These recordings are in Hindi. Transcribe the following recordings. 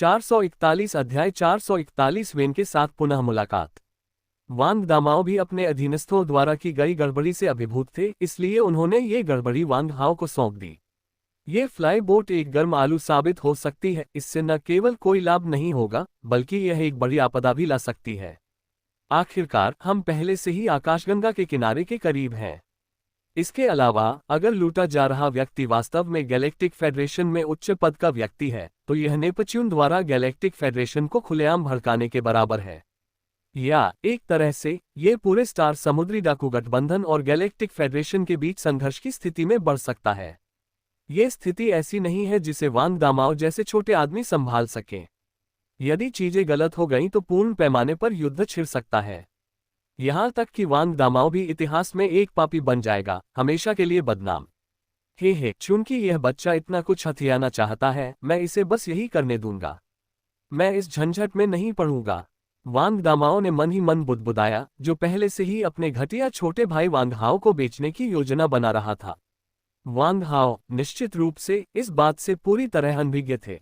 441 अध्याय 441 वेन के साथ पुनः मुलाकात। वांग दामाओ भी अपने अधीनस्थों द्वारा की गई गड़बड़ी से अभिभूत थे, इसलिए उन्होंने ये गड़बड़ी वांग हाओ को सौंप दी। ये फ्लाई बोट एक गर्म आलू साबित हो सकती है। इससे न केवल कोई लाभ नहीं होगा, बल्कि यह एक बड़ी आपदा भी ला सकती है। आखिरकार हम पहले से ही आकाशगंगा के किनारे के करीब हैं। इसके अलावा अगर लूटा जा रहा व्यक्ति वास्तव में गैलेक्टिक फेडरेशन में उच्च पद का व्यक्ति है, तो यह नेपच्यून द्वारा गैलेक्टिक फेडरेशन को खुलेआम भड़काने के बराबर है। या एक तरह से ये पूरे स्टार समुद्री डाकू गठबंधन और गैलेक्टिक फेडरेशन के बीच संघर्ष की स्थिति में बढ़ सकता है। ये स्थिति ऐसी नहीं है जिसे वांग दामाओ जैसे छोटे आदमी संभाल सकें। यदि चीजें गलत हो गईं तो पूर्ण पैमाने पर युद्ध छिड़ सकता है। यहां तक कि वांग दामाओ भी इतिहास में एक पापी बन जाएगा, हमेशा के लिए बदनाम। हे चूंकि यह बच्चा इतना कुछ हथियाना चाहता है, मैं इसे बस यही करने दूंगा। मैं इस झंझट में नहीं पड़ूंगा। वांग दामाओ ने मन ही मन बुदबुदाया, जो पहले से ही अपने घटिया छोटे भाई वांग हाओ को बेचने की योजना बना रहा था। वांग हाओ निश्चित रूप से इस बात से पूरी तरह अनभिज्ञ थे।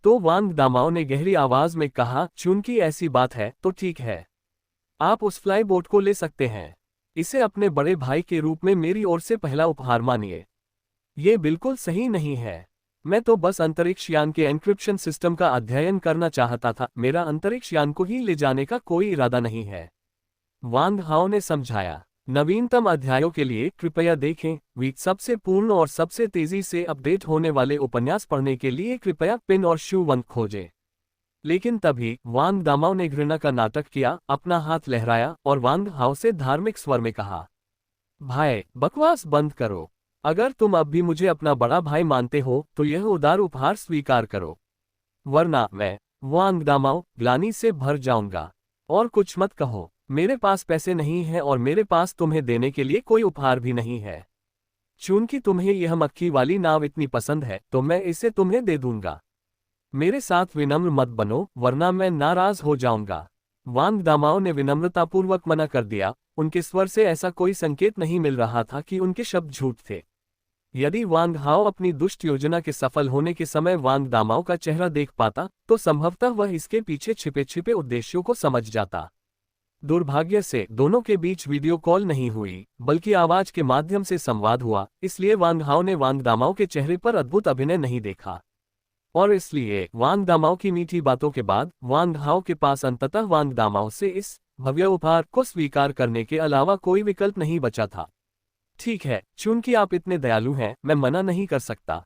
तो वांग दामाओ ने गहरी आवाज में कहा, चूंकि ऐसी बात है तो ठीक है, आप उस फ्लाई बोट को ले सकते हैं। इसे अपने बड़े भाई के रूप में मेरी ओर से पहला उपहार मानिए। ये बिल्कुल सही नहीं है। मैं तो बस अंतरिक्ष यान के एन्क्रिप्शन सिस्टम का अध्ययन करना चाहता था, मेरा अंतरिक्ष यान को ही ले जाने का कोई इरादा नहीं है, वांग हाओ ने समझाया। नवीनतम अध्यायों के लिए कृपया देखें वीक। सबसे पूर्ण और सबसे तेजी से अपडेट होने वाले उपन्यास पढ़ने के लिए कृपया पिन और शू 1 खोजें। लेकिन तभी वांग दामाओ ने घृणा का नाटक किया, अपना हाथ लहराया और वांग हाओ से धार्मिक स्वर में कहा, भाई बकवास बंद करो। अगर तुम अब भी मुझे अपना बड़ा भाई मानते हो तो यह उदार उपहार स्वीकार करो, वरना मैं वांग दामाओ ग्लानि से भर जाऊंगा। और कुछ मत कहो, मेरे पास पैसे नहीं है और मेरे पास तुम्हें देने के लिए कोई उपहार भी नहीं है। चूंकि तुम्हें यह मक्खी वाली नाव इतनी पसंद है तो मैं इसे तुम्हें दे दूंगा। मेरे साथ विनम्र मत बनो, वरना मैं नाराज हो जाऊंगा। वांग दामाओ ने विनम्रतापूर्वक मना कर दिया। उनके स्वर से ऐसा कोई संकेत नहीं मिल रहा था कि उनके शब्द झूठ थे। यदि वांग हाओ अपनी दुष्ट योजना के सफल होने के समय वांग दामाओ का चेहरा देख पाता, तो संभवतः वह इसके पीछे छिपे छिपे उद्देश्यों को समझ जाता। दुर्भाग्य से दोनों के बीच वीडियो कॉल नहीं हुई, बल्कि आवाज के माध्यम से संवाद हुआ, इसलिए वांग हाओ ने वांग दामाओ के चेहरे पर अद्भुत अभिनय नहीं देखा। और इसलिए वांग दामाओ की मीठी बातों के बाद वांग हाओ के पास अंततः वांग दामाओ से इस भव्य उपहार को स्वीकार करने के अलावा कोई विकल्प नहीं बचा था। ठीक है, चूंकि आप इतने दयालु हैं, मैं मना नहीं कर सकता।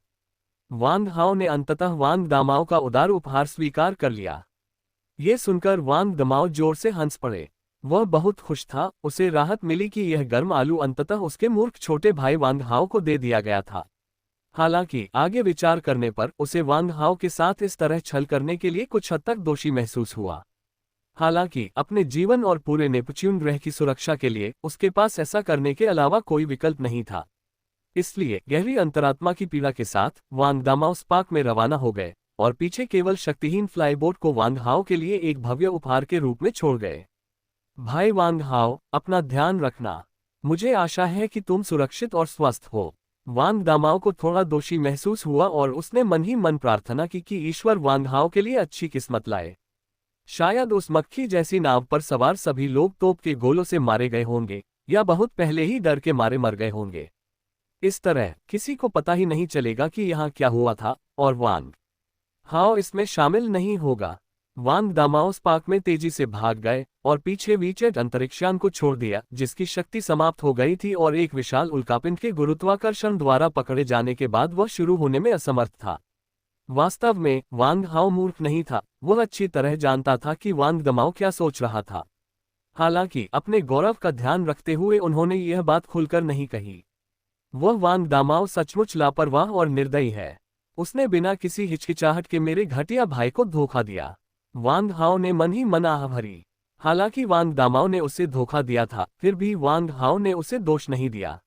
वांग हाओ ने अंततः वांग दामाओ का उदार उपहार स्वीकार कर लिया। ये सुनकर वांग दामाओ जोर से हंस पड़े। वह बहुत खुश था, उसे राहत मिली कि यह गर्म आलू अंततः उसके मूर्ख छोटे भाई वांग हाओ को दे दिया गया था। हालांकि आगे विचार करने पर उसे वांग हाओ के साथ इस तरह छल करने के लिए कुछ हद तक दोषी महसूस हुआ। हालांकि अपने जीवन और पूरे नेपच्यून ग्रह की सुरक्षा के लिए उसके पास ऐसा करने के अलावा कोई विकल्प नहीं था। इसलिए गहरी अंतरात्मा की पीड़ा के साथ वांग दामाओ स्पार्क में रवाना हो गए और पीछे केवल शक्तिहीन फ्लाईबोट को वांग हाओ के लिए एक भव्य उपहार के रूप में छोड़ गए। भाई वांग हाओ, अपना ध्यान रखना। मुझे आशा है कि तुम सुरक्षित और स्वस्थ हो। वांग दामाओ को थोड़ा दोषी महसूस हुआ और उसने मन ही मन प्रार्थना की कि ईश्वर वांग हाओ के लिए अच्छी किस्मत लाए। शायद उस मक्खी जैसी नाव पर सवार सभी लोग तोप के गोलों से मारे गए होंगे, या बहुत पहले ही डर के मारे मर गए होंगे। इस तरह किसी को पता ही नहीं चलेगा कि यहाँ क्या हुआ था, और वांग हाओ इसमें शामिल नहीं होगा। वांग दामाओ स्पार्क में तेजी से भाग गए और पीछे वीचेट अंतरिक्षयान को छोड़ दिया, जिसकी शक्ति समाप्त हो गई थी और एक विशाल उल्कापिंड के गुरुत्वाकर्षण द्वारा पकड़े जाने के बाद वह शुरू होने में असमर्थ था। वास्तव में वांग हाओ मूर्ख नहीं था, वह अच्छी तरह जानता था कि वांग दामाओ क्या सोच रहा था। हालांकि अपने गौरव का ध्यान रखते हुए उन्होंने यह बात खुलकर नहीं कही। वह वांग दामाओ सचमुच लापरवाह और निर्दयी है। उसने बिना किसी हिचकिचाहट के मेरे घटिया भाई को धोखा दिया। वांग हाओ ने मन ही मन आह भरी। हालांकि वांग दामाओ ने उसे धोखा दिया था, फिर भी वांग हाओ ने उसे दोष नहीं दिया।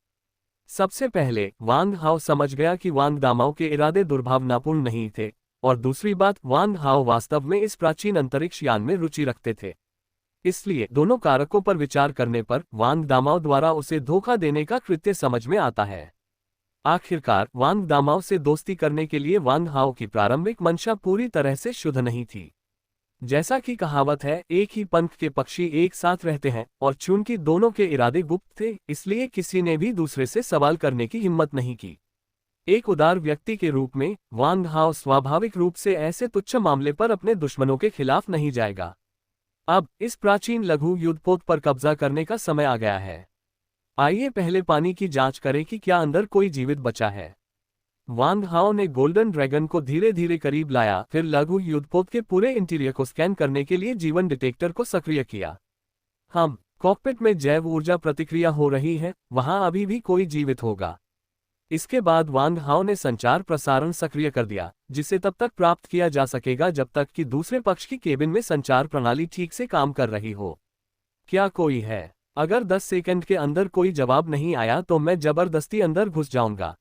सबसे पहले वांग हाओ समझ गया कि वांग दामाओ के इरादे दुर्भावनापूर्ण नहीं थे, और दूसरी बात, वांग हाओ वास्तव में इस प्राचीन अंतरिक्ष यान में रुचि रखते थे। इसलिए दोनों कारकों पर विचार करने पर वांग दामाओ द्वारा उसे धोखा देने का कृत्य समझ में आता है। आखिरकार वांग दामाओ से दोस्ती करने के लिए वांग हाओ की प्रारंभिक मंशा पूरी तरह से शुद्ध नहीं थी। जैसा कि कहावत है, एक ही पंख के पक्षी एक साथ रहते हैं, और चूंकि दोनों के इरादे गुप्त थे, इसलिए किसी ने भी दूसरे से सवाल करने की हिम्मत नहीं की। एक उदार व्यक्ति के रूप में वांग हाओ स्वाभाविक रूप से ऐसे तुच्छ मामले पर अपने दुश्मनों के खिलाफ नहीं जाएगा। अब इस प्राचीन लघु युद्धपोत पर कब्जा करने का समय आ गया है। आइए पहले पानी की जांच करें कि क्या अंदर कोई जीवित बचा है। वांग हाओ ने गोल्डन ड्रैगन को धीरे धीरे करीब लाया, फिर लघु युद्धपोत के पूरे इंटीरियर को स्कैन करने के लिए जीवन डिटेक्टर को सक्रिय किया। हम कॉकपिट में जैव ऊर्जा प्रतिक्रिया हो रही है, वहां अभी भी कोई जीवित होगा। इसके बाद वांग हाओ ने संचार प्रसारण सक्रिय कर दिया, जिसे तब तक प्राप्त किया जा सकेगा जब तक कि दूसरे पक्ष की केबिन में संचार प्रणाली ठीक से काम कर रही हो। क्या कोई है? अगर 10 सेकंड के अंदर कोई जवाब नहीं आया तो मैं जबरदस्ती अंदर घुस जाऊंगा।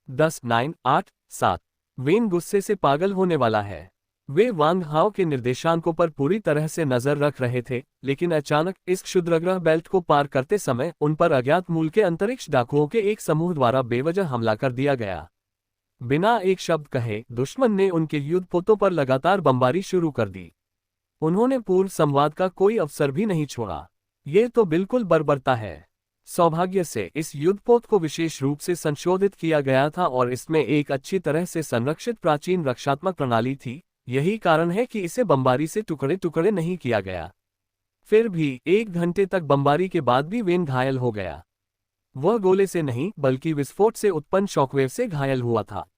10, 9, 8, 7। वेन गुस्से से पागल होने वाला है। वे वांग हाओ के निर्देशांकों पर पूरी तरह से नजर रख रहे थे, लेकिन अचानक इस क्षुद्रग्रह बेल्ट को पार करते समय उन पर अज्ञात मूल के अंतरिक्ष डाकुओं के एक समूह द्वारा बेवजह हमला कर दिया गया। बिना एक शब्द कहे दुश्मन ने उनके युद्धपोतों पर लगातार बमबारी शुरू कर दी। उन्होंने पूर्व संवाद का कोई अवसर भी नहीं छोड़ा। ये तो बिल्कुल बर्बरता है। सौभाग्य से इस युद्धपोत को विशेष रूप से संशोधित किया गया था और इसमें एक अच्छी तरह से संरक्षित प्राचीन रक्षात्मक प्रणाली थी। यही कारण है कि इसे बमबारी से टुकड़े टुकड़े नहीं किया गया। फिर भी 1 घंटे तक बमबारी के बाद भी वेन घायल हो गया। वह गोले से नहीं बल्कि विस्फोट से उत्पन्न शॉकवेव से घायल हुआ था।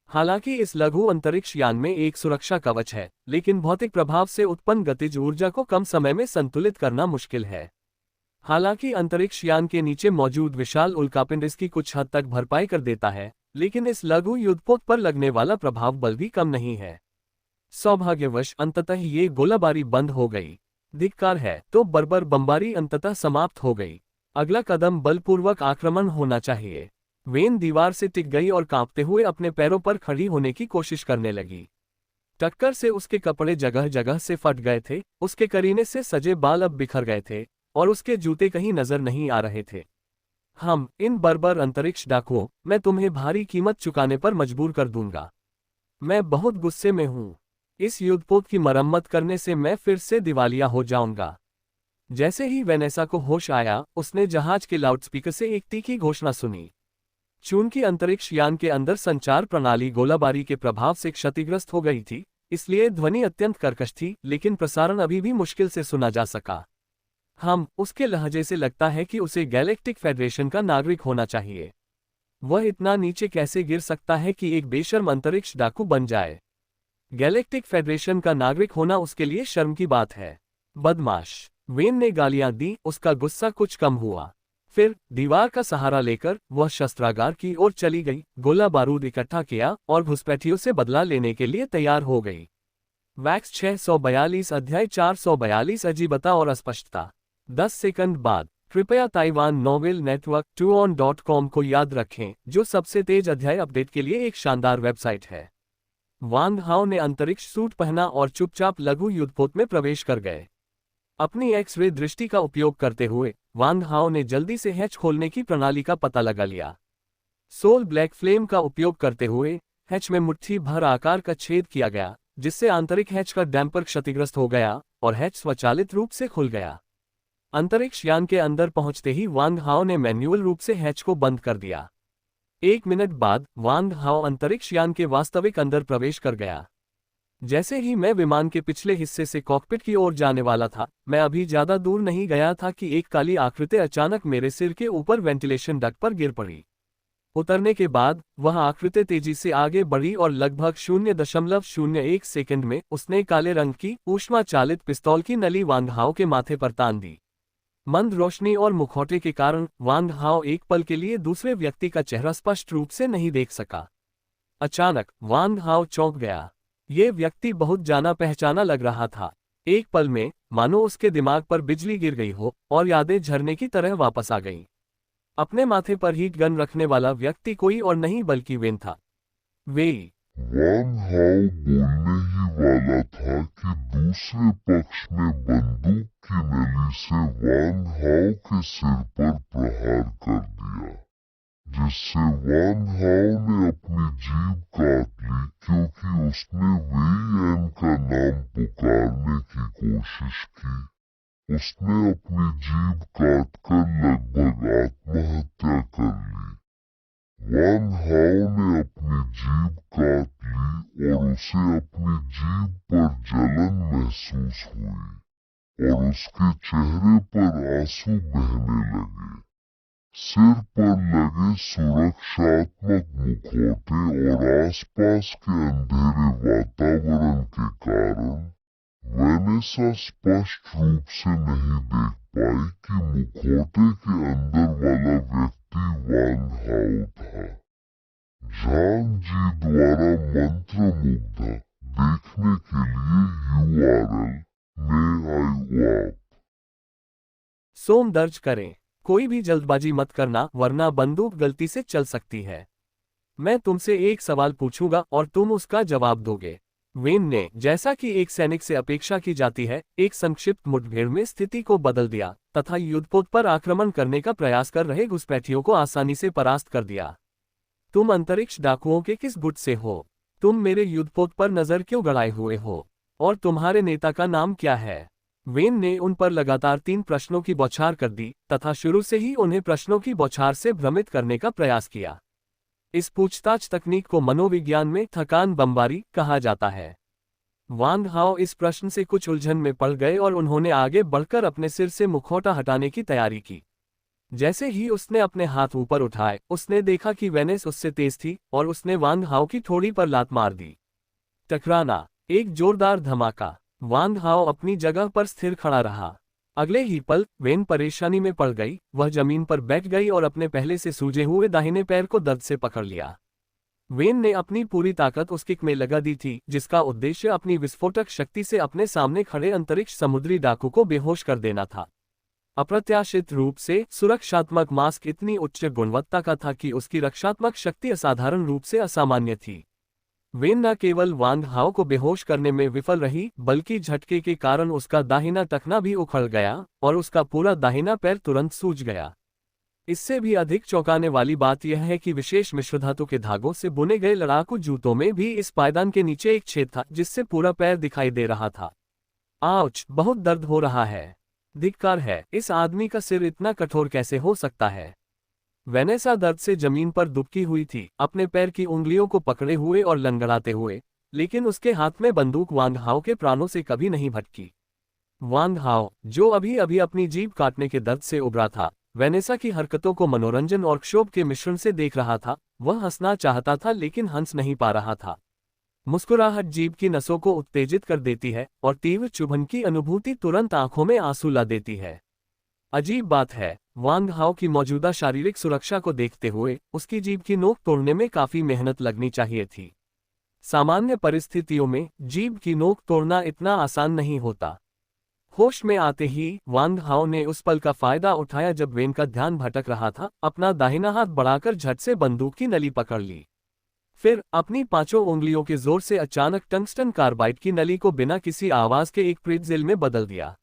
हालांकि इस लघु अंतरिक्ष यान में एक सुरक्षा कवच है, लेकिन भौतिक प्रभाव से उत्पन्न गतिज ऊर्जा को कम समय में संतुलित करना मुश्किल है। हालांकि अंतरिक्ष यान के नीचे मौजूद विशाल उल्कापिंड इसकी कुछ हद तक भरपाई कर देता है, लेकिन इस लघु युद्धपोत पर लगने वाला प्रभाव बल भी कम नहीं है। सौभाग्यवश अंततः ये गोलाबारी बंद हो गई। धिक्कार है तो बर्बर बमबारी अंततः समाप्त हो गई। अगला कदम बलपूर्वक आक्रमण होना चाहिए। वेन दीवार से टिक गई और कांपते हुए अपने पैरों पर खड़ी होने की कोशिश करने लगी। टक्कर से उसके कपड़े जगह जगह से फट गए थे, उसके करीने से सजे बाल अब बिखर गए थे, और उसके जूते कहीं नजर नहीं आ रहे थे। हम इन बर्बर अंतरिक्ष डाकुओं, मैं तुम्हें भारी कीमत चुकाने पर मजबूर कर दूंगा। मैं बहुत गुस्से में हूं। इस युद्धपोत की मरम्मत करने से मैं फिर से दिवालिया हो जाऊंगा। जैसे ही वेनेसा को होश आया, उसने जहाज के लाउडस्पीकर से एक तीखी घोषणा सुनी। चूंकि अंतरिक्ष यान के अंदर संचार प्रणाली गोलाबारी के प्रभाव से क्षतिग्रस्त हो गई थी, इसलिए ध्वनि अत्यंत कर्कश थी, लेकिन प्रसारण अभी भी मुश्किल से सुना जा सका। हम उसके लहजे से लगता है कि उसे गैलेक्टिक फेडरेशन का नागरिक होना चाहिए। वह इतना नीचे कैसे गिर सकता है कि एक बेशर्म अंतरिक्ष डाकू बन जाए? गैलेक्टिक फेडरेशन का नागरिक होना उसके लिए शर्म की बात है। बदमाश। वेन ने गालियां दी, उसका गुस्सा कुछ कम हुआ। फिर दीवार का सहारा लेकर वह शस्त्रागार की ओर चली गई, गोला बारूद इकट्ठा किया और घुसपैठियों से बदला लेने के लिए तैयार हो गई। वैक्स 642 अध्याय 442 अजीबता और अस्पष्टता। 10 सेकंड बाद। कृपया ताइवान नोवेल नेटवर्क 2on.com को याद रखें, जो सबसे तेज अध्याय अपडेट के लिए एक शानदार वेबसाइट है। वांग हाओ ने अंतरिक्ष सूट पहना और चुपचाप लघु युद्धपोत में प्रवेश कर गए। अपनी एक्स-रे दृष्टि का उपयोग करते हुए वांग हाओ ने जल्दी से हैच खोलने की प्रणाली का पता लगा लिया। सोल ब्लैक फ्लेम का उपयोग करते हुए हैच में मुट्ठी भर आकार का छेद किया गया, जिससे आंतरिक हैच का डैम्पर क्षतिग्रस्त हो गया और हैच स्वचालित रूप से खुल गया। अंतरिक्ष यान के अंदर पहुंचते ही वांग हाओ ने मैन्युअल रूप से हैच को बंद कर दिया। 1 मिनट बाद वांग हाओ अंतरिक्ष यान के वास्तविक अंदर प्रवेश कर गया। जैसे ही मैं विमान के पिछले हिस्से से कॉकपिट की ओर जाने वाला था, मैं अभी ज्यादा दूर नहीं गया था कि एक काली आकृति अचानक मेरे सिर के ऊपर वेंटिलेशन डक्ट पर गिर पड़ी। उतरने के बाद वह आकृति तेजी से आगे बढ़ी और लगभग 0.01 सेकंड में उसने काले रंग की ऊष्मा चालित पिस्तौल की नली वांग हाओ के माथे पर तान दी। मंद रोशनी और मुखौटे के कारण वांग हाओ एक पल के लिए दूसरे व्यक्ति का चेहरा स्पष्ट रूप से नहीं देख सका। अचानक वांग हाओ चौंक गया। ये व्यक्ति बहुत जाना पहचाना लग रहा था। एक पल में मानो उसके दिमाग पर बिजली गिर गई हो और यादें झरने की तरह वापस आ गईं। अपने माथे पर हीट गन रखने वाला व्यक्ति कोई और नहीं बल्कि वेन था। वांग हाओ बोलने ही वाला था कि दूसरे पक्ष में बंदूक की नली से वांग हाओ के सिर पर प्रहार कर दिया, जिससे वांग नाम पुकारने की कोशिश की। उसने अपनी जीभ काटकर लगभग आत्महत्या कर ली। वांग हाओ ने अपनी जीभ काट ली और उसे अपनी जीभ पर जलन महसूस हुई और उसके चेहरे पर आंसू बहने लगे। सिर पर लगे सुरक्षात्मक मुखौटे और आसपास के अंधेरे वातावरण के कारण वेनेसा स्पष्ट रूप से नहीं देख पाई कि मुखौटे के अंदर वाला व्यक्ति वांग हाओ था। झांग जी द्वारा मंत्रमुग्ध देखने के लिए URL में आई। सोम दर्ज करें। कोई भी जल्दबाजी मत करना वरना बंदूक गलती से चल सकती है। मैं तुमसे एक सवाल पूछूंगा और तुम उसका जवाब दोगे। वेन ने, जैसा कि एक सैनिक से अपेक्षा की जाती है, एक संक्षिप्त मुठभेड़ में स्थिति को बदल दिया तथा युद्धपोत पर आक्रमण करने का प्रयास कर रहे घुसपैठियों को आसानी से परास्त कर दिया। तुम अंतरिक्ष डाकुओं के किस गुट से हो? तुम मेरे युद्धपोत पर नजर क्यों गड़ाए हुए हो? और तुम्हारे नेता का नाम क्या है? वेन ने उन पर लगातार 3 प्रश्नों की बौछार कर दी तथा शुरू से ही उन्हें प्रश्नों की बौछार से भ्रमित करने का प्रयास किया। इस पूछताछ तकनीक को मनोविज्ञान में थकान बमबारी कहा जाता है। वांग हाओ इस प्रश्न से कुछ उलझन में पड़ गए और उन्होंने आगे बढ़कर अपने सिर से मुखौटा हटाने की तैयारी की। जैसे ही उसने अपने हाथ ऊपर उठाए, उसने देखा कि वेनेस उससे तेज थी और उसने वांग हाओ की ठोड़ी पर लात मार दी। टकराना, एक जोरदार धमाका। वांग हाओ अपनी जगह पर स्थिर खड़ा रहा। अगले ही पल वेन परेशानी में पड़ गई। वह जमीन पर बैठ गई और अपने पहले से सूजे हुए दाहिने पैर को दर्द से पकड़ लिया। वेन ने अपनी पूरी ताकत उस किक में लगा दी थी, जिसका उद्देश्य अपनी विस्फोटक शक्ति से अपने सामने खड़े अंतरिक्ष समुद्री डाकू को बेहोश कर देना था। अप्रत्याशित रूप से सुरक्षात्मक मास्क इतनी उच्च गुणवत्ता का था कि उसकी रक्षात्मक शक्ति असाधारण रूप से असामान्य थी। वेन न केवल वांग हाओ को बेहोश करने में विफल रही, बल्कि झटके के कारण उसका दाहिना टखना भी उखड़ गया और उसका पूरा दाहिना पैर तुरंत सूज गया। इससे भी अधिक चौंकाने वाली बात यह है कि विशेष मिश्रधातु के धागों से बुने गए लड़ाकू जूतों में भी इस पायदान के नीचे एक छेद था जिससे पूरा पैर दिखाई दे रहा था। आउच, बहुत दर्द हो रहा है। धिक्कार है, इस आदमी का सिर इतना कठोर कैसे हो सकता है? वेनेसा दर्द से जमीन पर दुबकी हुई थी, अपने पैर की उंगलियों को पकड़े हुए और लंगड़ाते हुए, लेकिन उसके हाथ में बंदूक वांग हाओ के प्राणों से कभी नहीं भटकी। वांग हाओ, जो अभी अभी अपनी जीभ काटने के दर्द से उबरा था, वेनेसा की हरकतों को मनोरंजन और क्षोभ के मिश्रण से देख रहा था। वह हंसना चाहता था लेकिन हंस नहीं पा रहा था। मुस्कुराहट जीभ की नसों को उत्तेजित कर देती है और तीव्र चुभन की अनुभूति तुरंत आंखों में आंसू ला देती है। अजीब बात है, वांग हाओ की मौजूदा शारीरिक सुरक्षा को देखते हुए उसकी जीभ की नोक तोड़ने में काफी मेहनत लगनी चाहिए थी। सामान्य परिस्थितियों में जीभ की नोक तोड़ना इतना आसान नहीं होता। होश में आते ही वांग हाओ ने उस पल का फायदा उठाया जब वेन का ध्यान भटक रहा था। अपना दाहिना हाथ बढ़ाकर झट से बंदूक की नली पकड़ ली। फिर अपनी 5 उंगलियों के जोर से अचानक टंगस्टन कार्बाइड की नली को बिना किसी आवाज के एक प्रिट्जिल में बदल दिया।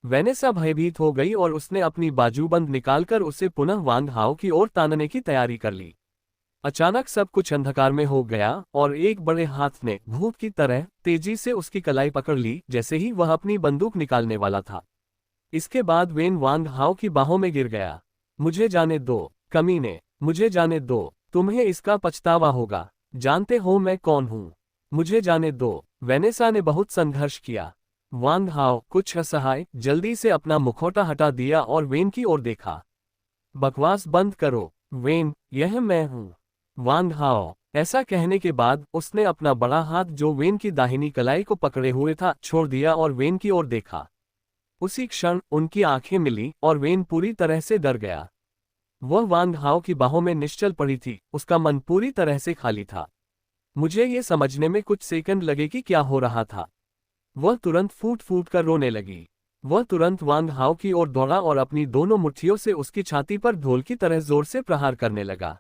वेनेसा भयभीत हो गई और उसने अपनी बाजूबंद निकालकर उसे पुनः वांग हाओ की ओर तानने की तैयारी कर ली। अचानक सब कुछ अंधकार में हो गया और एक बड़े हाथ ने भूत की तरह तेजी से उसकी कलाई पकड़ ली जैसे ही वह अपनी बंदूक निकालने वाला था। इसके बाद वेन वांग हाओ की बाहों में गिर गया। मुझे जाने दो, कमीने, मुझे जाने दो, तुम्हें इसका पछतावा होगा। जानते हो मैं कौन हूं? मुझे जाने दो। वेनेसा ने बहुत संघर्ष किया। वांग हाओ, कुछ असहाय, जल्दी से अपना मुखौटा हटा दिया और वेन की ओर देखा। बकवास बंद करो, वेन, यह मैं हूं। वांग हाओ, ऐसा कहने के बाद उसने अपना बड़ा हाथ जो वेन की दाहिनी कलाई को पकड़े हुए था छोड़ दिया और वेन की ओर देखा। उसी क्षण उनकी आंखें मिली और वेन पूरी तरह से डर गया। वह वांग हाओ की बाहों में निश्चल पड़ी थी, उसका मन पूरी तरह से खाली था। मुझे ये समझने में कुछ सेकंड लगे कि क्या हो रहा था। वह तुरंत फूट फूट कर रोने लगी। वह तुरंत वांग हाओ की ओर दौड़ा और अपनी दोनों मुट्ठियों से उसकी छाती पर ढोल की तरह जोर से प्रहार करने लगा।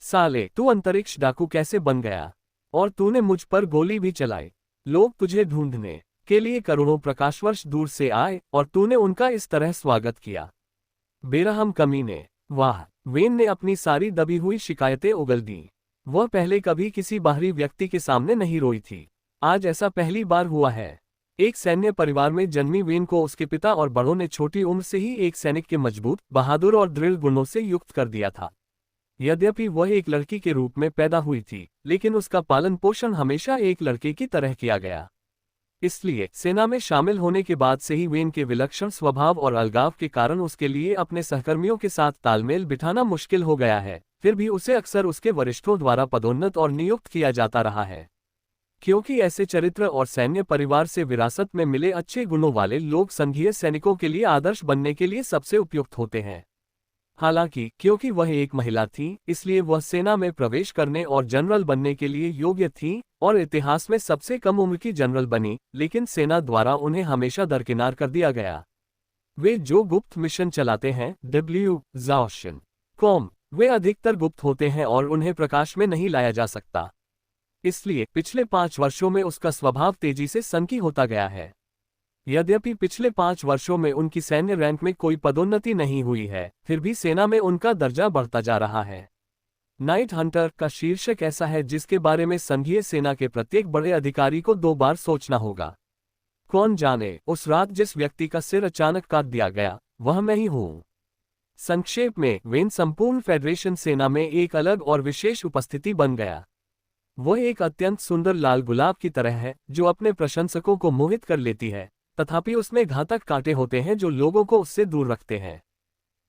साले, तू अंतरिक्ष डाकू कैसे बन गया? और तूने मुझ पर गोली भी चलाई। लोग तुझे ढूंढने के लिए करोड़ों प्रकाशवर्ष दूर से आए और तूने उनका इस तरह स्वागत किया। बेरहम कमीने। वाह, वेन ने अपनी सारी दबी हुई शिकायतें उगल दी। वह पहले कभी किसी बाहरी व्यक्ति के सामने नहीं रोई थी। आज ऐसा पहली बार हुआ है। एक सैन्य परिवार में जन्मी वेन को उसके पिता और बड़ों ने छोटी उम्र से ही एक सैनिक के मजबूत, बहादुर और दृढ़ गुणों से युक्त कर दिया था। यद्यपि वह एक लड़की के रूप में पैदा हुई थी, लेकिन उसका पालन पोषण हमेशा एक लड़के की तरह किया गया। इसलिए सेना में शामिल होने के बाद से ही वेन के विलक्षण स्वभाव और अलगाव के कारण उसके लिए अपने सहकर्मियों के साथ तालमेल बिठाना मुश्किल हो गया है। फिर भी उसे अक्सर उसके वरिष्ठों द्वारा पदोन्नत और नियुक्त किया जाता रहा है, क्योंकि ऐसे चरित्र और सैन्य परिवार से विरासत में मिले अच्छे गुणों वाले लोग संघीय सैनिकों के लिए आदर्श बनने के लिए सबसे उपयुक्त होते हैं। हालांकि क्योंकि वह एक महिला थी, इसलिए वह सेना में प्रवेश करने और जनरल बनने के लिए योग्य थी और इतिहास में सबसे कम उम्र की जनरल बनी, लेकिन सेना द्वारा उन्हें हमेशा दरकिनार कर दिया गया। वे जो गुप्त मिशन चलाते हैं WZOSHN.com, वे अधिकतर गुप्त होते हैं और उन्हें प्रकाश में नहीं लाया जा सकता। इसलिए पिछले 5 वर्षों में उसका स्वभाव तेजी से सनकी होता गया है। यद्यपि पिछले 5 वर्षों में उनकी सैन्य रैंक में कोई पदोन्नति नहीं हुई है, फिर भी सेना में उनका दर्जा बढ़ता जा रहा है। नाइट हंटर का शीर्षक ऐसा है जिसके बारे में संघीय सेना के प्रत्येक बड़े अधिकारी को 2 बार सोचना होगा। कौन जाने, उस रात जिस व्यक्ति का सिर अचानक काट दिया गया, वह मैं ही हूं। संक्षेप में, वेन संपूर्ण फेडरेशन सेना में एक अलग और विशेष उपस्थिति बन गया। वह एक अत्यंत सुंदर लाल गुलाब की तरह है जो अपने प्रशंसकों को मोहित कर लेती है, तथापि उसमें घातक कांटे होते हैं जो लोगों को उससे दूर रखते हैं।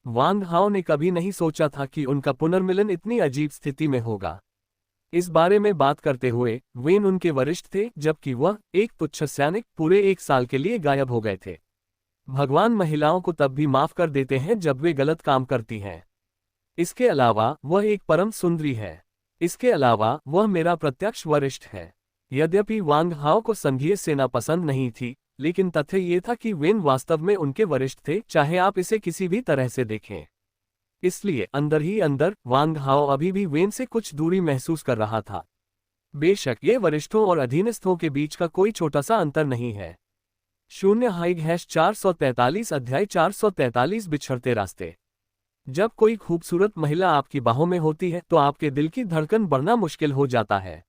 वांग हाओ ने कभी नहीं सोचा था कि उनका पुनर्मिलन इतनी अजीब स्थिति में होगा। इस बारे में बात करते हुए, वेन उनके वरिष्ठ थे, जबकि वह एक तुच्छ सैनिक पूरे 1 साल के लिए गायब हो गए थे। भगवान महिलाओं को तब भी माफ कर देते हैं जब वे गलत काम करती हैं। इसके अलावा वह एक परम सुंदरी है। इसके अलावा वह मेरा प्रत्यक्ष वरिष्ठ है। यद्यपि वांग हाओ को संघीय सेना पसंद नहीं थी, लेकिन तथ्य ये था कि वेन वास्तव में उनके वरिष्ठ थे, चाहे आप इसे किसी भी तरह से देखें। इसलिए अंदर ही अंदर वांग हाओ अभी भी वेन से कुछ दूरी महसूस कर रहा था। बेशक ये वरिष्ठों और अधीनस्थों के बीच का कोई छोटा सा अंतर नहीं है। 0-443 अध्याय 443 बिछड़ते रास्ते। जब कोई खूबसूरत महिला आपकी बाहों में होती है तो आपके दिल की धड़कन बढ़ना मुश्किल हो जाता है।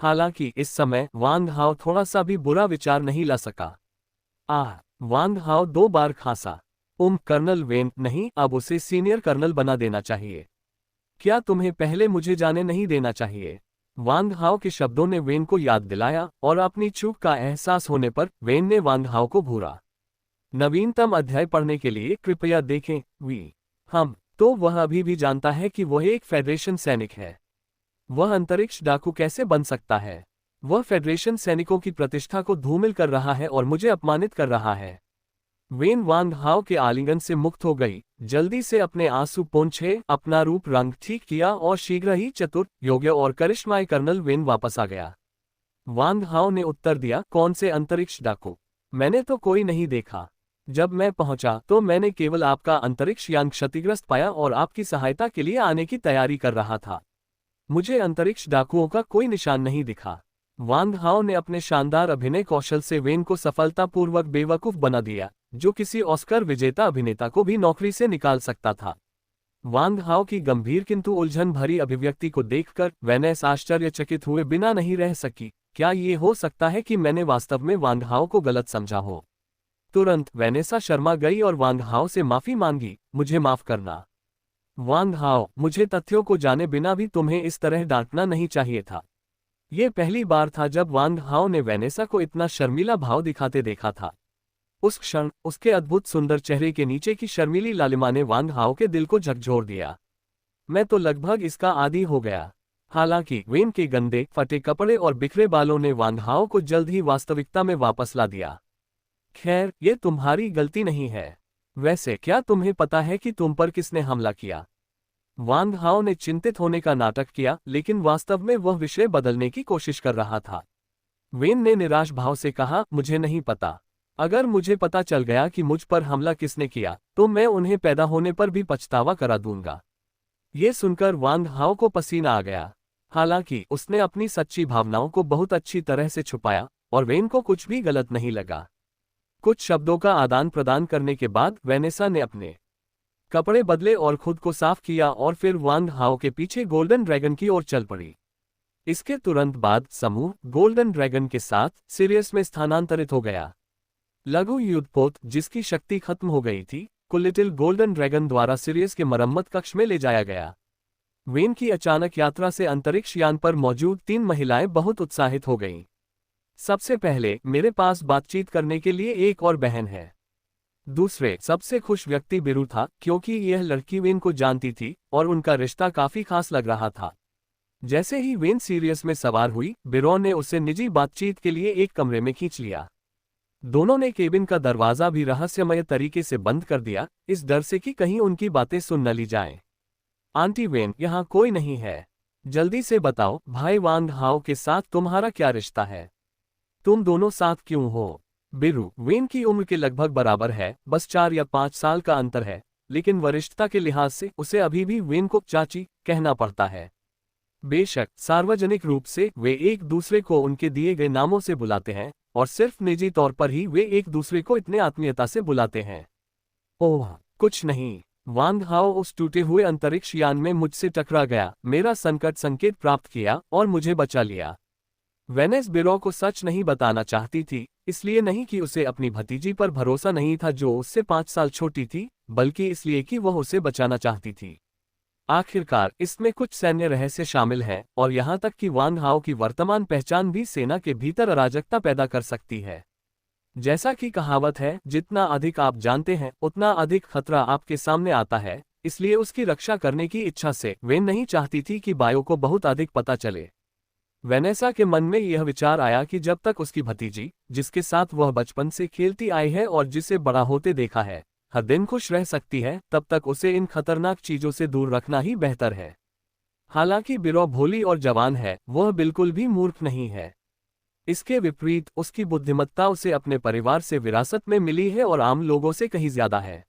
हालांकि इस समय वांग हाओ थोड़ा सा भी बुरा विचार नहीं ला सका। वांग हाओ 2 बार खांसा। कर्नल वेन, नहीं, अब उसे सीनियर कर्नल बना देना चाहिए। क्या तुम्हें पहले मुझे जाने नहीं देना चाहिए? वांग हाओ के शब्दों ने वेन को याद दिलाया और अपनी चूक का एहसास होने पर वेन ने वांग हाओ को घूरा। नवीनतम अध्याय पढ़ने के लिए कृपया देखें। तो वह अभी भी जानता है कि वह एक फेडरेशन सैनिक है। वह अंतरिक्ष डाकू कैसे बन सकता है? वह फेडरेशन सैनिकों की प्रतिष्ठा को धूमिल कर रहा है और मुझे अपमानित कर रहा है। वेन वांग हाओ के आलिंगन से मुक्त हो गई, जल्दी से अपने आंसू पोंछे, अपना रूप रंग ठीक किया और शीघ्र ही चतुर, योग्य और करिश्माई कर्नल वेन वापस आ गया। वांग हाओ ने उत्तर दिया, कौन से अंतरिक्ष डाकू? मैंने तो कोई नहीं देखा। जब मैं पहुंचा तो मैंने केवल आपका अंतरिक्ष यान क्षतिग्रस्त पाया और आपकी सहायता के लिए आने की तैयारी कर रहा था। मुझे अंतरिक्ष डाकुओं का कोई निशान नहीं दिखा। वांग हाओ ने अपने शानदार अभिनय कौशल से वेन को सफलतापूर्वक बेवकूफ बना दिया, जो किसी ऑस्कर विजेता अभिनेता को भी नौकरी से निकाल सकता था। वांग हाओ की गंभीर किंतु उलझन भरी अभिव्यक्ति को देखकर वेनेस आश्चर्यचकित हुए बिना नहीं रह सकी। क्या ये हो सकता है कि मैंने वास्तव में वांग हाओ को गलत समझा हो? तुरंत वेनेसा शर्मा गई और वांग हाओ से माफी मांगी। मुझे माफ करना वांग हाओ, मुझे तथ्यों को जाने बिना भी तुम्हें इस तरह डांटना नहीं चाहिए था। ये पहली बार था जब वांग हाओ ने वेनेसा को इतना शर्मीला भाव दिखाते देखा था। उस क्षण उसके अद्भुत सुंदर चेहरे के नीचे की शर्मीली लालिमा ने वांग हाओ के दिल को झकझोर दिया। मैं तो लगभग इसका आदी हो गया। हालांकि वेन के गंदे फटे कपड़े और बिखरे बालों ने वांग हाओ को जल्द ही वास्तविकता में वापस ला दिया। खैर, ये तुम्हारी गलती नहीं है। वैसे क्या तुम्हें पता है कि तुम पर किसने हमला किया? वांग हाओ ने चिंतित होने का नाटक किया, लेकिन वास्तव में वह विषय बदलने की कोशिश कर रहा था। वेन ने निराश भाव से कहा, मुझे नहीं पता। अगर मुझे पता चल गया कि मुझ पर हमला किसने किया, तो मैं उन्हें पैदा होने पर भी पछतावा करा दूंगा। ये सुनकर वांग हाओ को पसीना आ गया। हालांकि उसने अपनी सच्ची भावनाओं को बहुत अच्छी तरह से छुपाया और वेन को कुछ भी गलत नहीं लगा। कुछ शब्दों का आदान प्रदान करने के बाद वेनेसा ने अपने कपड़े बदले और खुद को साफ किया और फिर वांग हाओ के पीछे गोल्डन ड्रैगन की ओर चल पड़ी। इसके तुरंत बाद समूह गोल्डन ड्रैगन के साथ सिरियस में स्थानांतरित हो गया। लघु युद्धपोत जिसकी शक्ति खत्म हो गई थी को लिटिल गोल्डन ड्रैगन द्वारा सिरियस के मरम्मत कक्ष में ले जाया गया। वेन की अचानक यात्रा से अंतरिक्ष यान पर मौजूद 3 महिलाएं बहुत उत्साहित हो गईं। सबसे पहले, मेरे पास बातचीत करने के लिए एक और बहन है। दूसरे सबसे खुश व्यक्ति बिरु था क्योंकि यह लड़की वेन को जानती थी और उनका रिश्ता काफी खास लग रहा था। जैसे ही वेन सीरियस में सवार हुई, बिरो ने उसे निजी बातचीत के लिए एक कमरे में खींच लिया। दोनों ने केबिन का दरवाजा भी रहस्यमय तरीके से बंद कर दिया, इस डर से कि कहीं उनकी बातें सुन न ली जाएं। आंटी वेन, यहाँ कोई नहीं है। जल्दी से बताओ, भाई वांग हाओ के साथ तुम्हारा क्या रिश्ता है? तुम दोनों साथ क्यों हो? बिरु, वेन की उम्र के लगभग बराबर है, बस 4 या 5 साल का अंतर है, लेकिन वरिष्ठता के लिहाज से उसे अभी भी वेन को चाची कहना पड़ता है। बेशक सार्वजनिक रूप से वे एक दूसरे को उनके दिए गए नामों से बुलाते हैं और सिर्फ निजी तौर पर ही वे एक दूसरे को इतने आत्मीयता से बुलाते हैं। ओह, कुछ नहीं। वांग हाओ उस टूटे हुए अंतरिक्ष यान में मुझसे टकरा गया, मेरा संकट संकेत प्राप्त किया और मुझे बचा लिया। वेनेस बिरो को सच नहीं बताना चाहती थी, इसलिए नहीं कि उसे अपनी भतीजी पर भरोसा नहीं था जो उससे 5 साल छोटी थी, बल्कि इसलिए कि वह उसे बचाना चाहती थी। आखिरकार इसमें कुछ सैन्य रहस्य शामिल है और यहाँ तक कि वांग हाओ की वर्तमान पहचान भी सेना के भीतर अराजकता पैदा कर सकती है। जैसा कि कहावत है, जितना अधिक आप जानते हैं उतना अधिक खतरा आपके सामने आता है, इसलिए उसकी रक्षा करने की इच्छा से वेन नहीं चाहती थी कि बायो को बहुत अधिक पता चले। वेनेसा के मन में यह विचार आया कि जब तक उसकी भतीजी, जिसके साथ वह बचपन से खेलती आई है और जिसे बड़ा होते देखा है, हर दिन खुश रह सकती है, तब तक उसे इन खतरनाक चीजों से दूर रखना ही बेहतर है। हालांकि बिरो भोली और जवान है, वह बिल्कुल भी मूर्ख नहीं है। इसके विपरीत उसकी बुद्धिमत्ता उसे अपने परिवार से विरासत में मिली है और आम लोगों से कहीं ज्यादा है।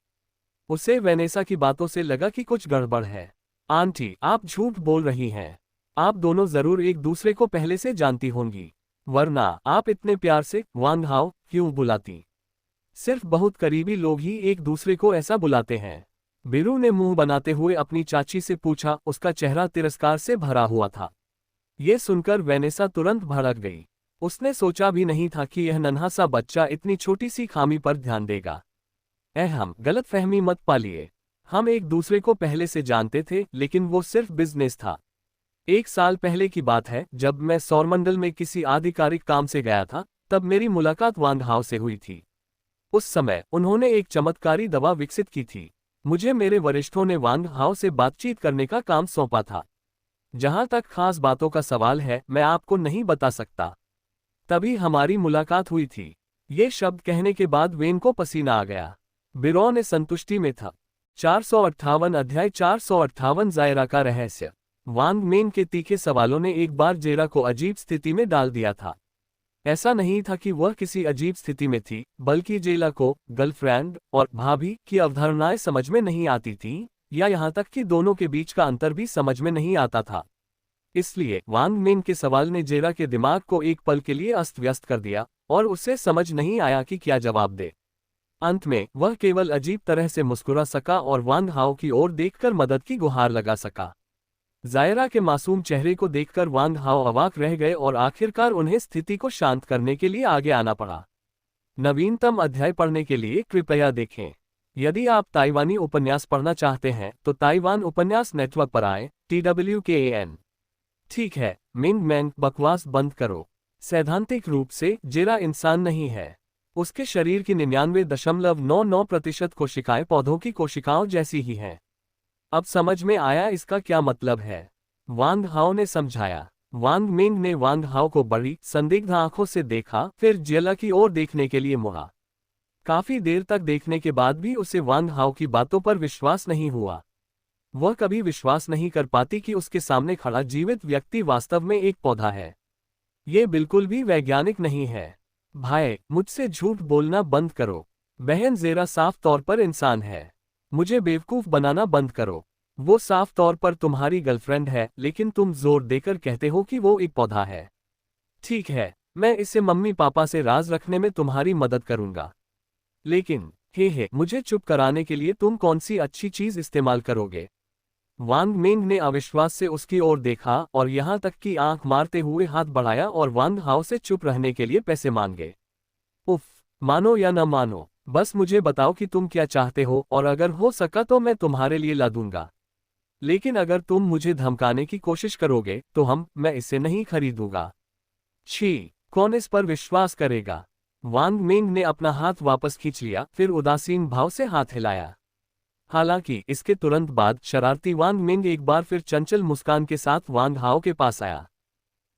उसे वेनेसा की बातों से लगा कि कुछ गड़बड़ है। आंटी, आप झूठ बोल रही हैं। आप दोनों जरूर एक दूसरे को पहले से जानती होंगी, वरना आप इतने प्यार से वांग हाओ क्यों बुलाती? सिर्फ बहुत करीबी लोग ही एक दूसरे को ऐसा बुलाते हैं। बिरु ने मुंह बनाते हुए अपनी चाची से पूछा, उसका चेहरा तिरस्कार से भरा हुआ था। ये सुनकर वेनेसा तुरंत भड़क गई। उसने सोचा भी नहीं था कि यह नन्हा सा बच्चा इतनी छोटी सी खामी पर ध्यान देगा। हम गलतफहमी मत पालिए, हम एक दूसरे को पहले से जानते थे, लेकिन वो सिर्फ बिजनेस था। 1 साल पहले की बात है, जब मैं सौरमंडल में किसी आधिकारिक काम से गया था, तब मेरी मुलाकात वांग हाओ से हुई थी। उस समय उन्होंने एक चमत्कारी दवा विकसित की थी। मुझे मेरे वरिष्ठों ने वांग हाओ से बातचीत करने का काम सौंपा था। जहां तक खास बातों का सवाल है, मैं आपको नहीं बता सकता। तभी हमारी मुलाकात हुई थी। ये शब्द कहने के बाद वेन को पसीना आ गया। बिरो ने संतुष्टि में था। 458 अध्याय 458 जायरा का रहस्य। वांग मेन के तीखे सवालों ने एक बार जेरा को अजीब स्थिति में डाल दिया था। ऐसा नहीं था कि वह किसी अजीब स्थिति में थी, बल्कि जेला को गर्लफ्रेंड और भाभी की अवधारणाएं समझ में नहीं आती थीं, या यहाँ तक कि दोनों के बीच का अंतर भी समझ में नहीं आता था। इसलिए वांग मेन के सवाल ने जेरा के दिमाग को एक पल के लिए अस्त व्यस्त कर दिया और उसे समझ नहीं आया कि क्या जवाब दे। अंत में वह केवल अजीब तरह से मुस्कुरा सका और वांग हाओ की ओर देखकर मदद की गुहार लगा सका। जायरा के मासूम चेहरे को देखकर वांग हाओ अवाक रह गए और आखिरकार उन्हें स्थिति को शांत करने के लिए आगे आना पड़ा। नवीनतम अध्याय पढ़ने के लिए कृपया देखें। यदि आप ताइवानी उपन्यास पढ़ना चाहते हैं तो ताइवान उपन्यास नेटवर्क पर आएं, TWKAN। ठीक है, मिंग मैंग, बकवास बंद करो। सैद्धांतिक रूप से जेरा इंसान नहीं है। उसके शरीर की 99.99% कोशिकाएं पौधों की कोशिकाओं जैसी ही हैं। अब समझ में आया इसका क्या मतलब है, वांग हाओ ने समझाया। वांग मिंग ने वांग हाओ को बड़ी संदिग्ध आंखों से देखा, फिर जेला की ओर देखने के लिए मुड़ा। काफी देर तक देखने के बाद भी उसे वांग हाओ की बातों पर विश्वास नहीं हुआ। वह कभी विश्वास नहीं कर पाती कि उसके सामने खड़ा जीवित व्यक्ति वास्तव में एक पौधा है। ये बिल्कुल भी वैज्ञानिक नहीं है। भाई, मुझसे झूठ बोलना बंद करो। बहन जेरा साफ तौर पर इंसान है। मुझे बेवकूफ बनाना बंद करो। वो साफ तौर पर तुम्हारी गर्लफ्रेंड है, लेकिन तुम जोर देकर कहते हो कि वो एक पौधा है। ठीक है, मैं इसे मम्मी पापा से राज रखने में तुम्हारी मदद करूंगा। लेकिन हे मुझे चुप कराने के लिए तुम कौन सी अच्छी चीज इस्तेमाल करोगे? वांग मेंग ने अविश्वास से उसकी ओर देखा और यहाँ तक कि आंख मारते हुए हाथ बढ़ाया और वांग हाओ से चुप रहने के लिए पैसे मांगे। उफ, मानो या न मानो, बस मुझे बताओ कि तुम क्या चाहते हो और अगर हो सका तो मैं तुम्हारे लिए ला दूंगा। लेकिन अगर तुम मुझे धमकाने की कोशिश करोगे तो मैं इसे नहीं खरीदूंगा। छी, कौन इस पर विश्वास करेगा। वांग मेंग ने अपना हाथ वापस खींच लिया, फिर उदासीन भाव से हाथ हिलाया। हालांकि इसके तुरंत बाद शरारती वांग मेंग एक बार फिर चंचल मुस्कान के साथ वांग हाओ के पास आया।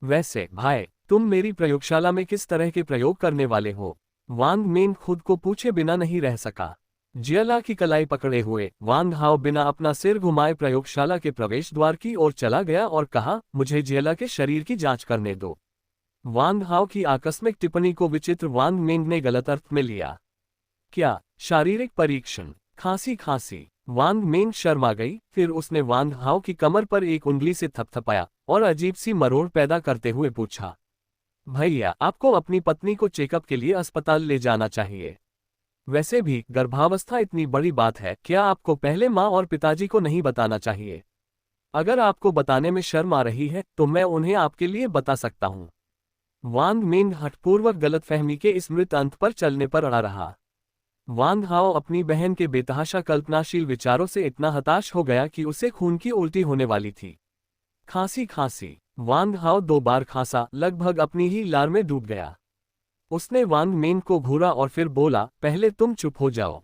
वैसे भाई, तुम मेरी प्रयोगशाला में किस तरह के प्रयोग करने वाले हो? वांग मेंग खुद को पूछे बिना नहीं रह सका। जियला की कलाई पकड़े हुए वांग हाओ बिना अपना सिर घुमाए प्रयोगशाला के प्रवेश द्वार की ओर चला गया और कहा, मुझे जियला के शरीर की जांच करने दो। वांग हाओ की आकस्मिक टिप्पणी को विचित्र वांग मेंग ने गलत अर्थ में लिया। क्या शारीरिक परीक्षण? खांसी खांसी। वांग मेंग शर्मा गई, फिर उसने वांग हाओ की कमर पर एक उंगली से थपथपाया और अजीब सी मरोड़ पैदा करते हुए पूछा, भैया, आपको अपनी पत्नी को चेकअप के लिए अस्पताल ले जाना चाहिए। वैसे भी गर्भावस्था इतनी बड़ी बात है, क्या आपको पहले माँ और पिताजी को नहीं बताना चाहिए? अगर आपको बताने में शर्म आ रही है तो मैं उन्हें आपके लिए बता सकता हूँ। वांग मेंग हठपूर्वक गलतफहमी के इस मृत अंत पर चलने पर अड़ा रहा। वांग हाओ अपनी बहन के बेतहाशा कल्पनाशील विचारों से इतना हताश हो गया कि उसे खून की उल्टी होने वाली थी। खांसी खांसी। वांग हाओ 2 बार खांसा, लगभग अपनी ही लार में डूब गया। उसने वांग मेंग को घूरा और फिर बोला, पहले तुम चुप हो जाओ।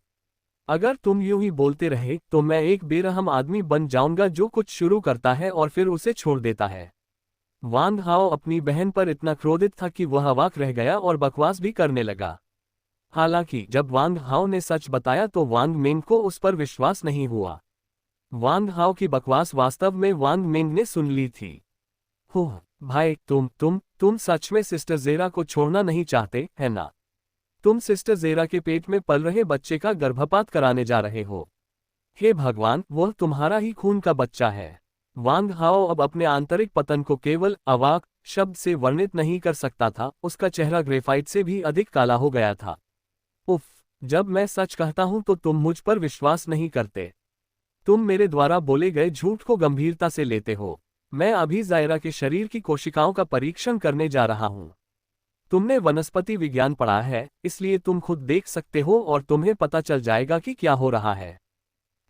अगर तुम यूं ही बोलते रहे तो मैं एक बेरहम आदमी बन जाऊंगा जो कुछ शुरू करता है और फिर उसे छोड़ देता है। वांग हाओ अपनी बहन पर इतना क्रोधित था कि वह अवाक रह गया और बकवास भी करने लगा। हालांकि जब वांग हाओ ने सच बताया तो वांग मेंग को उस पर विश्वास नहीं हुआ। वांग हाओ की बकवास वास्तव में वांग मेंग ने सुन ली थी। हो भाई, तुम सच में सिस्टर ज़ेरा को छोड़ना नहीं चाहते, है ना? तुम सिस्टर ज़ेरा के पेट में पल रहे बच्चे का गर्भपात कराने जा रहे हो। हे भगवान, वह तुम्हारा ही खून का बच्चा है। वांग हाओ अब अपने आंतरिक पतन को केवल अवाक शब्द से वर्णित नहीं कर सकता था, उसका चेहरा ग्रेफाइट से भी अधिक काला हो गया था। उफ, जब मैं सच कहता हूं तो तुम मुझ पर विश्वास नहीं करते। तुम मेरे द्वारा बोले गए झूठ को गंभीरता से लेते हो। मैं अभी ज़ायरा के शरीर की कोशिकाओं का परीक्षण करने जा रहा हूं। तुमने वनस्पति विज्ञान पढ़ा है, इसलिए तुम खुद देख सकते हो और तुम्हें पता चल जाएगा कि क्या हो रहा है।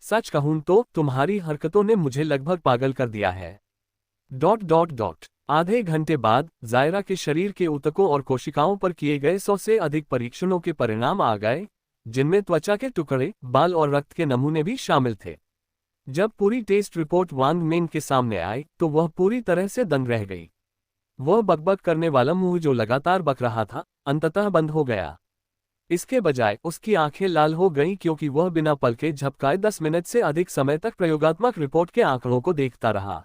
सच कहूं तो तुम्हारी हरकतों ने मुझे लगभग पागल कर दिया है। ... आधे घंटे बाद ज़ायरा के शरीर के ऊतकों और कोशिकाओं पर किए गए 100 से अधिक परीक्षणों के परिणाम आ गए, जिनमें त्वचा के टुकड़े, बाल और रक्त के नमूने भी शामिल थे। जब पूरी टेस्ट रिपोर्ट वांग मेंग के सामने आई तो वह पूरी तरह से दंग रह गई। वह बकबक करने वाला मुंह जो लगातार बक रहा था, अंततः बंद हो गया। इसके बजाय उसकी आंखें लाल हो गईं क्योंकि वह बिना पल के झपकाए 10 मिनट से अधिक समय तक प्रयोगात्मक रिपोर्ट के आंकड़ों को देखता रहा।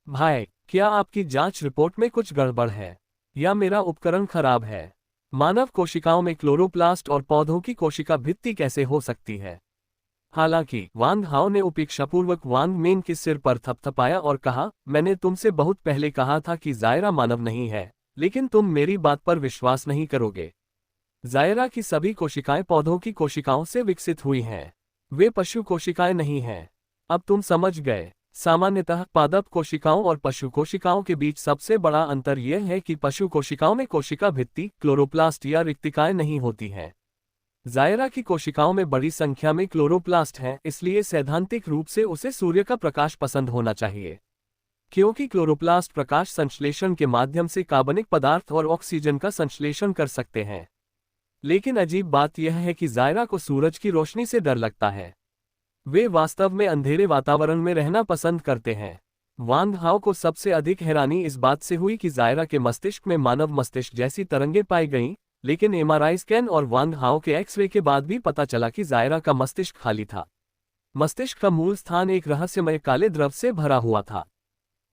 भाई, क्या आपकी जांच रिपोर्ट में कुछ गड़बड़ है या मेरा उपकरण खराब है? मानव कोशिकाओं में क्लोरोप्लास्ट और पौधों की कोशिका भित्ति कैसे हो सकती है? हालांकि वांग हाओ ने उपेक्षापूर्वक वांग मेंग के सिर पर थपथपाया और कहा, मैंने तुमसे बहुत पहले कहा था कि ज़ायरा मानव नहीं है, लेकिन तुम मेरी बात पर विश्वास नहीं करोगे। ज़ायरा की सभी कोशिकाएं पौधों की कोशिकाओं से विकसित हुई हैं। वे पशु कोशिकाएं नहीं हैं। अब तुम समझ गए। सामान्यतः पादप कोशिकाओं और पशु कोशिकाओं के बीच सबसे बड़ा अंतर यह है कि पशु कोशिकाओं में कोशिका भित्ति, क्लोरोप्लास्ट या रिक्तिकाएं नहीं होती हैं। ज़ायरा की कोशिकाओं में बड़ी संख्या में क्लोरोप्लास्ट हैं, इसलिए सैद्धांतिक रूप से उसे सूर्य का प्रकाश पसंद होना चाहिए। क्योंकि क्लोरोप्लास्ट प्रकाश संश्लेषण के माध्यम से कार्बनिक पदार्थ और ऑक्सीजन का संश्लेषण कर सकते हैं। लेकिन अजीब बात यह है कि ज़ायरा को सूरज की रोशनी से डर लगता है। वे वास्तव में अंधेरे वातावरण में रहना पसंद करते हैं। वांग हाओ को सबसे अधिक हैरानी इस बात से हुई कि ज़ायरा के मस्तिष्क में मानव मस्तिष्क जैसी तरंगें पाई गईं, लेकिन एमआरआई स्कैन और वांग हाओ के एक्स-रे के बाद भी पता चला कि ज़ायरा का मस्तिष्क खाली था। मस्तिष्क का मूल स्थान एक रहस्यमय काले द्रव से भरा हुआ था।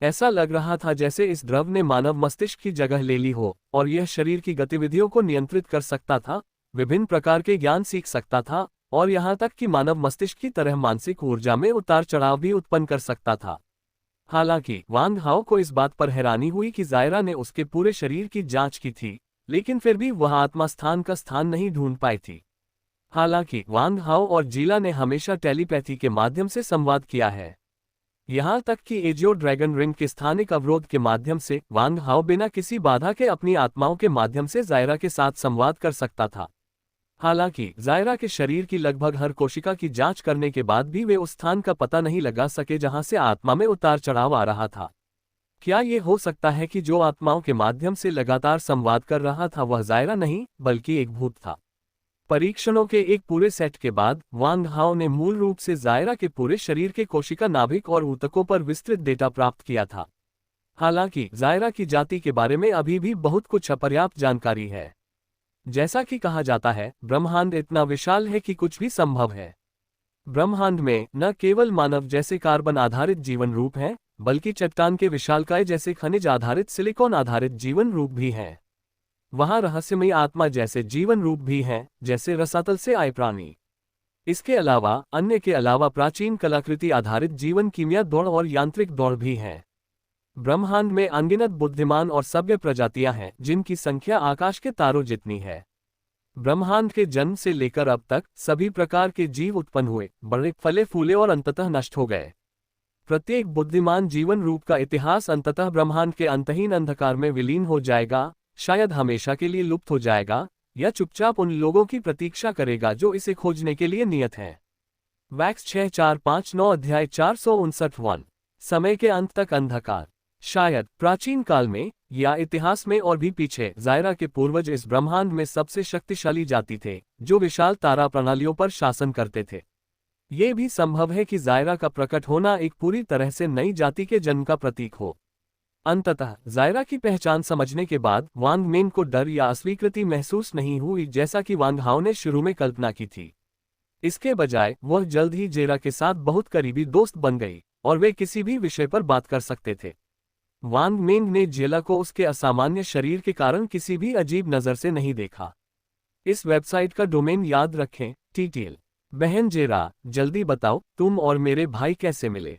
ऐसा लग रहा था जैसे इस द्रव ने मानव मस्तिष्क की जगह ले ली हो और यह शरीर की गतिविधियों को नियंत्रित कर सकता था, विभिन्न प्रकार के ज्ञान सीख सकता था और यहाँ तक कि मानव मस्तिष्क की तरह मानसिक ऊर्जा में उतार चढ़ाव भी उत्पन्न कर सकता था। हालांकि वांग हाओ को इस बात पर हैरानी हुई कि ज़ायरा ने उसके पूरे शरीर की जांच की थी, लेकिन फिर भी वह आत्मा स्थान का स्थान नहीं ढूंढ पाई थी। हालांकि वांग हाओ और जीला ने हमेशा टेलीपैथी के माध्यम से संवाद किया है। यहाँ तक कि एजियो ड्रैगन रिंग के स्थानिक अवरोध के माध्यम से वांग हाओ बिना किसी बाधा के अपनी आत्माओं के माध्यम से जायरा के साथ संवाद कर सकता था। हालांकि जायरा के शरीर की लगभग हर कोशिका की जांच करने के बाद भी वे उस स्थान का पता नहीं लगा सके जहां से आत्मा में उतार चढ़ाव आ रहा था। क्या ये हो सकता है कि जो आत्माओं के माध्यम से लगातार संवाद कर रहा था वह जायरा नहीं बल्कि एक भूत था? परीक्षणों के एक पूरे सेट के बाद वांग हाओ ने मूल रूप से जायरा के पूरे शरीर के कोशिका नाभिक और ऊतकों पर विस्तृत डेटा प्राप्त किया था। हालांकि जायरा की जाति के बारे में अभी भी बहुत कुछ अपर्याप्त जानकारी है। जैसा कि कहा जाता है, ब्रह्मांड इतना विशाल है कि कुछ भी संभव है। ब्रह्मांड में न केवल मानव जैसे कार्बन आधारित जीवन रूप हैं, बल्कि चट्टान के विशालकाय जैसे खनिज आधारित सिलिकॉन आधारित जीवन रूप भी हैं। वहां रहस्यमयी आत्मा जैसे जीवन रूप भी हैं, जैसे रसातल से आए प्राणी। इसके अलावा अन्य के अलावा प्राचीन कलाकृति आधारित जीवन कीमिया दौड़ और यांत्रिक दौड़ भी हैं। ब्रह्मांड में अनगिनत बुद्धिमान और सभ्य प्रजातियां हैं जिनकी संख्या आकाश के तारों जितनी है। ब्रह्मांड के जन्म से लेकर अब तक सभी प्रकार के जीव उत्पन्न हुए, बड़े, फले फूले और अंततः नष्ट हो गए। प्रत्येक बुद्धिमान जीवन रूप का इतिहास अंततः ब्रह्मांड के अंतहीन अंधकार में विलीन हो जाएगा, शायद हमेशा के लिए लुप्त हो जाएगा, या चुपचाप उन लोगों की प्रतीक्षा करेगा जो इसे खोजने के लिए नियत हैं। वैक्स 6459 अध्याय 459 समय के अंत तक अंधकार। शायद प्राचीन काल में या इतिहास में और भी पीछे जायरा के पूर्वज इस ब्रह्मांड में सबसे शक्तिशाली जाति थे जो विशाल तारा प्रणालियों पर शासन करते थे। ये भी संभव है कि जायरा का प्रकट होना एक पूरी तरह से नई जाति के जन्म का प्रतीक हो। अंततः जायरा की पहचान समझने के बाद वांग मेन को डर या अस्वीकृति महसूस नहीं हुई जैसा कि वांग हाओ ने शुरू में कल्पना की थी। इसके बजाय वह जल्द ही जेरा के साथ बहुत करीबी दोस्त बन गई और वे किसी भी विषय पर बात कर सकते थे। वांग मेन ने जेला को उसके असामान्य शरीर के कारण किसी भी अजीब नजर से नहीं देखा। इस वेबसाइट का डोमेन याद रखें, टीटीएल। बहन जेरा, जल्दी बताओ तुम और मेरे भाई कैसे मिले,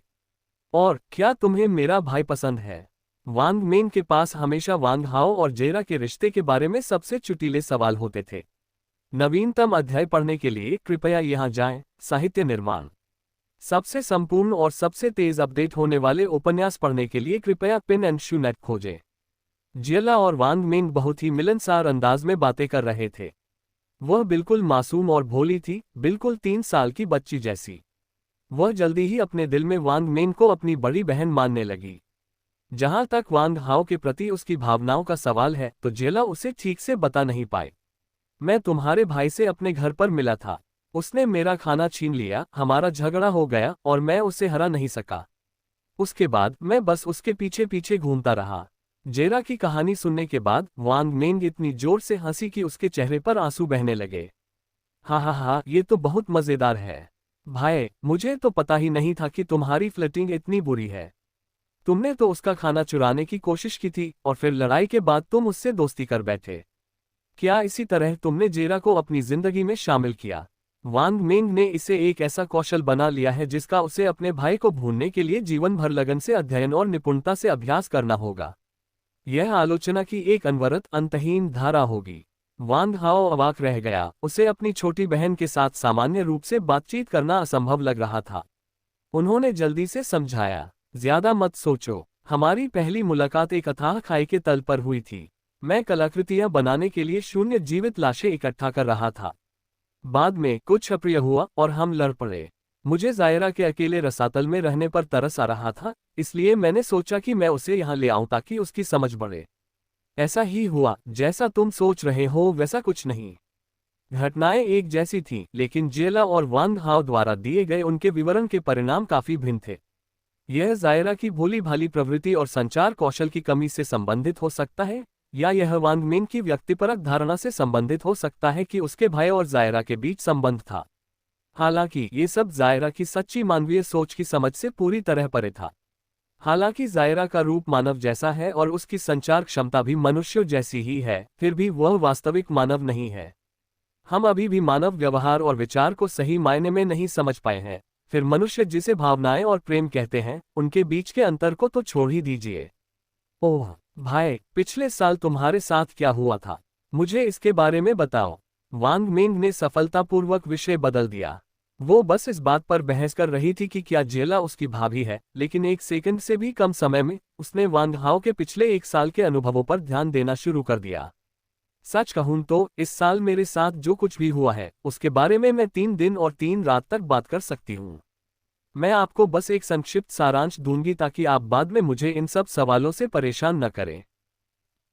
और क्या तुम्हें मेरा भाई पसंद है? वांग मेन के पास हमेशा वांग हाओ और जेरा के रिश्ते के बारे में सबसे चुटीले सवाल होते थे। नवीनतम अध्याय पढ़ने के लिए कृपया यहाँ जाएं। साहित्य निर्माण। सबसे संपूर्ण और सबसे तेज अपडेट होने वाले उपन्यास पढ़ने के लिए कृपया पिन एंड शू नेट खोजें। जेला और वांग मेन बहुत ही मिलनसार अंदाज में बातें कर रहे थे। वह बिल्कुल मासूम और भोली थी, बिल्कुल 3 साल की बच्ची जैसी। वह जल्दी ही अपने दिल में वांग मेन को अपनी बड़ी बहन मानने लगी। जहां तक वांग हाओ के प्रति उसकी भावनाओं का सवाल है तो जेला उसे ठीक से बता नहीं पाए। मैं तुम्हारे भाई से अपने घर पर मिला था। उसने मेरा खाना छीन लिया, हमारा झगड़ा हो गया और मैं उसे हरा नहीं सका। उसके बाद मैं बस उसके पीछे पीछे घूमता रहा। जेरा की कहानी सुनने के बाद वांग मेन इतनी जोर से हंसी कि उसके चेहरे पर आंसू बहने लगे। हा, ये तो बहुत मजेदार है। भाई, मुझे तो पता ही नहीं था कि तुम्हारी फ्लर्टिंग इतनी बुरी है। तुमने तो उसका खाना चुराने की कोशिश की थी और फिर लड़ाई के बाद तुम उससे दोस्ती कर बैठे। क्या इसी तरह तुमने जेरा को अपनी जिंदगी में शामिल किया? वांग मेंग ने इसे एक ऐसा कौशल बना लिया है जिसका उसे अपने भाई को भूनने के लिए जीवन भर लगन से अध्ययन और निपुणता से अभ्यास करना होगा। यह आलोचना की एक अनवरत अंतहीन धारा होगी। वांग हाओ अवाक रह गया। उसे अपनी छोटी बहन के साथ सामान्य रूप से बातचीत करना असंभव लग रहा था। उन्होंने जल्दी से समझाया, ज्यादा मत सोचो, हमारी पहली मुलाकात एक अथाह खाई के तल पर हुई थी। मैं कलाकृतियां बनाने के लिए शून्य जीवित लाशें इकट्ठा कर रहा था। बाद में कुछ अप्रिय हुआ और हम लड़ पड़े। मुझे जायरा के अकेले रसातल में रहने पर तरस आ रहा था, इसलिए मैंने सोचा कि मैं उसे यहाँ ले आऊं ताकि उसकी समझ बढ़े। ऐसा ही हुआ, जैसा तुम सोच रहे हो वैसा कुछ नहीं। घटनाएं एक जैसी थीं, लेकिन जेला और वांग हाओ द्वारा दिए गए उनके विवरण के परिणाम काफी भिन्न थे। यह जायरा की भोली भाली प्रवृत्ति और संचार कौशल की कमी से संबंधित हो सकता है, या यह वांग मेन की व्यक्तिपरक धारणा से संबंधित हो सकता है कि उसके भाई और जायरा के बीच संबंध था। हालांकि ये सब जायरा की सच्ची मानवीय सोच की समझ से पूरी तरह परे था। हालांकि जायरा का रूप मानव जैसा है और उसकी संचार क्षमता भी मनुष्यों जैसी ही है, फिर भी वह वास्तविक मानव नहीं है। हम अभी भी मानव व्यवहार और विचार को सही मायने में नहीं समझ पाए हैं। फिर मनुष्य जिसे भावनाएं और प्रेम कहते हैं, उनके बीच के अंतर को तो छोड़ ही दीजिए। ओह भाई, पिछले साल तुम्हारे साथ क्या हुआ था? मुझे इसके बारे में बताओ। वांग मेंग ने सफलतापूर्वक विषय बदल दिया। वो बस इस बात पर बहस कर रही थी कि क्या जेला उसकी भाभी है, लेकिन एक सेकंड से भी कम समय में उसने वांग हाओ के पिछले 1 साल के अनुभवों पर ध्यान देना शुरू कर दिया। सच कहूं तो इस साल मेरे साथ जो कुछ भी हुआ है उसके बारे में मैं 3 दिन और 3 रात तक बात कर सकती हूँ। मैं आपको बस एक संक्षिप्त सारांश दूंगी ताकि आप बाद में मुझे इन सब सवालों से परेशान न करें।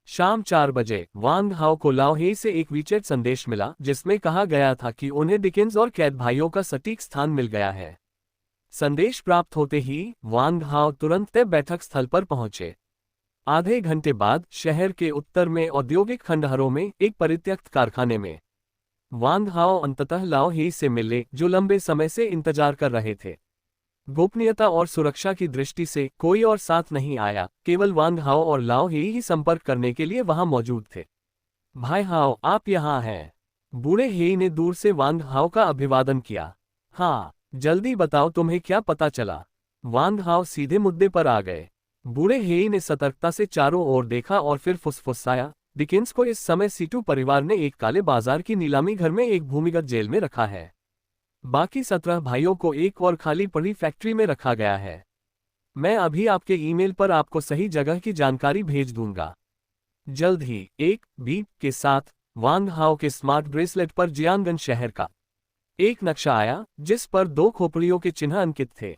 शाम 4 बजे वांग हाओ को लाओ हे से एक वीचेट संदेश मिला जिसमें कहा गया था कि उन्हें डिकेंस और कैद भाइयों का सटीक स्थान मिल गया है। संदेश प्राप्त होते ही वांग हाओ तुरंत तय बैठक स्थल पर पहुंचे। आधे घंटे बाद शहर के उत्तर में औद्योगिक खंडहरों में एक परित्यक्त कारखाने में वांग हाओ अंततः लाओ हे से मिले जो लंबे समय से इंतजार कर रहे थे। गोपनीयता और सुरक्षा की दृष्टि से कोई और साथ नहीं आया, केवल वांग हाओ और लाओ हे ही संपर्क करने के लिए वहां मौजूद थे। भाई हाओ, आप यहाँ हैं। बूढ़े हे ने दूर से वांग हाओ का अभिवादन किया। हाँ, जल्दी बताओ तुम्हें क्या पता चला। वांग हाओ सीधे मुद्दे पर आ गए। बूढ़े हे ने सतर्कता से चारों ओर देखा और फिर फुसफुसाया, डिकेंस को इस समय सीटू परिवार ने एक काले बाजार की नीलामी घर में एक भूमिगत जेल में रखा है। बाकी 17 भाइयों को एक और खाली पड़ी फैक्ट्री में रखा गया है। मैं अभी आपके ईमेल पर आपको सही जगह की जानकारी भेज दूंगा। जल्द ही। एक बीप के साथ वांग हाओ के स्मार्ट ब्रेसलेट पर जियांगन शहर का एक नक्शा आया जिस पर 2 खोपड़ियों के चिन्ह अंकित थे।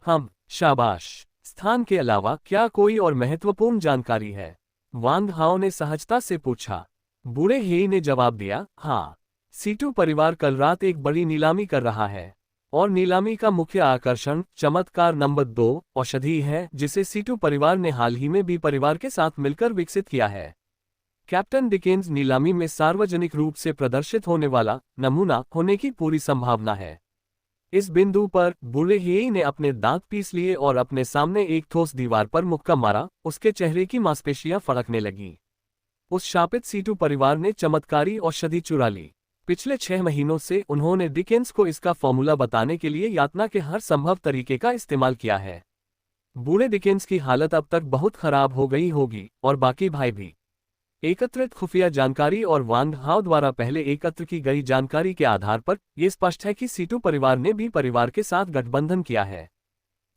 हम शाबाश। स्थान के अलावा क्या कोई और महत्वपूर्ण जानकारी है? वांग हाओ ने सहजता से पूछा। बूढ़े हे ने जवाब दिया, हाँ। सीटू परिवार कल रात एक बड़ी नीलामी कर रहा है और नीलामी का मुख्य आकर्षण चमत्कार नंबर 2 औषधि है जिसे सीटू परिवार ने हाल ही में बी परिवार के साथ मिलकर विकसित किया है। कैप्टन डिकेंस नीलामी में सार्वजनिक रूप से प्रदर्शित होने वाला नमूना होने की पूरी संभावना है। इस बिंदु पर बूढ़े हे ने अपने दांत पीस लिए और अपने सामने एक ठोस दीवार पर मुक्का मारा। उसके चेहरे की मांसपेशियां फड़कने लगीं। उस शापित सीटू परिवार ने चमत्कारी औषधि चुरा ली। पिछले 6 महीनों से उन्होंने डिकेंस को इसका फॉर्मूला बताने के लिए यातना के हर संभव तरीके का इस्तेमाल किया है। बूढ़े डिकेंस की हालत अब तक बहुत खराब हो गई होगी और बाकी भाई भी। एकत्रित खुफिया जानकारी और वांग हाओ द्वारा पहले एकत्र की गई जानकारी के आधार पर यह स्पष्ट है कि सीटू परिवार ने भी परिवार के साथ गठबंधन किया है।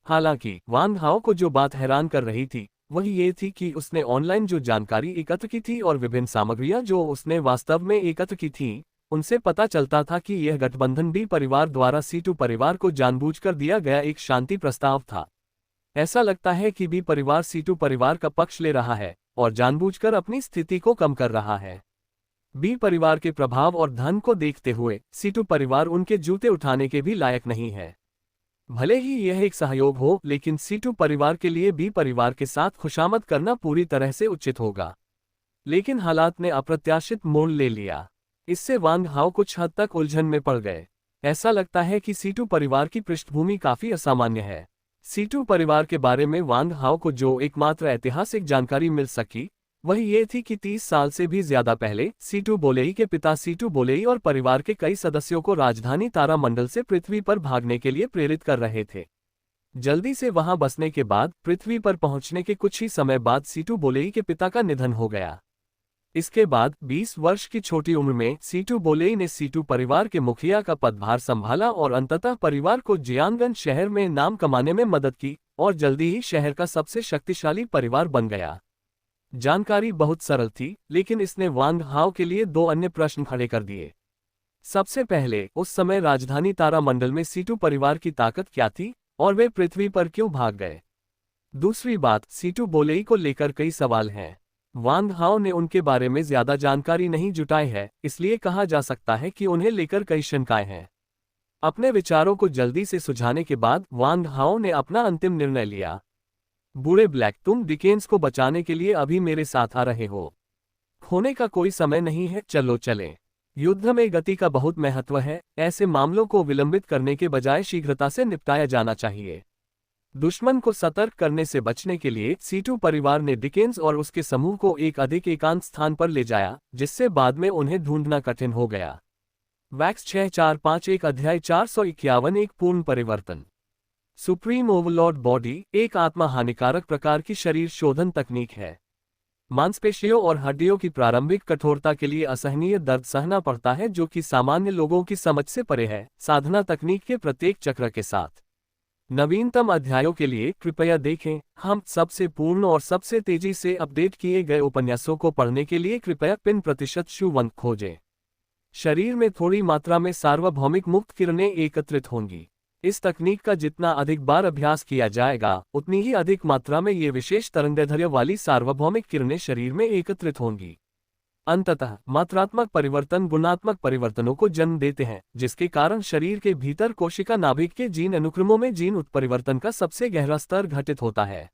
हालांकि वांग हाओ को जो बात हैरान कर रही थी वह ये थी कि उसने ऑनलाइन जो जानकारी एकत्र की थी और विभिन्न सामग्रियां जो उसने वास्तव में एकत्र की थी उनसे पता चलता था कि यह गठबंधन बी परिवार द्वारा सीटू परिवार को जानबूझकर दिया गया एक शांति प्रस्ताव था। ऐसा लगता है कि बी परिवार सीटू परिवार का पक्ष ले रहा है और जानबूझकर अपनी स्थिति को कम कर रहा है। बी परिवार के प्रभाव और धन को देखते हुए सीटू परिवार उनके जूते उठाने के भी लायक नहीं है। भले ही यह एक सहयोग हो, लेकिन सीटू परिवार के लिए बी परिवार के साथ खुशामद करना पूरी तरह से उचित होगा। लेकिन हालात ने अप्रत्याशित मोड़ ले लिया। इससे वांग हाओ कुछ हद तक उलझन में पड़ गए। ऐसा लगता है कि सीटू परिवार की पृष्ठभूमि काफी असामान्य है। सीटू परिवार के बारे में वांग हाओ को जो एकमात्र ऐतिहासिक जानकारी मिल सकी वह ये थी कि 30 साल से भी ज्यादा पहले सीटू बोलेई के पिता सीटू बोलेई और परिवार के कई सदस्यों को राजधानी तारामंडल से पृथ्वी पर भागने के लिए प्रेरित कर रहे थे। जल्दी से वहां बसने के बाद पृथ्वी पर पहुंचने के कुछ ही समय बाद सीटू बोलेई के पिता का निधन हो गया। इसके बाद 20 वर्ष की छोटी उम्र में सीटू बोलेई ने सीटू परिवार के मुखिया का पदभार संभाला और अंततः परिवार को जियांगन शहर में नाम कमाने में मदद की और जल्दी ही शहर का सबसे शक्तिशाली परिवार बन गया। जानकारी बहुत सरल थी, लेकिन इसने वांग हाओ के लिए 2 अन्य प्रश्न खड़े कर दिए। सबसे पहले, उस समय राजधानी तारामंडल में सीटू परिवार की ताकत क्या थी और वे पृथ्वी पर क्यों भाग गए? दूसरी बात, सीटू बोलेई को लेकर कई सवाल हैं। वांग हाओ ने उनके बारे में ज्यादा जानकारी नहीं जुटाई है, इसलिए कहा जा सकता है कि उन्हें लेकर कई शंकाएं हैं। अपने विचारों को जल्दी से सुझाने के बाद वांग हाओ ने अपना अंतिम निर्णय लिया। बूढ़े ब्लैक, तुम डिकेंस को बचाने के लिए अभी मेरे साथ आ रहे हो। खोने का कोई समय नहीं है, चलो चलें। युद्ध में गति का बहुत महत्व है। ऐसे मामलों को विलंबित करने के बजाय शीघ्रता से निपटाया जाना चाहिए। दुश्मन को सतर्क करने से बचने के लिए सीटू परिवार ने डिकेंस और उसके समूह को एक अधिक एकांत स्थान पर ले जाया, जिससे बाद में उन्हें ढूंढना कठिन हो गया। वैक्स 6451 अध्याय 451 एक पूर्ण परिवर्तन। सुप्रीम ओवरलॉर्ड बॉडी एक आत्मा हानिकारक प्रकार की शरीर शोधन तकनीक है। मांसपेशियों और हड्डियों की प्रारंभिक कठोरता के लिए असहनीय दर्द सहना पड़ता है जो कि सामान्य लोगों की समझ से परे है। साधना तकनीक के प्रत्येक चक्र के साथ नवीनतम अध्यायों के लिए कृपया देखें। हम सबसे पूर्ण और सबसे तेजी से अपडेट किए गए उपन्यासों को पढ़ने के लिए कृपया पिन %1 खोजें। शरीर में थोड़ी मात्रा में सार्वभौमिक मुक्त किरणें एकत्रित होंगी। इस तकनीक का जितना अधिक बार अभ्यास किया जाएगा उतनी ही अधिक मात्रा में ये विशेष तरंगदैर्ध्य वाली सार्वभौमिक किरणें शरीर में एकत्रित होंगी। अंततः मात्रात्मक परिवर्तन गुणात्मक परिवर्तनों को जन्म देते हैं, जिसके कारण शरीर के भीतर कोशिका नाभिक के जीन अनुक्रमों में जीन उत्परिवर्तन का सबसे गहरा स्तर घटित होता है।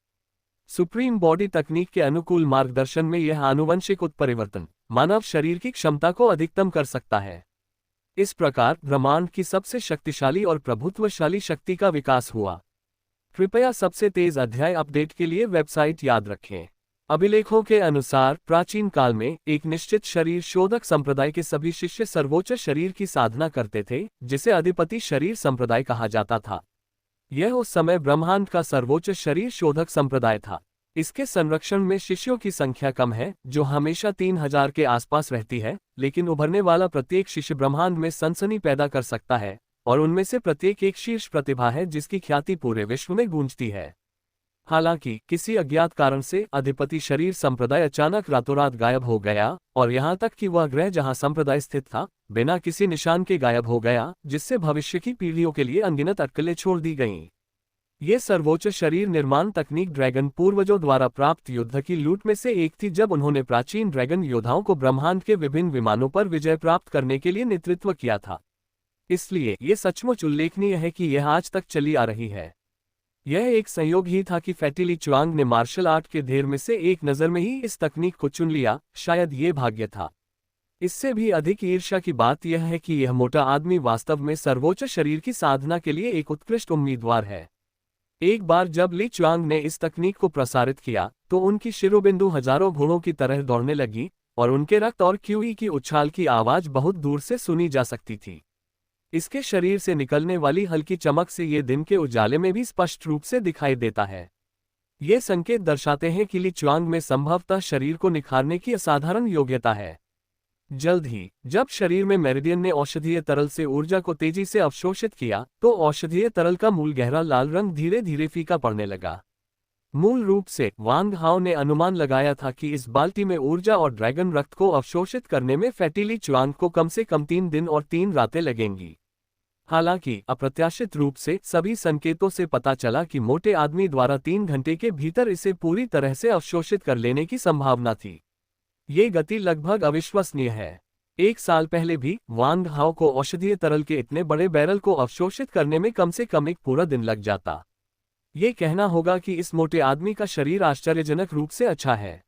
सुप्रीम बॉडी तकनीक के अनुकूल मार्गदर्शन में यह आनुवंशिक उत्परिवर्तन मानव शरीर की क्षमता को अधिकतम कर सकता है। इस प्रकार ब्रह्मांड की सबसे शक्तिशाली और प्रभुत्वशाली शक्ति का विकास हुआ। कृपया सबसे तेज अध्याय अपडेट के लिए वेबसाइट याद रखें। अभिलेखों के अनुसार प्राचीन काल में एक निश्चित शरीर शोधक संप्रदाय के सभी शिष्य सर्वोच्च शरीर की साधना करते थे, जिसे अधिपति शरीर संप्रदाय कहा जाता था। यह उस समय ब्रह्मांड का सर्वोच्च शरीर शोधक संप्रदाय था। इसके संरक्षण में शिष्यों की संख्या कम है, जो हमेशा 3000 के आसपास रहती है, लेकिन उभरने वाला प्रत्येक शिष्य ब्रह्मांड में सनसनी पैदा कर सकता है, और उनमें से प्रत्येक एक शीर्ष प्रतिभा है जिसकी ख्याति पूरे विश्व में गूंजती है। हालांकि किसी अज्ञात कारण से अधिपति शरीर संप्रदाय अचानक रातों रात गायब हो गया, और यहाँ तक कि वह ग्रह जहाँ संप्रदाय स्थित था बिना किसी निशान के गायब हो गया, जिससे भविष्य की पीढ़ियों के लिए अनगिनत अटकलें छोड़ दी गईं। ये सर्वोच्च शरीर निर्माण तकनीक ड्रैगन पूर्वजों द्वारा प्राप्त युद्ध की लूट में से एक थी, जब उन्होंने प्राचीन ड्रैगन योद्धाओं को ब्रह्मांड के विभिन्न विमानों पर विजय प्राप्त करने के लिए नेतृत्व किया था। इसलिए ये सचमुच उल्लेखनीय है कि यह आज तक चली आ रही है। यह एक संयोग ही था कि फैटी ली च्वांग ने मार्शल आर्ट के ढेर में से एक नज़र में ही इस तकनीक को चुन लिया। शायद ये भाग्य था। इससे भी अधिक ईर्ष्या की बात यह है कि यह मोटा आदमी वास्तव में सर्वोच्च शरीर की साधना के लिए एक उत्कृष्ट उम्मीदवार है। एक बार जब ली च्वांग ने इस तकनीक को प्रसारित किया तो उनकी शिरोबिंदु हजारों घोड़ों की तरह दौड़ने लगी, और उनके रक्त और क्यूई की उछाल की आवाज बहुत दूर से सुनी जा सकती थी। इसके शरीर से निकलने वाली हल्की चमक से ये दिन के उजाले में भी स्पष्ट रूप से दिखाई देता है। ये संकेत दर्शाते हैं कि ली च्वांग में संभवतः शरीर को निखारने की असाधारण योग्यता है। जल्द ही जब शरीर में मेरिडियन ने औषधीय तरल से ऊर्जा को तेजी से अवशोषित किया तो औषधीय तरल का मूल गहरा लाल रंग धीरे धीरे फीका पड़ने लगा। मूल रूप से वांग हाओ ने अनुमान लगाया था कि इस बाल्टी में ऊर्जा और ड्रैगन रक्त को अवशोषित करने में फैटी ली च्वांग को कम से कम 3 दिन और 3 रातें लगेंगी। हालांकि अप्रत्याशित रूप से सभी संकेतों से पता चला कि मोटे आदमी द्वारा 3 घंटे के भीतर इसे पूरी तरह से अवशोषित कर लेने की संभावना थी। ये गति लगभग अविश्वसनीय है। 1 साल पहले भी वांग हाओ को औषधीय तरल के इतने बड़े बैरल को अवशोषित करने में कम से कम एक पूरा दिन लग जाता। ये कहना होगा कि इस मोटे आदमी का शरीर आश्चर्यजनक रूप से अच्छा है।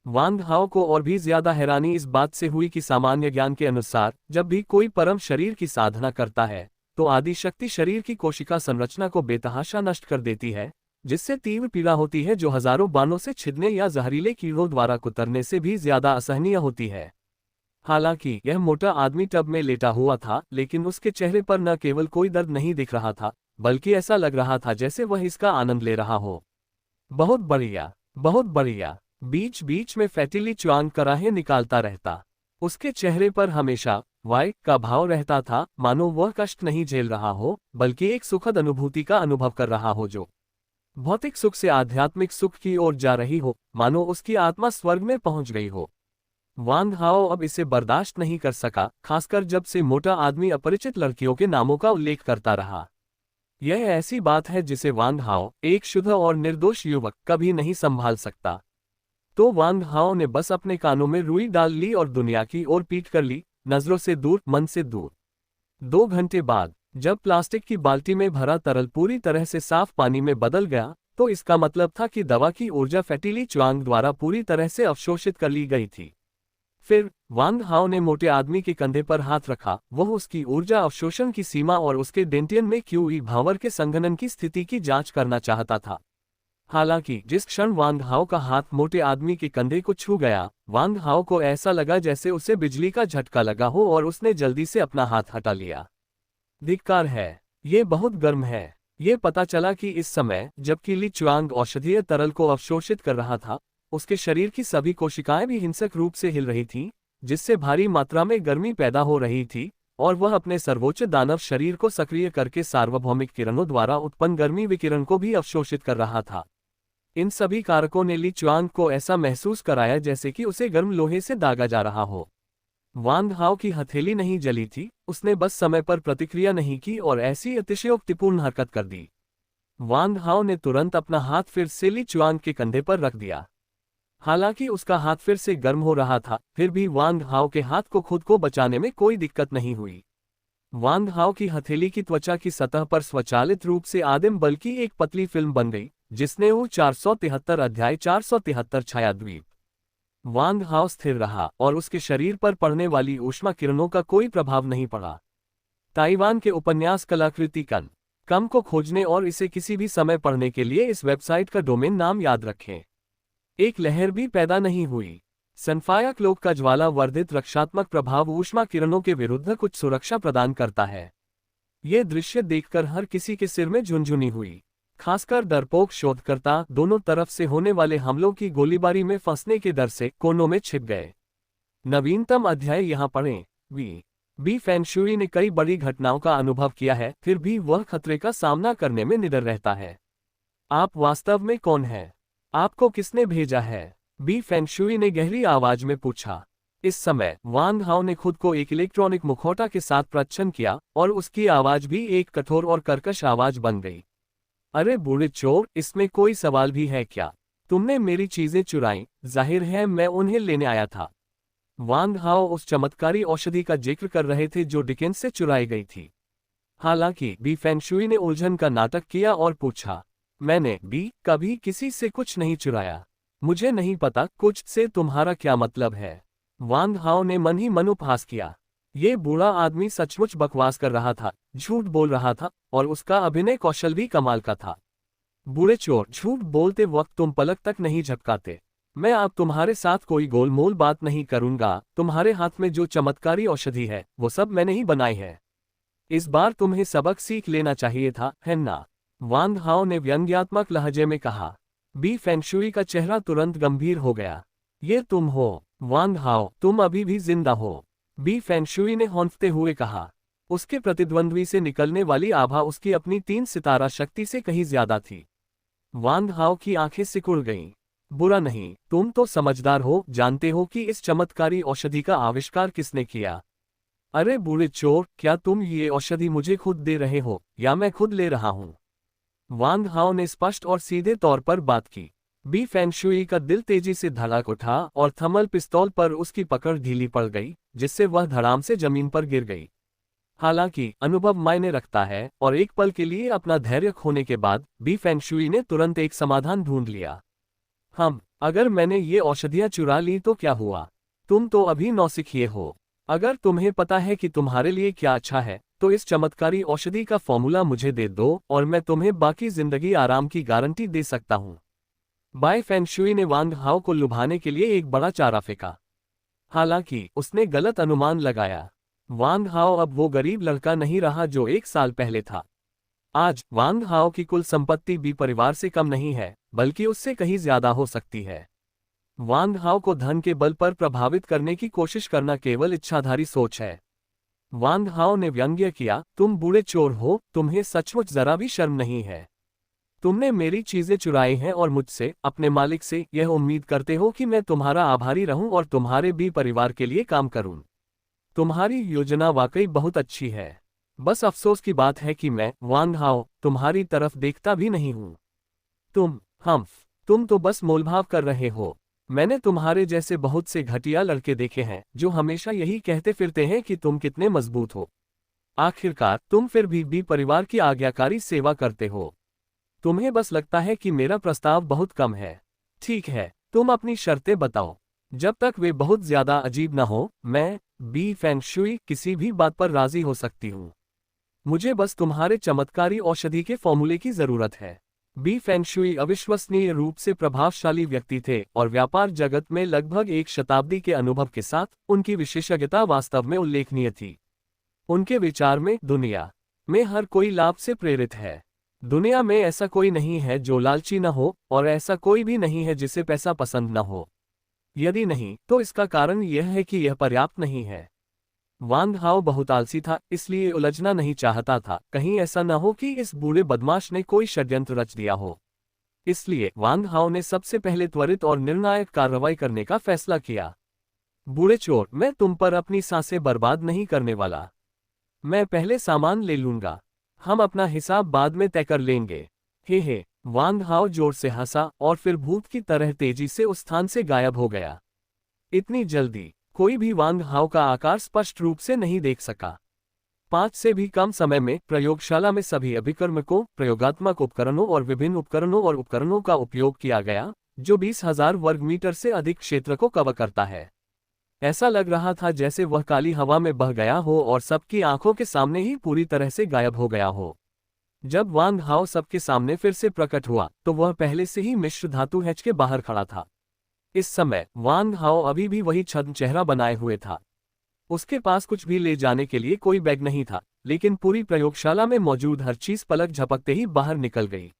वांग हाओ को और भी ज्यादा हैरानी इस बात से हुई कि सामान्य ज्ञान के अनुसार जब भी कोई परम शरीर की साधना करता है तो आदिशक्ति शरीर की कोशिका संरचना को बेतहाशा नष्ट कर देती है, जिससे तीव्र पीड़ा होती है जो हजारों बाणों से छिदने या जहरीले कीड़ों द्वारा कुतरने से भी ज्यादा असहनीय होती है। हालांकि यह मोटा आदमी टब में लेटा हुआ था, लेकिन उसके चेहरे पर न केवल कोई दर्द नहीं दिख रहा था, बल्कि ऐसा लग रहा था जैसे वह इसका आनंद ले रहा हो। बहुत बढ़िया, बहुत बढ़िया। बीच बीच में फैटी ली च्वांग कराहे निकालता रहता। उसके चेहरे पर हमेशा वाई का भाव रहता था, मानो वह कष्ट नहीं झेल रहा हो बल्कि एक सुखद अनुभूति का अनुभव कर रहा हो जो भौतिक सुख से आध्यात्मिक सुख की ओर जा रही हो, मानो उसकी आत्मा स्वर्ग में पहुंच गई हो। वांग हाओ अब इसे बर्दाश्त नहीं कर सका, खासकर जब से मोटा आदमी अपरिचित लड़कियों के नामों का उल्लेख करता रहा। यह ऐसी बात है जिसे वांग हाओ, एक शुद्ध और निर्दोष युवक, कभी नहीं संभाल सकता। तो वांग हाओ ने बस अपने कानों में रुई डाल ली और दुनिया की ओर पीट कर ली, नजरों से दूर, मन से दूर। 2 घंटे बाद जब प्लास्टिक की बाल्टी में भरा तरल पूरी तरह से साफ पानी में बदल गया तो इसका मतलब था कि दवा की ऊर्जा फैटी ली च्वांग द्वारा पूरी तरह से अवशोषित कर ली गई थी। फिर वांग हाओ ने मोटे आदमी के कंधे पर हाथ रखा। वह उसकी ऊर्जा अवशोषण की सीमा और उसके डेंटियन में क्यूई भावर के संघनन की स्थिति की जांच करना चाहता था। हालांकि जिस क्षण वांग हाओ का हाथ मोटे आदमी के कंधे को छू गया, वांग हाओ को ऐसा लगा जैसे उसे बिजली का झटका लगा हो और उसने जल्दी से अपना हाथ हटा लिया। धिक्कार है, ये बहुत गर्म है। ये पता चला कि इस समय जबकि ली च्वांग औषधीय तरल को अवशोषित कर रहा था, उसके शरीर की सभी कोशिकाएं भी हिंसक रूप से हिल रही थीं, जिससे भारी मात्रा में गर्मी पैदा हो रही थी, और वह अपने सर्वोच्च दानव शरीर को सक्रिय करके सार्वभौमिक किरणों द्वारा उत्पन्न गर्मी विकिरण को भी अवशोषित कर रहा था। इन सभी कारकों ने ली चुआंग को ऐसा महसूस कराया जैसे कि उसे गर्म लोहे से दागा जा रहा हो। वांग हाओ की हथेली नहीं जली थी, उसने बस समय पर प्रतिक्रिया नहीं की और ऐसी अतिशयोक्तिपूर्ण हरकत कर दी। वांग हाओ ने तुरंत अपना हाथ फिर से ली चुआंग के कंधे पर रख दिया। हालांकि उसका हाथ फिर से गर्म हो रहा था, फिर भी वांग हाओ के हाथ को खुद को बचाने में कोई दिक्कत नहीं हुई। वांग हाओ की हथेली की त्वचा की सतह पर स्वचालित रूप से आदिम बल की एक पतली फिल्म बन गई, जिसने वो 473 अध्याय 473 छायाद्वीप। वांग हाओ स्थिर रहा और उसके शरीर पर पड़ने वाली ऊष्मा किरणों का कोई प्रभाव नहीं पड़ा। ताइवान के उपन्यास कलाकृति कम को खोजने और इसे किसी भी समय पढ़ने के लिए इस वेबसाइट का डोमेन नाम याद रखें। एक लहर भी पैदा नहीं हुई। सनफाया क्लोक का ज्वाला वर्धित रक्षात्मक प्रभाव ऊष्मा किरणों के विरुद्ध कुछ सुरक्षा प्रदान करता है। ये दृश्य देखकर हर किसी के सिर में झुनझुनी हुई, खासकर डरपोक शोधकर्ता दोनों तरफ से होने वाले हमलों की गोलीबारी में फंसने के डर से कोनों में छिप गए। नवीनतम अध्याय यहाँ पढ़ें। बी फेंगशुई ने कई बड़ी घटनाओं का अनुभव किया है, फिर भी वह खतरे का सामना करने में निडर रहता है। आप वास्तव में कौन हैं? आपको किसने भेजा है? बी फेंगशुई ने गहरी आवाज में पूछा। इस समय वांग हाओ ने खुद को एक इलेक्ट्रॉनिक मुखौटा के साथ प्रच्छन्न किया और उसकी आवाज भी एक कठोर और कर्कश आवाज बन गई। अरे बूढ़े चोर, इसमें कोई सवाल भी है क्या? तुमने मेरी चीजें चुराईं, जाहिर है मैं उन्हें लेने आया था। वांग हाओ उस चमत्कारी औषधि का जिक्र कर रहे थे जो डिकेंस से चुराई गई थी। हालांकि बी फेंगशुई ने उलझन का नाटक किया और पूछा, मैंने कभी किसी से कुछ नहीं चुराया। मुझे नहीं पता कुछ से तुम्हारा क्या मतलब है। वांग हाओ ने मन ही मन उपहास किया। ये बूढ़ा आदमी सचमुच बकवास कर रहा था, झूठ बोल रहा था, और उसका अभिनय कौशल भी कमाल का था। बूढ़े चोर, झूठ बोलते वक्त तुम पलक तक नहीं झपकाते। मैं अब तुम्हारे साथ कोई गोलमोल बात नहीं करूंगा। तुम्हारे हाथ में जो चमत्कारी औषधि है वो सब मैंने ही बनाई है। इस बार तुम्हें सबक सीख लेना चाहिए था, है ना? वांग हाओ ने व्यंग्यात्मक लहजे में कहा। बी फेंगशुई का चेहरा तुरंत गंभीर हो गया। ये तुम हो, वांग हाओ, तुम अभी भी जिंदा हो? बी फेंगशुई ने हौंफते हुए कहा। उसके प्रतिद्वंद्वी से निकलने वाली आभा उसकी अपनी 3 सितारा शक्ति से कहीं ज्यादा थी। वांग हाओ की आंखें सिकुड़ गईं। बुरा नहीं, तुम तो समझदार हो, जानते हो कि इस चमत्कारी औषधि का आविष्कार किसने किया। अरे बूढ़े चोर, क्या तुम ये औषधि मुझे खुद दे रहे हो या मैं खुद ले रहा हूं? वांग हाओ ने स्पष्ट और सीधे तौर पर बात की। बी फेंगशुई का दिल तेजी से धड़क उठा और थर्मल पिस्तौल पर उसकी पकड़ ढीली पड़ गई, जिससे वह धड़ाम से जमीन पर गिर गई। हालांकि अनुभव मायने रखता है, और एक पल के लिए अपना धैर्य खोने के बाद बी फेंगशुई ने तुरंत एक समाधान ढूंढ लिया। अगर मैंने ये औषधियां चुरा ली तो क्या हुआ? तुम तो अभी नौसिखिए हो। अगर तुम्हें पता है कि तुम्हारे लिए क्या अच्छा है, तो इस चमत्कारी औषधि का फॉर्मूला मुझे दे दो और मैं तुम्हें बाकी जिंदगी आराम की गारंटी दे सकता हूँ। बाई फेंगशुई ने वांग हाओ को लुभाने के लिए एक बड़ा चारा फेंका। हालांकि उसने गलत अनुमान लगाया। वांग हाओ अब वो गरीब लड़का नहीं रहा जो 1 साल पहले था। आज वांग हाओ की कुल संपत्ति बी परिवार से कम नहीं है, बल्कि उससे कहीं ज्यादा हो सकती है। वांग हाओ को धन के बल पर प्रभावित करने की कोशिश करना केवल इच्छाधारी सोच है। वांग हाओ ने व्यंग्य किया, तुम बूढ़े चोर हो, तुम्हें सचमुच जरा भी शर्म नहीं है। तुमने मेरी चीजें चुराई हैं और मुझसे, अपने मालिक से, यह उम्मीद करते हो कि मैं तुम्हारा आभारी रहूं और तुम्हारे बी परिवार के लिए काम करूं। तुम्हारी योजना वाकई बहुत अच्छी है। बस अफसोस की बात है कि मैं, वांग हाओ, तुम्हारी तरफ देखता भी नहीं हूं। तुम तो बस मोलभाव कर रहे हो। मैंने तुम्हारे जैसे बहुत से घटिया लड़के देखे हैं जो हमेशा यही कहते फिरते हैं कि तुम कितने मजबूत हो। आखिरकार तुम फिर भी बी परिवार की आज्ञाकारी सेवा करते हो। तुम्हें बस लगता है कि मेरा प्रस्ताव बहुत कम है। ठीक है, तुम अपनी शर्तें बताओ। जब तक वे बहुत ज्यादा अजीब न हो, मैं, बी फेंगशुई, किसी भी बात पर राजी हो सकती हूँ। मुझे बस तुम्हारे चमत्कारी औषधि के फॉर्मूले की जरूरत है। बी फेंगशुई अविश्वसनीय रूप से प्रभावशाली व्यक्ति थे और व्यापार जगत में लगभग 1 शताब्दी के अनुभव के साथ उनकी विशेषज्ञता वास्तव में उल्लेखनीय थी। उनके विचार में दुनिया में हर कोई लाभ से प्रेरित है। दुनिया में ऐसा कोई नहीं है जो लालची न हो, और ऐसा कोई भी नहीं है जिसे पैसा पसंद न हो। यदि नहीं, तो इसका कारण यह है कि यह पर्याप्त नहीं है। वांग हाओ बहुत आलसी था, इसलिए उलझना नहीं चाहता था, कहीं ऐसा न हो कि इस बूढ़े बदमाश ने कोई षड्यंत्र रच दिया हो। इसलिए वांग हाओ ने सबसे पहले त्वरित और निर्णायक कार्रवाई करने का फैसला किया। बूढ़े चोर, मैं तुम पर अपनी सांसें बर्बाद नहीं करने वाला। मैं पहले सामान ले लूंगा, हम अपना हिसाब बाद में तय कर लेंगे। हे, वांग हाओ जोर से हंसा और फिर भूत की तरह तेजी से उस स्थान से गायब हो गया। इतनी जल्दी कोई भी वांग हाओ का आकार स्पष्ट रूप से नहीं देख सका। 5 से भी कम समय में प्रयोगशाला में सभी अभिकर्मकों, प्रयोगात्मक उपकरणों और विभिन्न उपकरणों का उपयोग किया गया, जो 20,000 वर्ग मीटर से अधिक क्षेत्र को कवर करता है। ऐसा लग रहा था जैसे वह काली हवा में बह गया हो और सबकी आंखों के सामने ही पूरी तरह से गायब हो गया हो। जब वांग हाओ सबके सामने फिर से प्रकट हुआ, तो वह पहले से ही मिश्र धातु हैच के बाहर खड़ा था। इस समय वांग हाओ अभी भी वही छद्म चेहरा बनाए हुए था। उसके पास कुछ भी ले जाने के लिए कोई बैग नहीं था, लेकिन पूरी प्रयोगशाला में मौजूद हर चीज पलक झपकते ही बाहर निकल गई।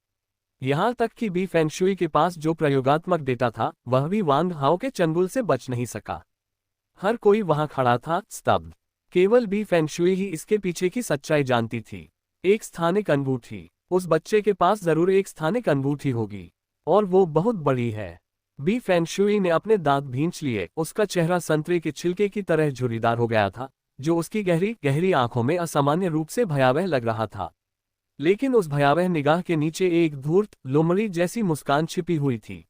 यहां तक कि बी फेंगशुई के पास जो प्रयोगात्मक डेटा था, वह भी वांग हाओ के चंगुल से बच नहीं सका। हर कोई वहां खड़ा था, स्तब्ध। केवल बी फेंगशुई ही इसके पीछे की सच्चाई जानती थी। एक स्थानिक अंगूठी, उस बच्चे के पास जरूर एक स्थानिक अंगूठी होगी, और वो बहुत बड़ी है। बी फेंगशुई ने अपने दांत भींच लिए, उसका चेहरा संतरे के छिलके की तरह झुर्रीदार हो गया था, जो उसकी गहरी गहरी आंखों में असामान्य रूप से भयावह लग रहा था। लेकिन उस भयावह निगाह के नीचे एक धूर्त, लोमड़ी जैसी मुस्कान छिपी हुई थी।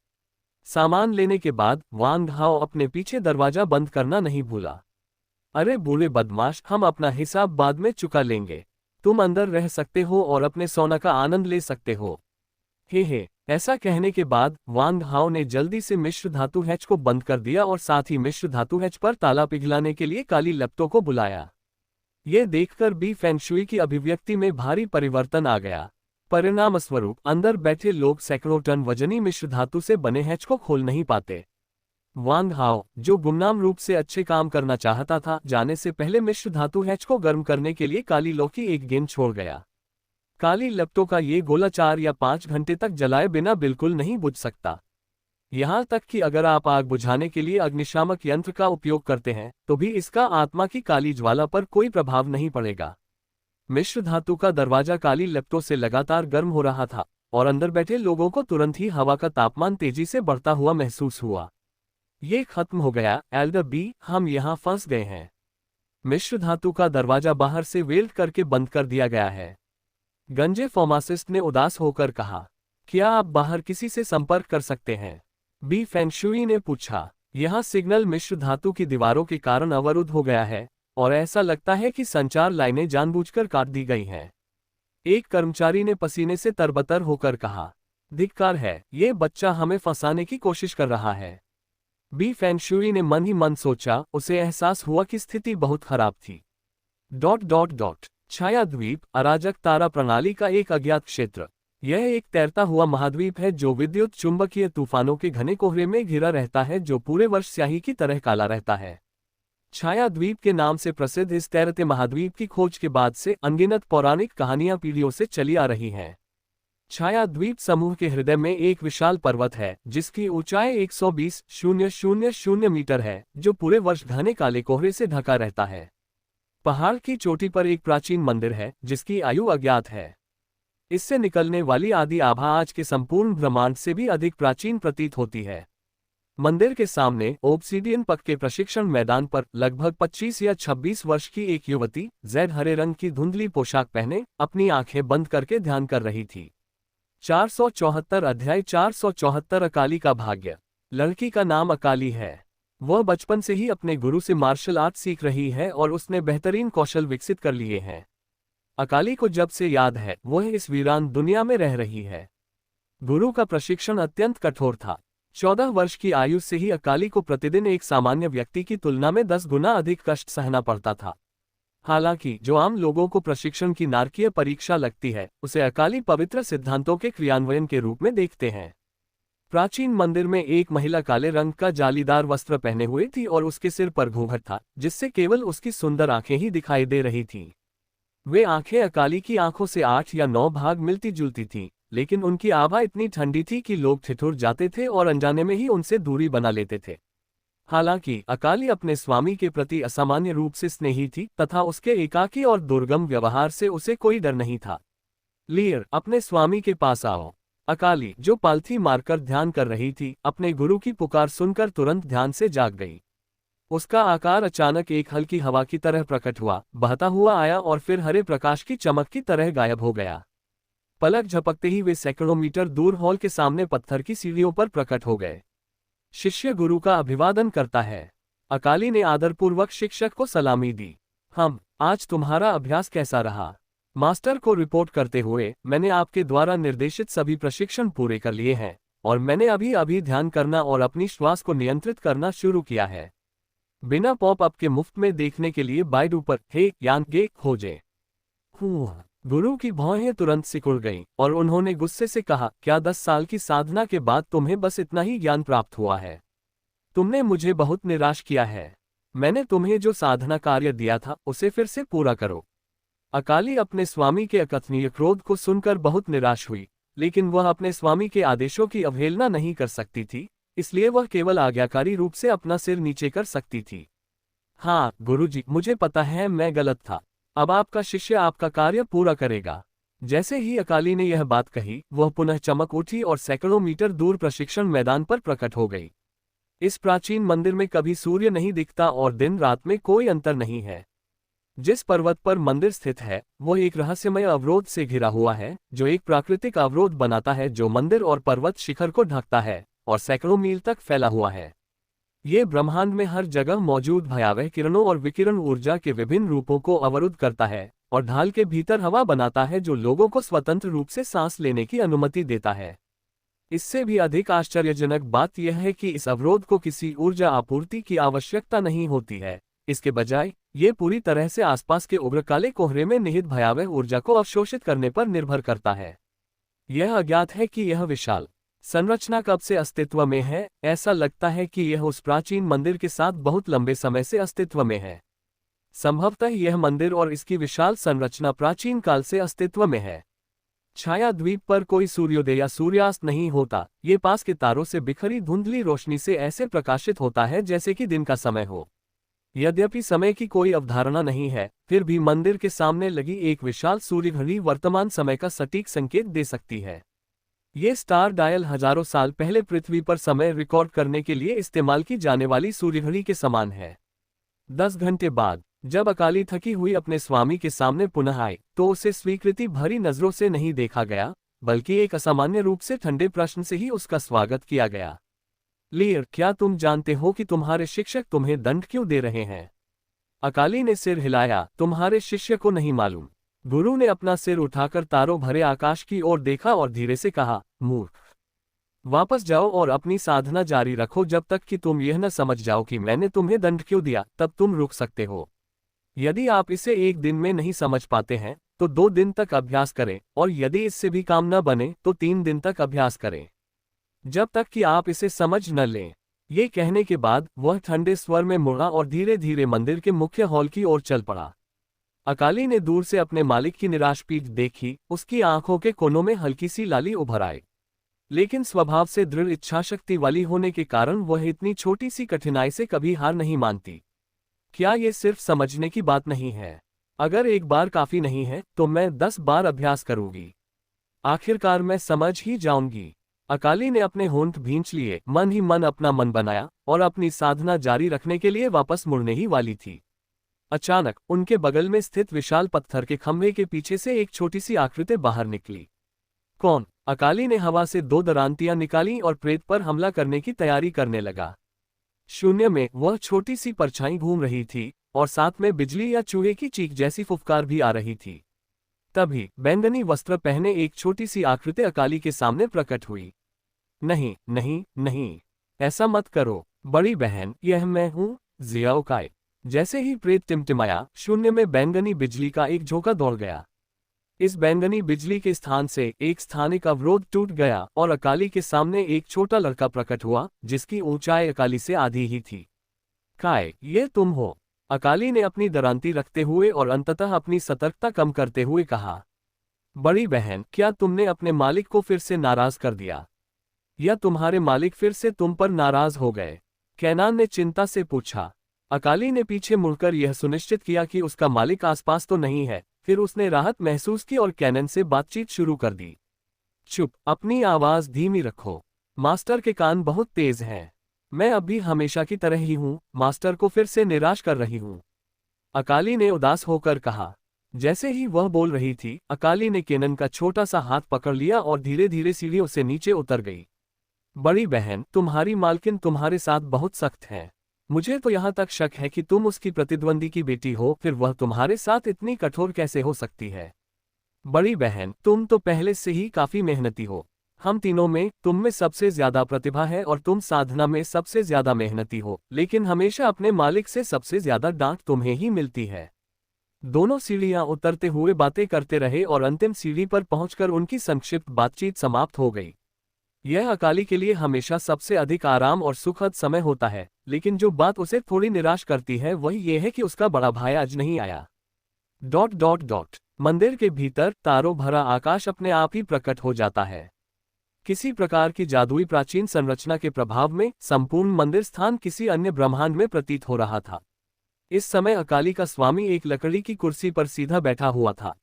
सामान लेने के बाद वांग हाओ अपने पीछे दरवाजा बंद करना नहीं भूला। अरे बूढ़े बदमाश, हम अपना हिसाब बाद में चुका लेंगे। तुम अंदर रह सकते हो और अपने सोना का आनंद ले सकते हो। हे, ऐसा कहने के बाद वांग हाओ ने जल्दी से मिश्र धातु हैच को बंद कर दिया और साथ ही मिश्र धातु हैच पर ताला पिघलाने के लिए काली लपटों को बुलाया। ये देखकर बी फेंगशुई की अभिव्यक्ति में भारी परिवर्तन आ गया। परिणामस्वरूप अंदर बैठे लोग सैकड़ों टन वजनी मिश्र धातु से बने हैच को खोल नहीं पाते। वांग हाओ, जो गुमनाम रूप से अच्छे काम करना चाहता था, जाने से पहले मिश्र धातु हैच को गर्म करने के लिए काली लौ की एक गेंद छोड़ गया। काली लपटों का ये गोला 4 या 5 घंटे तक जलाए बिना बिल्कुल नहीं बुझ सकता। यहां तक कि अगर आप आग बुझाने के लिए अग्निशामक यंत्र का उपयोग करते हैं, तो भी इसका आत्मा की काली ज्वाला पर कोई प्रभाव नहीं पड़ेगा। मिश्र धातु का दरवाजा काली लपटों से लगातार गर्म हो रहा था, और अंदर बैठे लोगों को तुरंत ही हवा का तापमान तेजी से बढ़ता हुआ महसूस हुआ। ये खत्म हो गया, एल्डर बी, हम यहाँ फंस गए हैं। मिश्र धातु का दरवाजा बाहर से वेल्ड करके बंद कर दिया गया है। गंजे फार्मासिस्ट ने उदास होकर कहा, क्या आप बाहर किसी से संपर्क कर सकते हैं? बी फेंगशुई ने पूछा। यहाँ सिग्नल मिश्र धातु की दीवारों के कारण अवरुद्ध हो गया है, और ऐसा लगता है कि संचार लाइनें जानबूझकर काट दी गई हैं। एक कर्मचारी ने पसीने से तरबतर होकर कहा, धिक्कार है, ये बच्चा हमें फंसाने की कोशिश कर रहा है। बी फेंगशुई ने मन ही मन सोचा, उसे एहसास हुआ कि स्थिति बहुत खराब थी। ... छाया द्वीप, अराजक तारा प्रणाली का एक अज्ञात क्षेत्र। यह एक तैरता हुआ महाद्वीप है जो विद्युत चुंबकीय तूफानों के घने कोहरे में घिरा रहता है, जो पूरे वर्ष स्याही की तरह काला रहता है। छाया द्वीप के नाम से प्रसिद्ध इस तैरते महाद्वीप की खोज के बाद से अनगिनत पौराणिक कहानियां पीढ़ियों से चली आ रही हैं। छाया द्वीप समूह के हृदय में एक विशाल पर्वत है, जिसकी ऊंचाई 120,000 मीटर है, जो पूरे वर्ष घने काले कोहरे से ढका रहता है। पहाड़ की चोटी पर एक प्राचीन मंदिर है, जिसकी आयु अज्ञात है। इससे निकलने वाली आदि आभा आज के संपूर्ण ब्रह्मांड से भी अधिक प्राचीन प्रतीत होती है। मंदिर के सामने ओब्सिडियन पक के प्रशिक्षण मैदान पर लगभग 25 या 26 वर्ष की एक युवती, जैड हरे रंग की धुंधली पोशाक पहने, अपनी आंखें बंद करके ध्यान कर रही थी। 474 अध्याय 474 अकाली का भाग्य। लड़की का नाम अकाली है। वह बचपन से ही अपने गुरु से मार्शल आर्ट सीख रही है और उसने बेहतरीन कौशल विकसित कर लिए हैं। अकाली को जब से याद है, वह इस वीरान दुनिया में रह रही है। गुरु का प्रशिक्षण अत्यंत कठोर था। 14 वर्ष की आयु से ही अकाली को प्रतिदिन एक सामान्य व्यक्ति की तुलना में 10 गुना अधिक कष्ट सहना पड़ता था। हालांकि जो आम लोगों को प्रशिक्षण की नारकीय परीक्षा लगती है, उसे अकाली पवित्र सिद्धांतों के क्रियान्वयन के रूप में देखते हैं। प्राचीन मंदिर में एक महिला काले रंग का जालीदार वस्त्र पहने हुए थी और उसके सिर पर घूंघट था, जिससे केवल उसकी सुंदर आंखें ही दिखाई दे रही थीं। वे आंखें अकाली की आंखों से 8 या 9 भाग मिलती जुलती थीं, लेकिन उनकी आभा इतनी ठंडी थी कि लोग ठिठुर जाते थे और अनजाने में ही उनसे दूरी बना लेते थे। हालांकि अकाली अपने स्वामी के प्रति असामान्य रूप से स्नेही थी तथा उसके एकाकी और दुर्गम व्यवहार से उसे कोई डर नहीं था। लीर, अपने स्वामी के पास आओ। अकाली, जो पालथी मारकर ध्यान कर रही थी, अपने गुरु की पुकार सुनकर तुरंत ध्यान से जाग गई। उसका आकार अचानक एक हल्की हवा की तरह प्रकट हुआ, बहता हुआ आया और फिर हरे प्रकाश की चमक की तरह गायब हो गया। पलक झपकते ही वे सैकड़ों मीटर दूर हॉल के सामने पत्थर की सीढ़ियों पर प्रकट हो गए। शिष्य गुरु का अभिवादन करता है। अकाली ने आदरपूर्वक शिक्षक को सलामी दी। आज तुम्हारा अभ्यास कैसा रहा? मास्टर को रिपोर्ट करते हुए, मैंने आपके द्वारा निर्देशित सभी प्रशिक्षण पूरे कर लिए हैं और मैंने अभी ध्यान करना और अपनी श्वास को नियंत्रित करना शुरू किया है। बिना पॉप-अप के मुफ्त में देखने के लिए बाइडू पर हे यान गे खोजें। गुरु की भौहें तुरंत सिकुड़ गईं और उन्होंने गुस्से से कहा, क्या 10 साल की साधना के बाद तुम्हें बस इतना ही ज्ञान प्राप्त हुआ है? तुमने मुझे बहुत निराश किया है। मैंने तुम्हें जो साधना कार्य दिया था उसे फिर से पूरा करो। अकाली अपने स्वामी के अकथनीय क्रोध को सुनकर बहुत निराश हुई, लेकिन वह अपने स्वामी के आदेशों की अवहेलना नहीं कर सकती थी, इसलिए वह केवल आज्ञाकारी रूप से अपना सिर नीचे कर सकती थी। हाँ गुरुजी, मुझे पता है मैं गलत था। अब आपका शिष्य आपका कार्य पूरा करेगा। जैसे ही अकाली ने यह बात कही, वह पुनः चमक उठी और सैकड़ों मीटर दूर प्रशिक्षण मैदान पर प्रकट हो गई। इस प्राचीन मंदिर में कभी सूर्य नहीं दिखता और दिन रात में कोई अंतर नहीं है। जिस पर्वत पर मंदिर स्थित है, वह एक रहस्यमय अवरोध से घिरा हुआ है, जो एक प्राकृतिक अवरोध बनाता है जो मंदिर और पर्वत शिखर को ढकता है और सैकड़ों मील तक फैला हुआ है। ये ब्रह्मांड में हर जगह मौजूद भयावह किरणों और विकिरण ऊर्जा के विभिन्न रूपों को अवरुद्ध करता है और ढाल के भीतर हवा बनाता है जो लोगों को स्वतंत्र रूप से सांस लेने की अनुमति देता है। इससे भी अधिक आश्चर्यजनक बात यह है कि इस अवरोध को किसी ऊर्जा आपूर्ति की आवश्यकता नहीं होती है। इसके बजाय ये पूरी तरह से आसपास के उग्र काले कोहरे में निहित भयावह ऊर्जा को अवशोषित करने पर निर्भर करता है। यह अज्ञात है कि यह विशाल संरचना कब से अस्तित्व में है। ऐसा लगता है कि यह उस प्राचीन मंदिर के साथ बहुत लंबे समय से अस्तित्व में है। संभवतः यह मंदिर और इसकी विशाल संरचना प्राचीन काल से अस्तित्व में है। छाया द्वीप पर कोई सूर्योदय या सूर्यास्त नहीं होता। ये पास के तारों से बिखरी धुंधली रोशनी से ऐसे प्रकाशित होता है जैसे कि दिन का समय हो। यद्यपि समय की कोई अवधारणा नहीं है, फिर भी मंदिर के सामने लगी एक विशाल सूर्य घड़ी वर्तमान समय का सटीक संकेत दे सकती है। ये स्टार डायल हजारों साल पहले पृथ्वी पर समय रिकॉर्ड करने के लिए इस्तेमाल की जाने वाली सूर्य घड़ी के समान है। 10 घंटे बाद जब अकाली थकी हुई अपने स्वामी के सामने पुनः आई, तो उसे स्वीकृति भरी नजरों से नहीं देखा गया, बल्कि एक असामान्य रूप से ठंडे प्रश्न से ही उसका स्वागत किया गया। लीर, क्या तुम जानते हो कि तुम्हारे शिक्षक तुम्हें दंड क्यों दे रहे हैं? अकाली ने सिर हिलाया। तुम्हारे शिष्य को नहीं मालूम। गुरु ने अपना सिर उठाकर तारों भरे आकाश की ओर देखा और धीरे से कहा, मूर्ख, वापस जाओ और अपनी साधना जारी रखो जब तक कि तुम यह न समझ जाओ कि मैंने तुम्हें दंड क्यों दिया। तब तुम रुक सकते हो। यदि आप इसे एक दिन में नहीं समझ पाते हैं तो 2 दिन तक अभ्यास करें, और यदि इससे भी काम न बने तो 3 दिन तक अभ्यास करें, जब तक कि आप इसे समझ न लें। ये कहने के बाद वह ठंडे स्वर में मुड़ा और धीरे धीरे मंदिर के मुख्य हॉल की ओर चल पड़ा। अकाली ने दूर से अपने मालिक की निराश पीठ देखी। उसकी आंखों के कोनों में हल्की सी लाली उभर आई, लेकिन स्वभाव से दृढ़ इच्छाशक्ति वाली होने के कारण वह इतनी छोटी सी कठिनाई से कभी हार नहीं मानती। क्या ये सिर्फ समझने की बात नहीं है? अगर एक बार काफी नहीं है तो मैं 10 बार अभ्यास करूंगी। आखिरकार मैं समझ ही जाऊंगी। अकाली ने अपने होंठ भींच लिए, मन ही मन अपना मन बनाया और अपनी साधना जारी रखने के लिए वापस मुड़ने ही वाली थी। अचानक उनके बगल में स्थित विशाल पत्थर के खंभे के पीछे से एक छोटी सी आकृति बाहर निकली। कौन? अकाली ने हवा से 2 दरांतियां निकाली और प्रेत पर हमला करने की तैयारी करने लगा। शून्य में वह छोटी सी परछाई घूम रही थी और साथ में बिजली या चूहे की चीख जैसी फुफकार भी आ रही थी। तभी बैंगनी वस्त्र पहने एक छोटी सी आकृति अकाली के सामने प्रकट हुई। नहीं नहीं नहीं, ऐसा मत करो बड़ी बहन, यह मैं हूं, जियाओकाई। जैसे ही प्रेत टिमटिमाया, शून्य में बैंगनी बिजली का एक झोंका दौड़ गया। इस बैंगनी बिजली के स्थान से एक स्थानिक अवरोध टूट गया और अकाली के सामने एक छोटा लड़का प्रकट हुआ जिसकी ऊंचाई अकाली से आधी ही थी। काय, ये तुम हो? अकाली ने अपनी दरांती रखते हुए और अंततः अपनी सतर्कता कम करते हुए कहा, बड़ी बहन, क्या तुमने अपने मालिक को फिर से नाराज कर दिया? या तुम्हारे मालिक फिर से तुम पर नाराज हो गए? कैनान ने चिंता से पूछा। अकाली ने पीछे मुड़कर यह सुनिश्चित किया कि उसका मालिक आसपास तो नहीं है। फिर उसने राहत महसूस की और कैनन से बातचीत शुरू कर दी। चुप, अपनी आवाज धीमी रखो। मास्टर के कान बहुत तेज हैं। मैं अब भी हमेशा की तरह ही हूं, मास्टर को फिर से निराश कर रही हूं। अकाली ने उदास होकर कहा। जैसे ही वह बोल रही थी, अकाली ने कैनन का छोटा सा हाथ पकड़ लिया और धीरे धीरे सीढ़ियों से नीचे उतर गई। बड़ी बहन, तुम्हारी मालकिन तुम्हारे साथ बहुत सख्त है। मुझे तो यहाँ तक शक है कि तुम उसकी प्रतिद्वंदी की बेटी हो, फिर वह तुम्हारे साथ इतनी कठोर कैसे हो सकती है? बड़ी बहन, तुम तो पहले से ही काफी मेहनती हो। हम तीनों में तुम में सबसे ज्यादा प्रतिभा है और तुम साधना में सबसे ज्यादा मेहनती हो, लेकिन हमेशा अपने मालिक से सबसे ज्यादा डांट तुम्हें ही मिलती है। दोनों सीढ़ियां उतरते हुए बातें करते रहे और अंतिम सीढ़ी पर पहुंचकर उनकी संक्षिप्त बातचीत समाप्त हो गई। यह अकाली के लिए हमेशा सबसे अधिक आराम और सुखद समय होता है, लेकिन जो बात उसे थोड़ी निराश करती है वही ये है कि उसका बड़ा भाई आज नहीं आया। ... मंदिर के भीतर तारों भरा आकाश अपने आप ही प्रकट हो जाता है। किसी प्रकार की जादुई प्राचीन संरचना के प्रभाव में संपूर्ण मंदिर स्थान किसी अन्य ब्रह्मांड में प्रतीत हो रहा था। इस समय अकाली का स्वामी एक लकड़ी की कुर्सी पर सीधा बैठा हुआ था।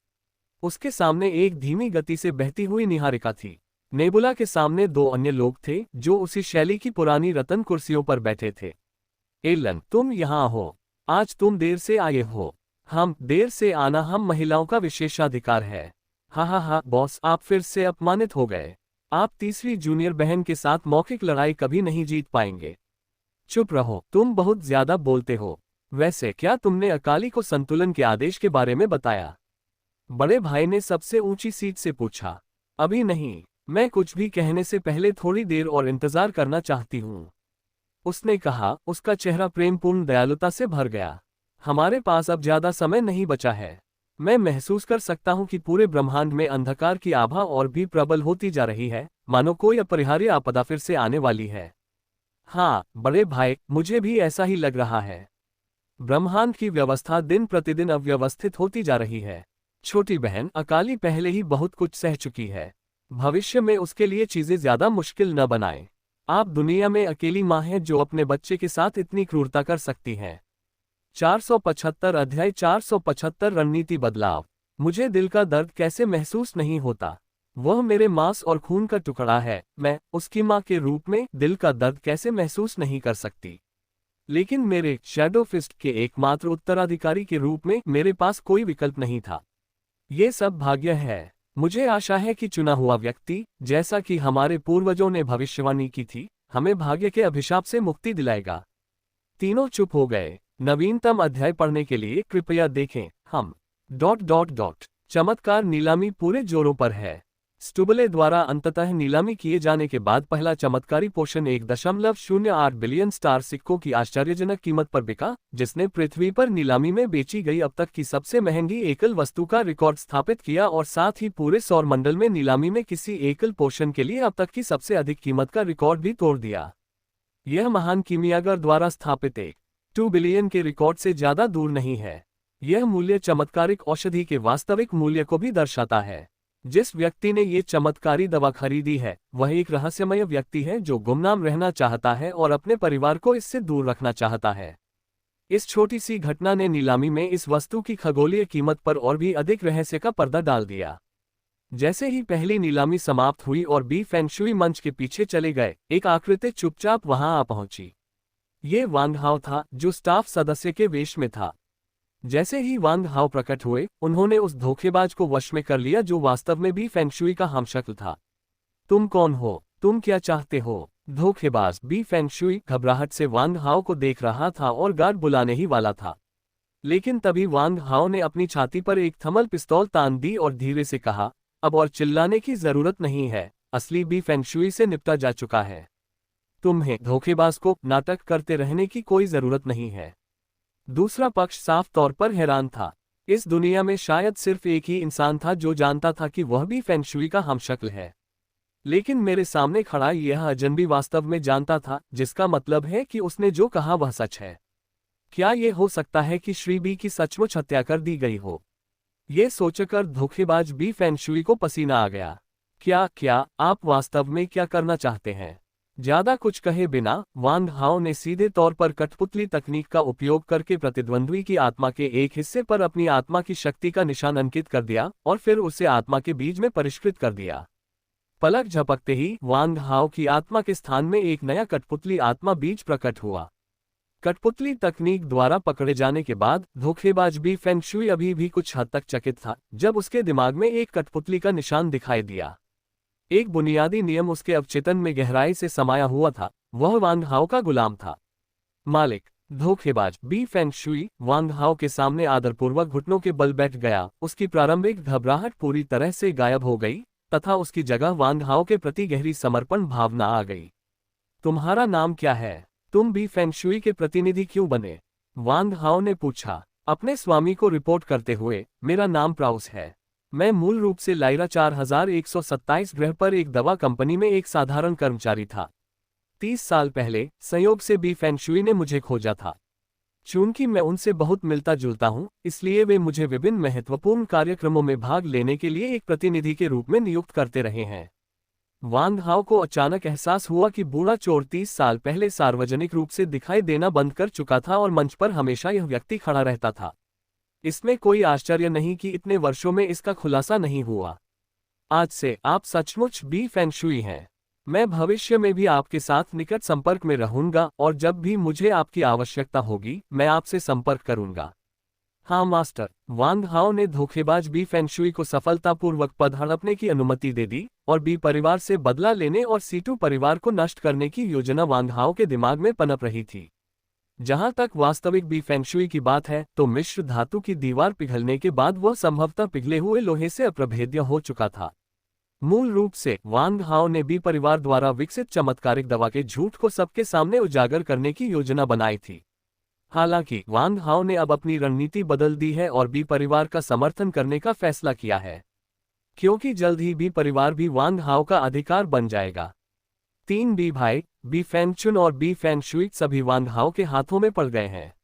उसके सामने एक धीमी गति से बहती हुई निहारिका थी। नेबुला के सामने दो अन्य लोग थे जो उसी शैली की पुरानी रतन कुर्सियों पर बैठे थे। एलन, तुम यहाँ हो। आज तुम देर से आए हो। हम देर से आना हम महिलाओं का विशेषाधिकार है। हा बॉस, आप फिर से अपमानित हो गए। आप तीसरी जूनियर बहन के साथ मौखिक लड़ाई कभी नहीं जीत पाएंगे। चुप रहो, तुम बहुत ज्यादा बोलते हो। वैसे क्या तुमने अकाली को संतुलन के आदेश के बारे में बताया? बड़े भाई ने सबसे ऊंची सीट से पूछा। अभी नहीं, मैं कुछ भी कहने से पहले थोड़ी देर और इंतजार करना चाहती हूँ, उसने कहा। उसका चेहरा प्रेमपूर्ण दयालुता से भर गया। हमारे पास अब ज्यादा समय नहीं बचा है। मैं महसूस कर सकता हूँ कि पूरे ब्रह्मांड में अंधकार की आभा और भी प्रबल होती जा रही है, मानो कोई अपरिहार्य आपदा फिर से आने वाली है। हाँ बड़े भाई, मुझे भी ऐसा ही लग रहा है। ब्रह्मांड की व्यवस्था दिन प्रतिदिन अव्यवस्थित होती जा रही है। छोटी बहन, अकाली पहले ही बहुत कुछ सह चुकी है। भविष्य में उसके लिए चीजें ज्यादा मुश्किल न बनाएं। आप दुनिया में अकेली माँ हैं जो अपने बच्चे के साथ इतनी क्रूरता कर सकती हैं। 475 अध्याय 475 रणनीति बदलाव। मुझे दिल का दर्द कैसे महसूस नहीं होता? वह मेरे मांस और खून का टुकड़ा है। मैं उसकी माँ के रूप में दिल का दर्द कैसे महसूस नहीं कर सकती? लेकिन मेरे शैडो फिस्ट के एकमात्र उत्तराधिकारी के रूप में मेरे पास कोई विकल्प नहीं था। ये सब भाग्य है। मुझे आशा है कि चुना हुआ व्यक्ति, जैसा कि हमारे पूर्वजों ने भविष्यवाणी की थी, हमें भाग्य के अभिशाप से मुक्ति दिलाएगा। तीनों चुप हो गए। नवीनतम अध्याय पढ़ने के लिए कृपया देखें हम... चमत्कार नीलामी पूरे जोरों पर है। स्टुबले द्वारा अंततः नीलामी किए जाने के बाद पहला चमत्कारी पोषण 1.08 बिलियन स्टार सिक्कों की आश्चर्यजनक कीमत पर बिका, जिसने पृथ्वी पर नीलामी में बेची गई अब तक की सबसे महंगी एकल वस्तु का रिकॉर्ड स्थापित किया और साथ ही पूरे सौर मंडल में नीलामी में किसी एकल पोषण के लिए अब तक की सबसे अधिक कीमत का रिकॉर्ड भी तोड़ दिया। यह महान कीमियागर द्वारा स्थापित 2 बिलियन के रिकॉर्ड से ज्यादा दूर नहीं है। यह मूल्य चमत्कारिक औषधि के वास्तविक मूल्य को भी दर्शाता है। जिस व्यक्ति ने ये चमत्कारी दवा खरीदी है, वह एक रहस्यमय व्यक्ति है जो गुमनाम रहना चाहता है और अपने परिवार को इससे दूर रखना चाहता है। इस छोटी सी घटना ने नीलामी में इस वस्तु की खगोलीय कीमत पर और भी अधिक रहस्य का पर्दा डाल दिया। जैसे ही पहली नीलामी समाप्त हुई और बी फेंग शुई मंच के पीछे चले गए, एक आकृति चुपचाप वहां आ पहुंची। ये वांग हाओ था, जो स्टाफ सदस्य के वेश में था। जैसे ही वांग हाओ प्रकट हुए, उन्होंने उस धोखेबाज को वश में कर लिया जो वास्तव में बी फेंग शुई का हमशक्ल था। तुम कौन हो? तुम क्या चाहते हो? धोखेबाज। बी फेंग शुई घबराहट से वांग हाओ को देख रहा था और गार्ड बुलाने ही वाला था, लेकिन तभी वांग हाओ ने अपनी छाती पर एक थर्मल पिस्तौल तान दी और धीरे से कहा, अब और चिल्लाने की जरूरत नहीं है, असली बी फेंग शुई से निपटा जा चुका है। तुम्हें धोखेबाज को नाटक करते रहने की कोई जरूरत नहीं है। दूसरा पक्ष साफ तौर पर हैरान था। इस दुनिया में शायद सिर्फ एक ही इंसान था जो जानता था कि वह भी फेंग शुई का हमशक्ल है, लेकिन मेरे सामने खड़ा यह अजनबी वास्तव में जानता था, जिसका मतलब है कि उसने जो कहा वह सच है। क्या ये हो सकता है कि श्री बी की सचमुच हत्या कर दी गई हो? ये सोचकर धोखेबाज बी फेंगशुई को पसीना आ गया। क्या आप वास्तव में क्या करना चाहते हैं? ज्यादा कुछ कहे बिना वांग हाओ ने सीधे तौर पर कठपुतली तकनीक का उपयोग करके प्रतिद्वंद्वी की आत्मा के एक हिस्से पर अपनी आत्मा की शक्ति का निशान अंकित कर दिया और फिर उसे आत्मा के बीज में परिष्कृत कर दिया। पलक झपकते ही वांग हाओ की आत्मा के स्थान में एक नया कठपुतली आत्मा बीज प्रकट हुआ। कठपुतली तकनीक द्वारा पकड़े जाने के बाद धोखेबाज बी फेंगशुई अभी भी कुछ हद तक चकित था जब उसके दिमाग में एक कठपुतली का निशान दिखाई दिया। एक बुनियादी नियम उसके अवचेतन में गहराई से समाया हुआ था, वह वांग हाओ का गुलाम था। मालिक। धोखेबाज बी फेंगशुई वांग हाओ के सामने आदरपूर्वक घुटनों के बल बैठ गया। उसकी प्रारंभिक घबराहट पूरी तरह से गायब हो गई तथा उसकी जगह वांग हाओ के प्रति गहरी समर्पण भावना आ गई। तुम्हारा नाम क्या है? तुम बी फेंगशुई के प्रतिनिधि क्यों बने? वांग हाओ ने पूछा, अपने स्वामी को रिपोर्ट करते हुए। मेरा नाम प्राउस है। मैं मूल रूप से लाइरा 4127 ग्रह पर एक दवा कंपनी में एक साधारण कर्मचारी था। 30 साल पहले संयोग से बी फेंगशुई ने मुझे खोजा था। चूंकि मैं उनसे बहुत मिलता जुलता हूं, इसलिए वे मुझे विभिन्न महत्वपूर्ण कार्यक्रमों में भाग लेने के लिए एक प्रतिनिधि के रूप में नियुक्त करते रहे हैं। वांग हाओ को अचानक एहसास हुआ कि बूढ़ा चोर 30 साल पहले सार्वजनिक रूप से दिखाई देना बंद कर चुका था और मंच पर हमेशा यह व्यक्ति खड़ा रहता था। इसमें कोई आश्चर्य नहीं कि इतने वर्षों में इसका खुलासा नहीं हुआ। आज से आप सचमुच बी फेंगशुई हैं। मैं भविष्य में भी आपके साथ निकट संपर्क में रहूंगा और जब भी मुझे आपकी आवश्यकता होगी मैं आपसे संपर्क करूंगा। हाँ मास्टर। वांग हाओ ने धोखेबाज बी फेंगशुई को सफलतापूर्वक पद हड़पने की अनुमति दे दी और बी परिवार से बदला लेने और सीटू परिवार को नष्ट करने की योजना वांग हाओ के दिमाग में पनप रही थी। जहां तक वास्तविक बी फेंगशुई की बात है तो मिश्र धातु की दीवार पिघलने के बाद वह संभवतः पिघले हुए लोहे से अप्रभेद्य हो चुका था। मूल रूप से वांग हाओ ने बी परिवार द्वारा विकसित चमत्कारिक दवा के झूठ को सबके सामने उजागर करने की योजना बनाई थी। हालांकि वांग हाओ ने अब अपनी रणनीति बदल दी है और बी परिवार का समर्थन करने का फैसला किया है, क्योंकि जल्द ही बी परिवार भी वांग हाओ का अधिकार बन जाएगा। 3 बी भाई बी फेंगचुन और बी फेंगशुई सभी वांग हाओ के हाथों में पड़ गए हैं।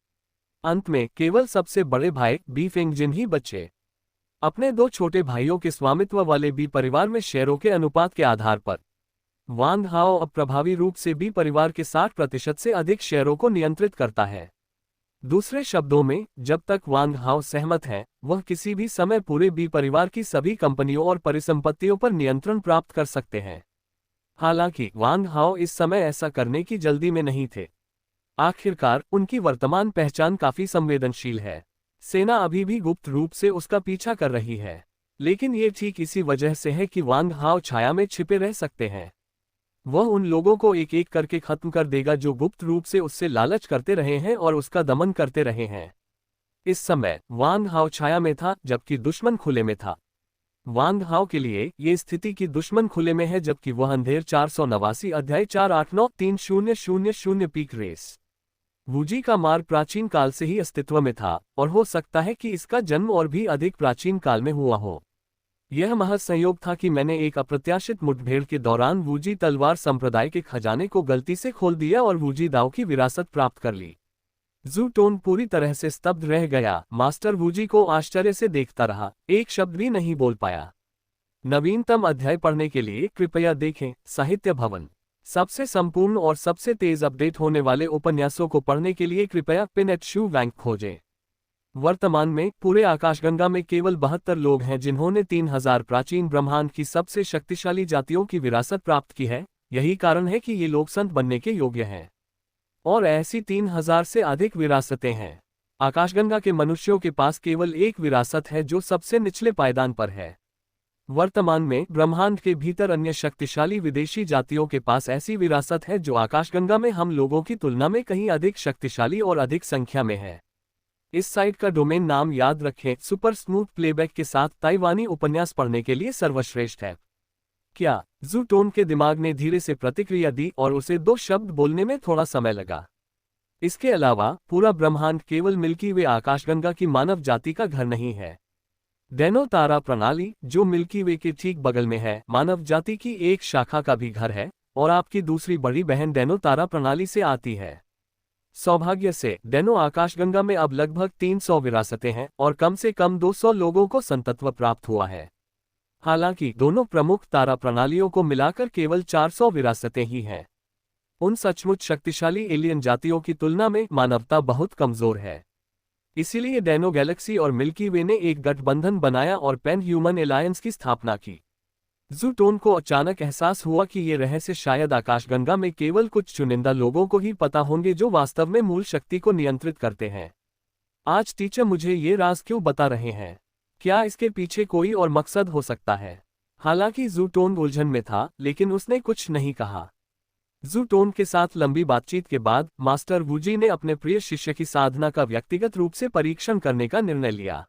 अंत में केवल सबसे बड़े भाई बी फेंगजिन ही बचे। अपने 2 छोटे भाइयों के स्वामित्व वाले बी परिवार में शेयरों के अनुपात के आधार पर वांग हाओ अब प्रभावी रूप से बी परिवार के 60% से अधिक शेयरों को नियंत्रित करता है। दूसरे शब्दों में, जब तक वांग हाओ सहमत है, वह किसी भी समय पूरे बी परिवार की सभी कंपनियों और परिसंपत्तियों पर नियंत्रण प्राप्त कर सकते हैं। हालांकि वांग हाओ इस समय ऐसा करने की जल्दी में नहीं थे। आखिरकार उनकी वर्तमान पहचान काफी संवेदनशील है। सेना अभी भी गुप्त रूप से उसका पीछा कर रही है, लेकिन ये ठीक इसी वजह से है कि वांग हाओ छाया में छिपे रह सकते हैं। वह उन लोगों को एक एक करके खत्म कर देगा जो गुप्त रूप से उससे लालच करते रहे हैं और उसका दमन करते रहे हैं। इस समय वांग हाओ छाया में था जबकि दुश्मन खुले में था। वांग हाओ के लिए ये स्थिति कि दुश्मन खुले में है जबकि वह अंधेर 489 अध्याय 489300 पीक रेस। वूजी का मार्ग प्राचीन काल से ही अस्तित्व में था और हो सकता है कि इसका जन्म और भी अधिक प्राचीन काल में हुआ हो। यह महज संयोग था कि मैंने एक अप्रत्याशित मुठभेड़ के दौरान वूजी तलवार संप्रदाय के खजाने को गलती से खोल दिया और वूजी दाव की विरासत प्राप्त कर ली। जू टोन पूरी तरह से स्तब्ध रह गया। मास्टर वूजी को आश्चर्य से देखता रहा, एक शब्द भी नहीं बोल पाया। नवीनतम अध्याय पढ़ने के लिए कृपया देखें साहित्य भवन। सबसे संपूर्ण और सबसे तेज अपडेट होने वाले उपन्यासों को पढ़ने के लिए कृपया पिनेट शू वैंक खोजें। वर्तमान में पूरे आकाशगंगा में केवल 72 लोग हैं जिन्होंने 3000 प्राचीन ब्रह्मांड की सबसे शक्तिशाली जातियों की विरासत प्राप्त की है। यही कारण है कि ये लोग संत बनने के योग्य हैं। और ऐसी 3000 से अधिक विरासतें हैं। आकाशगंगा के मनुष्यों के पास केवल एक विरासत है जो सबसे निचले पायदान पर है। वर्तमान में ब्रह्मांड के भीतर अन्य शक्तिशाली विदेशी जातियों के पास ऐसी विरासत है जो आकाशगंगा में हम लोगों की तुलना में कहीं अधिक शक्तिशाली और अधिक संख्या में है। इस साइट का डोमेन नाम याद रखें। सुपर स्मूथ प्लेबैक के साथ ताइवानी उपन्यास पढ़ने के लिए सर्वश्रेष्ठ है। क्या जू टोन के दिमाग ने धीरे से प्रतिक्रिया दी और उसे 2 शब्द बोलने में थोड़ा समय लगा। इसके अलावा पूरा ब्रह्मांड केवल मिल्की वे आकाशगंगा की मानव जाति का घर नहीं है। डेनो तारा प्रणाली जो मिल्की वे के ठीक बगल में है, मानव जाति की एक शाखा का भी घर है और आपकी दूसरी बड़ी बहन डेनो तारा प्रणाली से आती है। सौभाग्य से डेनो आकाशगंगा में अब लगभग 300 विरासतें हैं और कम से कम 200 लोगों को संतत्व प्राप्त हुआ है। हालांकि दोनों प्रमुख तारा प्रणालियों को मिलाकर केवल 400 विरासतें ही हैं। उन सचमुच शक्तिशाली एलियन जातियों की तुलना में मानवता बहुत कमजोर है। इसीलिए डेनो गैलेक्सी और मिल्की वे ने एक गठबंधन बनाया और पैन ह्यूमन एलायंस की स्थापना की। ज़ूटोन को अचानक एहसास हुआ कि ये रहस्य शायद आकाशगंगा में केवल कुछ चुनिंदा लोगों को ही पता होंगे जो वास्तव में मूल शक्ति को नियंत्रित करते हैं। आज टीचर मुझे ये राज क्यों बता रहे हैं? क्या इसके पीछे कोई और मकसद हो सकता है? हालांकि ज़ूटोन उलझन में था, लेकिन उसने कुछ नहीं कहा। ज़ूटोन के साथ लंबी बातचीत के बाद मास्टर वूजी ने अपने प्रिय शिष्य की साधना का व्यक्तिगत रूप से परीक्षण करने का निर्णय लिया।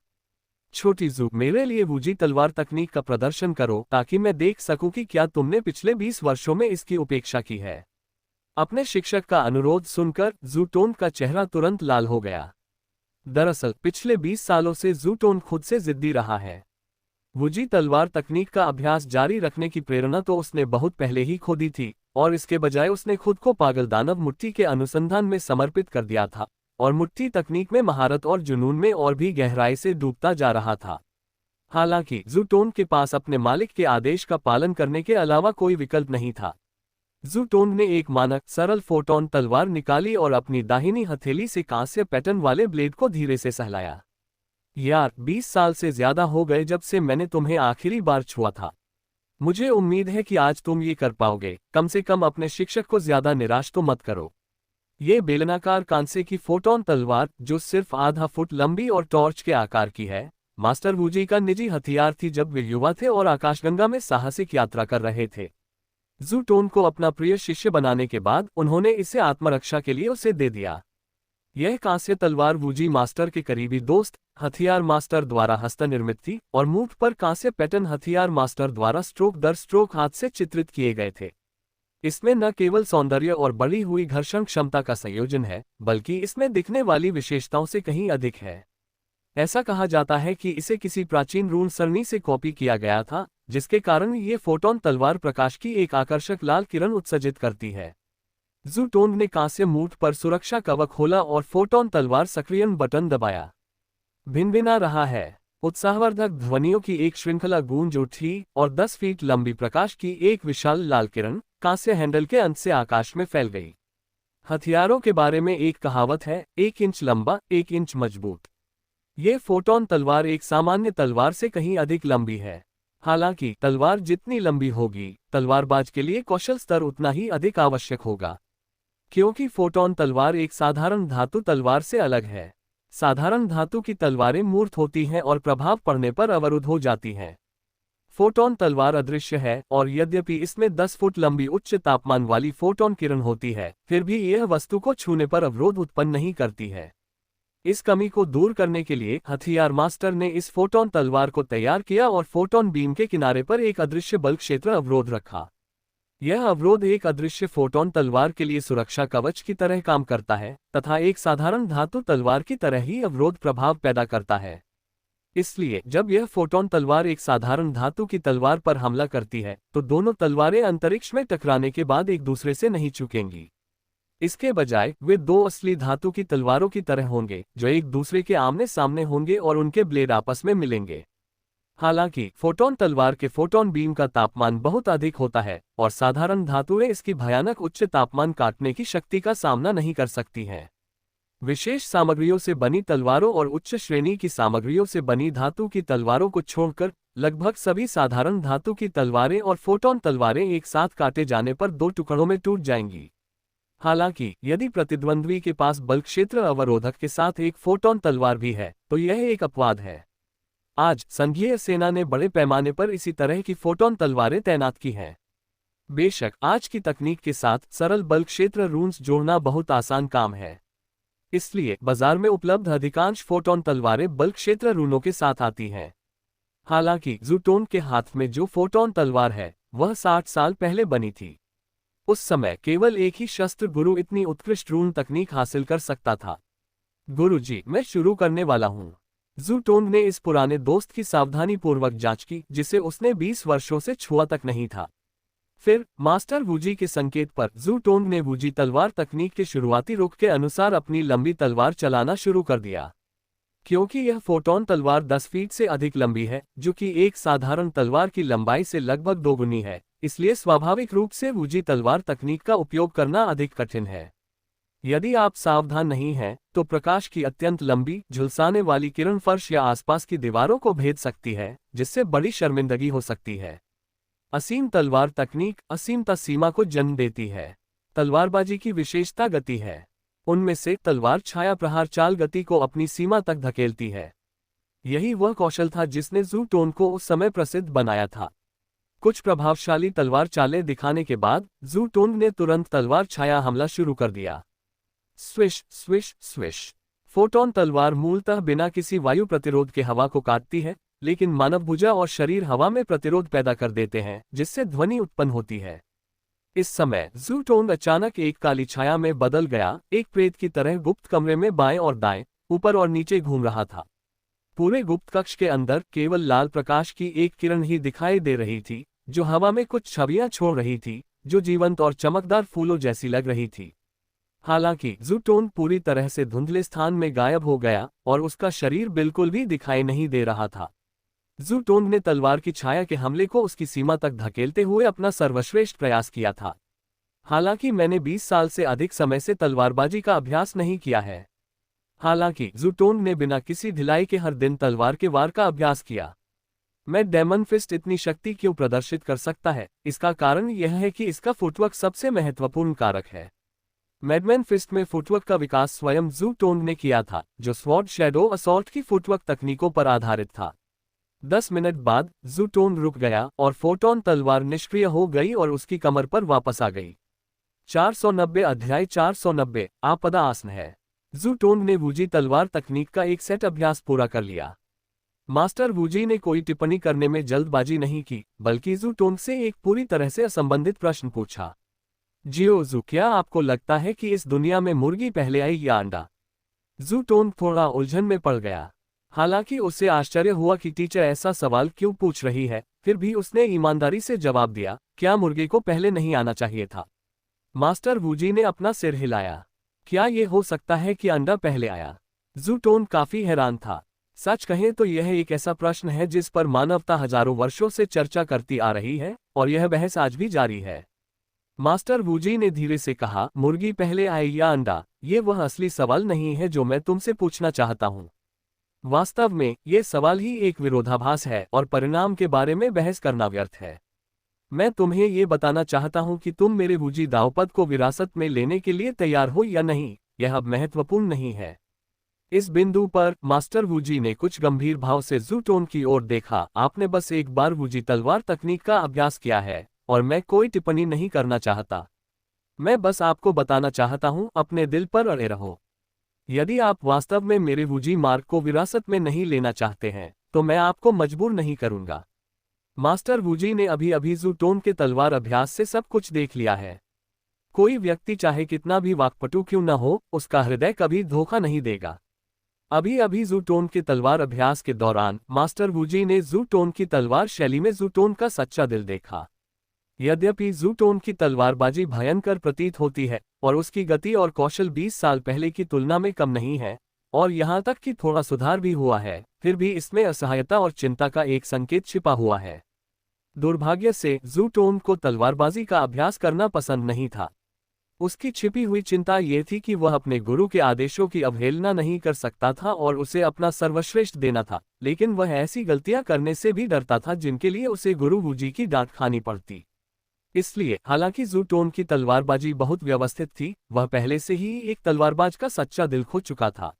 छोटी ज़ू, मेरे लिए वूजी तलवार तकनीक का प्रदर्शन करो ताकि मैं देख सकूं कि क्या तुमने पिछले 20 वर्षों में इसकी उपेक्षा की है। अपने शिक्षक का अनुरोध सुनकर ज़ूटोन का चेहरा तुरंत लाल हो गया। दरअसल पिछले 20 सालों से ज़ूटोन खुद से जिद्दी रहा है। वूजी तलवार तकनीक का अभ्यास जारी रखने की प्रेरणा तो उसने बहुत पहले ही खो दी थी, और इसके बजाय उसने खुद को पागल दानव मुट्ठी के अनुसंधान में समर्पित कर दिया था और मुट्ठी तकनीक में महारत और जुनून में और भी गहराई से डूबता जा रहा था। हालांकि ज़ूटोन के पास अपने मालिक के आदेश का पालन करने के अलावा कोई विकल्प नहीं था। ज़ूटोन ने एक मानक सरल फोटोन तलवार निकाली और अपनी दाहिनी हथेली से कांस्य पैटर्न वाले ब्लेड को धीरे से सहलाया। यार, 20 साल से ज्यादा हो गए जब से मैंने तुम्हें आखिरी बार छुआ था। मुझे उम्मीद है कि आज तुम ये कर पाओगे। कम से कम अपने शिक्षक को ज्यादा निराश तो मत करो। ये बेलनाकार कांसे की फोटोन तलवार, जो सिर्फ आधा फुट लंबी और टॉर्च के आकार की है, मास्टर वूजी का निजी हथियार थी जब वे युवा थे और आकाशगंगा में साहसिक यात्रा कर रहे थे। ज़ूटोन को अपना प्रिय शिष्य बनाने के बाद उन्होंने इसे आत्मरक्षा के लिए उसे दे दिया। यह कांस्य तलवार वूजी मास्टर के करीबी दोस्त हथियार मास्टर द्वारा हस्तनिर्मित थी और मूठ पर कांस्य पैटर्न हथियार मास्टर द्वारा स्ट्रोक दर स्ट्रोक हाथ से चित्रित किए गए थे। इसमें न केवल सौंदर्य और बढ़ी हुई घर्षण क्षमता का संयोजन है, बल्कि इसमें दिखने वाली विशेषताओं से कहीं अधिक है। ऐसा कहा जाता है कि इसे किसी प्राचीन रून सरणी से कॉपी किया गया था, जिसके कारण ये फोटोन तलवार प्रकाश की एक आकर्षक लाल किरण उत्सर्जित करती है। ज़ूटोन ने कांस्य मूठ पर सुरक्षा कवच खोला और फोटोन तलवार सक्रियण बटन दबाया। भिनभिना रहा है। उत्साहवर्धक ध्वनियों की एक श्रृंखला गूंज उठी और 10 फीट लंबी प्रकाश की एक विशाल लाल किरण कांस्य हैंडल के अंत से आकाश में फैल गई। हथियारों के बारे में एक कहावत है, 1 इंच लंबा 1 इंच मजबूत। ये फोटोन तलवार एक सामान्य तलवार से कहीं अधिक लंबी है। हालांकि तलवार जितनी लंबी होगी, तलवारबाज के लिए कौशल स्तर उतना ही अधिक आवश्यक होगा, क्योंकि फोटोन तलवार एक साधारण धातु तलवार से अलग है। साधारण धातु की तलवारें मूर्त होती हैं और प्रभाव पड़ने पर अवरुद्ध हो जाती हैं। फोटोन तलवार अदृश्य है और यद्यपि इसमें 10 फुट लंबी उच्च तापमान वाली फोटोन किरण होती है, फिर भी यह वस्तु को छूने पर अवरोध उत्पन्न नहीं करती है। इस कमी को दूर करने के लिए हथियार मास्टर ने इस फोटोन तलवार को तैयार किया और फोटोन बीम के किनारे पर एक अदृश्य बल क्षेत्र अवरोध रखा। यह अवरोध एक अदृश्य फोटोन तलवार के लिए सुरक्षा कवच की तरह काम करता है तथा एक साधारण धातु तलवार की तरह ही अवरोध प्रभाव पैदा करता है। इसलिए जब यह फोटोन तलवार एक साधारण धातु की तलवार पर हमला करती है, तो दोनों तलवारें अंतरिक्ष में टकराने के बाद एक दूसरे से नहीं चूकेंगी। इसके बजाय वे 2 असली धातु की तलवारों की तरह होंगे, जो एक दूसरे के आमने सामने होंगे और उनके ब्लेड आपस में मिलेंगे। हालांकि फोटोन तलवार के फोटोन बीम का तापमान बहुत अधिक होता है और साधारण धातुएं इसकी भयानक उच्च तापमान काटने की शक्ति का सामना नहीं कर सकती हैं। विशेष सामग्रियों से बनी तलवारों और उच्च श्रेणी की सामग्रियों से बनी धातु की तलवारों को छोड़कर लगभग सभी साधारण धातु की तलवारें और फोटोन तलवारें एक साथ काटे जाने पर 2 टुकड़ों में टूट जाएंगी। हालांकि यदि प्रतिद्वंद्वी के पास बल क्षेत्र अवरोधक के साथ एक फोटोन तलवार भी है, तो यह एक अपवाद है। आज संघीय सेना ने बड़े पैमाने पर इसी तरह की फोटोन तलवारें तैनात की हैं। बेशक आज की तकनीक के साथ सरल बल क्षेत्र रून्स जोड़ना बहुत आसान काम है, इसलिए बाजार में उपलब्ध अधिकांश फोटोन तलवारें बल क्षेत्र रूनों के साथ आती हैं। हालांकि ज़ूटोन के हाथ में जो फोटोन तलवार है, वह 60 साल पहले बनी थी। उस समय केवल एक ही शस्त्र गुरु इतनी उत्कृष्ट रून तकनीक हासिल कर सकता था। गुरुजी, मैं शुरू करने वाला हूँ। ज़ूटोन ने इस पुराने दोस्त की सावधानीपूर्वक जांच की, जिसे उसने 20 वर्षों से छुआ तक नहीं था। फिर मास्टर वूजी के संकेत पर जू टोंग ने वूजी तलवार तकनीक के शुरुआती रुख के अनुसार अपनी लंबी तलवार चलाना शुरू कर दिया। क्योंकि यह फोटोन तलवार 10 फीट से अधिक लंबी है, जो कि एक साधारण तलवार की लंबाई से लगभग दोगुनी है, इसलिए स्वाभाविक रूप से वूजी तलवार तकनीक का उपयोग करना अधिक कठिन है। यदि आप सावधान नहीं हैं, तो प्रकाश की अत्यंत लंबी, झुलसाने वाली किरण फर्श या आसपास की दीवारों को भेद सकती है, जिससे बड़ी शर्मिंदगी हो सकती है। असीम तलवार तकनीक असीमता सीमा को जन्म देती है। तलवारबाजी की विशेषता गति है। उनमें से तलवार छाया प्रहार चाल गति को अपनी सीमा तक धकेलती है। यही वह कौशल था जिसने जू टोन को उस समय प्रसिद्ध बनाया था। कुछ प्रभावशाली तलवार चालें दिखाने के बाद जू टोन ने तुरंत तलवार छाया हमला शुरू कर दिया। Swish swish swish. फोटोन तलवार मूलतः बिना किसी वायु प्रतिरोध के हवा को काटती है, लेकिन मानव भुजा और शरीर हवा में प्रतिरोध पैदा कर देते हैं, जिससे ध्वनि उत्पन्न होती है। इस समय जू टोंग अचानक एक काली छाया में बदल गया, एक प्रेत की तरह गुप्त कमरे में बाएं और दाएं, ऊपर और नीचे घूम रहा था। पूरे गुप्त कक्ष के अंदर केवल लाल प्रकाश की एक किरण ही दिखाई दे रही थी, जो हवा में कुछ छवियां छोड़ रही थी, जो जीवंत और चमकदार फूलों जैसी लग रही थी। हालांकि जू टोंग पूरी तरह से धुंधले स्थान में गायब हो गया और उसका शरीर बिल्कुल भी दिखाई नहीं दे रहा था। जू टोंग ने तलवार की छाया के हमले को उसकी सीमा तक धकेलते हुए अपना सर्वश्रेष्ठ प्रयास किया था। हालांकि मैंने 20 साल से अधिक समय से तलवारबाजी का अभ्यास नहीं किया है। हालांकि जू टोंग ने बिना किसी ढिलाई के हर दिन तलवार के वार का अभ्यास किया। मैं डेमन फिस्ट इतनी शक्ति क्यों प्रदर्शित कर सकता है, इसका कारण यह है कि इसका फुटवर्क सबसे महत्वपूर्ण कारक है। मैडमैन फिस्ट में फुटवर्क का विकास स्वयं जू टोंग ने किया था, जो स्वॉर्ड शैडो असॉल्ट की फुटवर्क तकनीकों पर आधारित था। 10 मिनट बाद जू टोंग रुक गया और फोटोन तलवार निष्क्रिय हो गई और उसकी कमर पर वापस आ गई। 490 अध्याय 490 आपदा आसन है। जू टोंग ने वूजी तलवार तकनीक का एक सेट अभ्यास पूरा कर लिया। मास्टर वूजी ने कोई टिप्पणी करने में जल्दबाजी नहीं की, बल्कि जू टोंग से एक पूरी तरह से असंबंधित प्रश्न पूछा। जियो जू, क्या आपको लगता है कि इस दुनिया में मुर्गी पहले आई या अंडा? जू टोंग थोड़ा उलझन में पड़ गया। हालांकि उसे आश्चर्य हुआ कि टीचर ऐसा सवाल क्यों पूछ रही है, फिर भी उसने ईमानदारी से जवाब दिया, क्या मुर्गे को पहले नहीं आना चाहिए था? मास्टर वूजी ने अपना सिर हिलाया। क्या यह हो सकता है कि अंडा पहले आया? जू टोंग काफी हैरान था। सच कहें तो यह एक ऐसा प्रश्न है जिस पर मानवता हजारों वर्षों से चर्चा करती आ रही है, और यह बहस आज भी जारी है। मास्टर वूजी ने धीरे से कहा, मुर्गी पहले आई या अंडा, ये वह असली सवाल नहीं है जो मैं तुमसे पूछना चाहता हूँ। वास्तव में ये सवाल ही एक विरोधाभास है और परिणाम के बारे में बहस करना व्यर्थ है। मैं तुम्हें ये बताना चाहता हूँ कि तुम मेरे वूजी दावपद को विरासत में लेने के लिए तैयार हो या नहीं, यह अब महत्वपूर्ण नहीं है। इस बिंदु पर मास्टर वूजी ने कुछ गंभीर भाव से जू टोंग की ओर देखा। आपने बस एक बार वूजी तलवार तकनीक का अभ्यास किया है और मैं कोई टिप्पणी नहीं करना चाहता। मैं बस आपको बताना चाहता हूँ, अपने दिल पर अड़े रहो। यदि आप वास्तव में मेरे वूजी मार्ग को विरासत में नहीं लेना चाहते हैं, तो मैं आपको मजबूर नहीं करूंगा। मास्टर वूजी ने अभी अभी जू टोंग के तलवार अभ्यास से सब कुछ देख लिया है। कोई व्यक्ति चाहे कितना भी वाक्पटु क्यों न हो, उसका हृदय कभी धोखा नहीं देगा। अभी अभी जू टोंग के तलवार अभ्यास के दौरान मास्टर वूजी ने जू टोंग की तलवार शैली में जू टोंग का सच्चा दिल देखा। यद्यपि जू टोंग की तलवारबाजी भयंकर प्रतीत होती है और उसकी गति और कौशल 20 साल पहले की तुलना में कम नहीं है, और यहाँ तक कि थोड़ा सुधार भी हुआ है, फिर भी इसमें असहायता और चिंता का एक संकेत छिपा हुआ है। दुर्भाग्य से जू टोंग को तलवारबाजी का अभ्यास करना पसंद नहीं था। उसकी छिपी हुई चिंता ये थी कि वह अपने गुरु के आदेशों की अवहेलना नहीं कर सकता था और उसे अपना सर्वश्रेष्ठ देना था, लेकिन वह ऐसी गलतियां करने से भी डरता था जिनके लिए उसे गुरु वूजी की डांट खानी पड़ती। इसलिए हालांकि जू टोंग की तलवारबाजी बहुत व्यवस्थित थी, वह पहले से ही एक तलवारबाज का सच्चा दिल खो चुका था।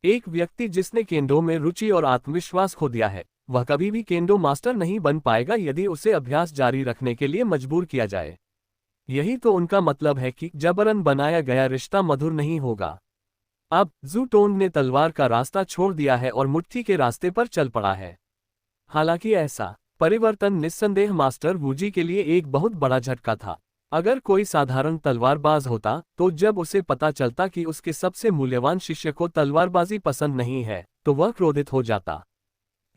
एक व्यक्ति जिसने केंडो में रुचि और आत्मविश्वास खो दिया है, वह कभी भी केंडो मास्टर नहीं बन पाएगा यदि उसे अभ्यास जारी रखने के लिए मजबूर किया जाए। यही तो उनका मतलब है कि जबरन बनाया गया रिश्ता मधुर नहीं होगा। अब जू टोंग ने तलवार का रास्ता छोड़ दिया है और मुट्ठी के रास्ते पर चल पड़ा है। हालांकि ऐसा परिवर्तन निस्संदेह मास्टर वूजी के लिए एक बहुत बड़ा झटका था। अगर कोई साधारण तलवारबाज होता, तो जब उसे पता चलता कि उसके सबसे मूल्यवान शिष्य को तलवारबाजी पसंद नहीं है, तो वह क्रोधित हो जाता।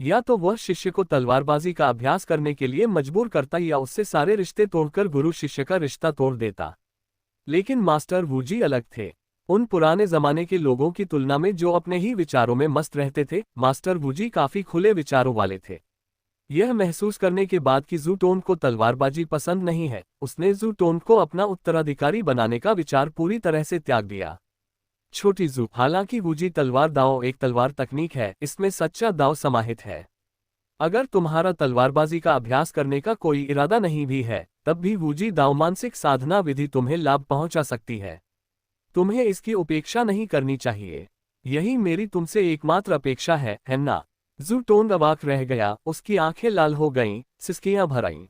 या तो वह शिष्य को तलवारबाजी का अभ्यास करने के लिए मजबूर करता या उससे सारे रिश्ते तोड़कर गुरु शिष्य का रिश्ता तोड़ देता। लेकिन मास्टर वूजी अलग थे। उन पुराने जमाने के लोगों की तुलना में जो अपने ही विचारों में मस्त रहते थे, मास्टर वूजी काफी खुले विचारों वाले थे। यह महसूस करने के बाद कि जू टोन को तलवारबाजी पसंद नहीं है, उसने जू टोन को अपना उत्तराधिकारी बनाने का विचार पूरी तरह से त्याग दिया। छोटी जू, हालांकि वूजी तलवार दाव एक तलवार तकनीक है, इसमें सच्चा दाव समाहित है। अगर तुम्हारा तलवारबाजी का अभ्यास करने का कोई इरादा नहीं भी है, तब भी वूजी दाव मानसिक साधना विधि तुम्हें लाभ पहुंचा सकती है। तुम्हें इसकी उपेक्षा नहीं करनी चाहिए। यही मेरी तुमसे एकमात्र अपेक्षा है ना? जू टोन अवाक रह गया, उसकी आंखें लाल हो गईं, सिसकियां भर आईं।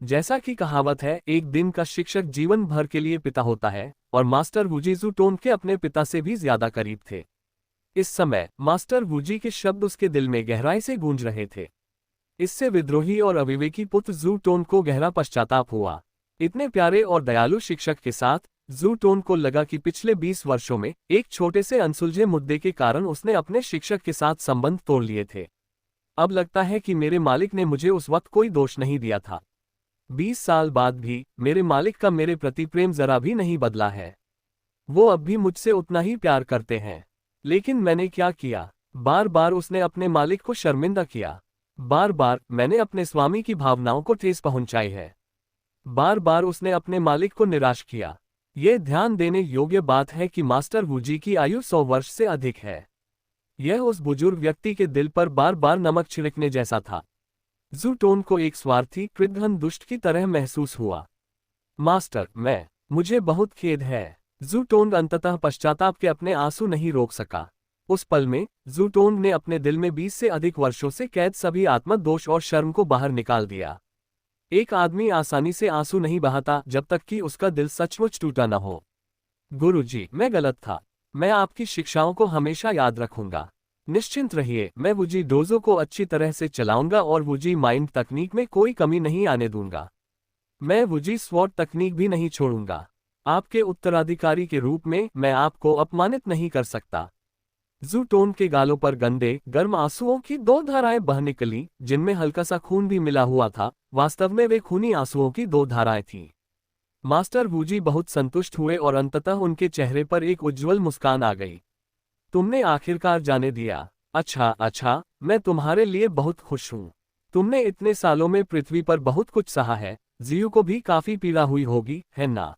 जैसा कि कहावत है, एक दिन का शिक्षक जीवन भर के लिए पिता होता है, और मास्टर वूजी जू टोन के अपने पिता से भी ज्यादा करीब थे। इस समय मास्टर वूजी के शब्द उसके दिल में गहराई से गूंज रहे थे। इससे विद्रोही और अविवेकी पुत्र जू टोन को गहरा पश्चाताप हुआ। इतने प्यारे और दयालु शिक्षक के साथ जू टोन को लगा कि पिछले 20 वर्षों में एक छोटे से अनसुलझे मुद्दे के कारण उसने अपने शिक्षक के साथ संबंध तोड़ लिए थे। अब लगता है कि मेरे मालिक ने मुझे उस वक्त कोई दोष नहीं दिया था। 20 साल बाद भी मेरे मालिक का मेरे प्रति प्रेम जरा भी नहीं बदला है। वो अब भी मुझसे उतना ही प्यार करते हैं। लेकिन मैंने क्या किया? बार बार उसने अपने मालिक को शर्मिंदा किया। बार बार मैंने अपने स्वामी की भावनाओं को ठेस पहुंचाई है। बार बार उसने अपने मालिक को निराश किया। यह ध्यान देने योग्य बात है कि मास्टर वूजी की आयु 100 वर्ष से अधिक है। यह उस बुजुर्ग व्यक्ति के दिल पर बार बार नमक छिड़कने जैसा था। जू टोन को एक स्वार्थी, कृतघ्न दुष्ट की तरह महसूस हुआ। मास्टर, मुझे बहुत खेद है। जू टोन अंततः पश्चाताप के अपने आंसू नहीं रोक सका। उस पल में जू टोन ने अपने दिल में 20 से अधिक वर्षों से कैद सभी आत्मदोष और शर्म को बाहर निकाल दिया। एक आदमी आसानी से आंसू नहीं बहाता जब तक कि उसका दिल सचमुच टूटा न हो। गुरुजी, मैं गलत था। मैं आपकी शिक्षाओं को हमेशा याद रखूंगा। निश्चिंत रहिए, मैं वूजी डोजो को अच्छी तरह से चलाऊंगा और वूजी माइंड तकनीक में कोई कमी नहीं आने दूंगा। मैं वूजी स्वॉट तकनीक भी नहीं छोड़ूंगा। आपके उत्तराधिकारी के रूप में मैं आपको अपमानित नहीं कर सकता। जू टोन के गालों पर गंदे, गर्म आंसुओं की 2 धाराएं बह निकली, जिनमें हल्का सा खून भी मिला हुआ था। वास्तव में वे खूनी आंसुओं की 2 धाराएं थीं। मास्टर वूजी बहुत संतुष्ट हुए और अंततः उनके चेहरे पर एक उज्ज्वल मुस्कान आ गई। तुमने आखिरकार जाने दिया। अच्छा, मैं तुम्हारे लिए बहुत खुश हूँ। तुमने इतने सालों में पृथ्वी पर बहुत कुछ सहा है। जियू को भी काफी पीड़ा हुई होगी, है ना?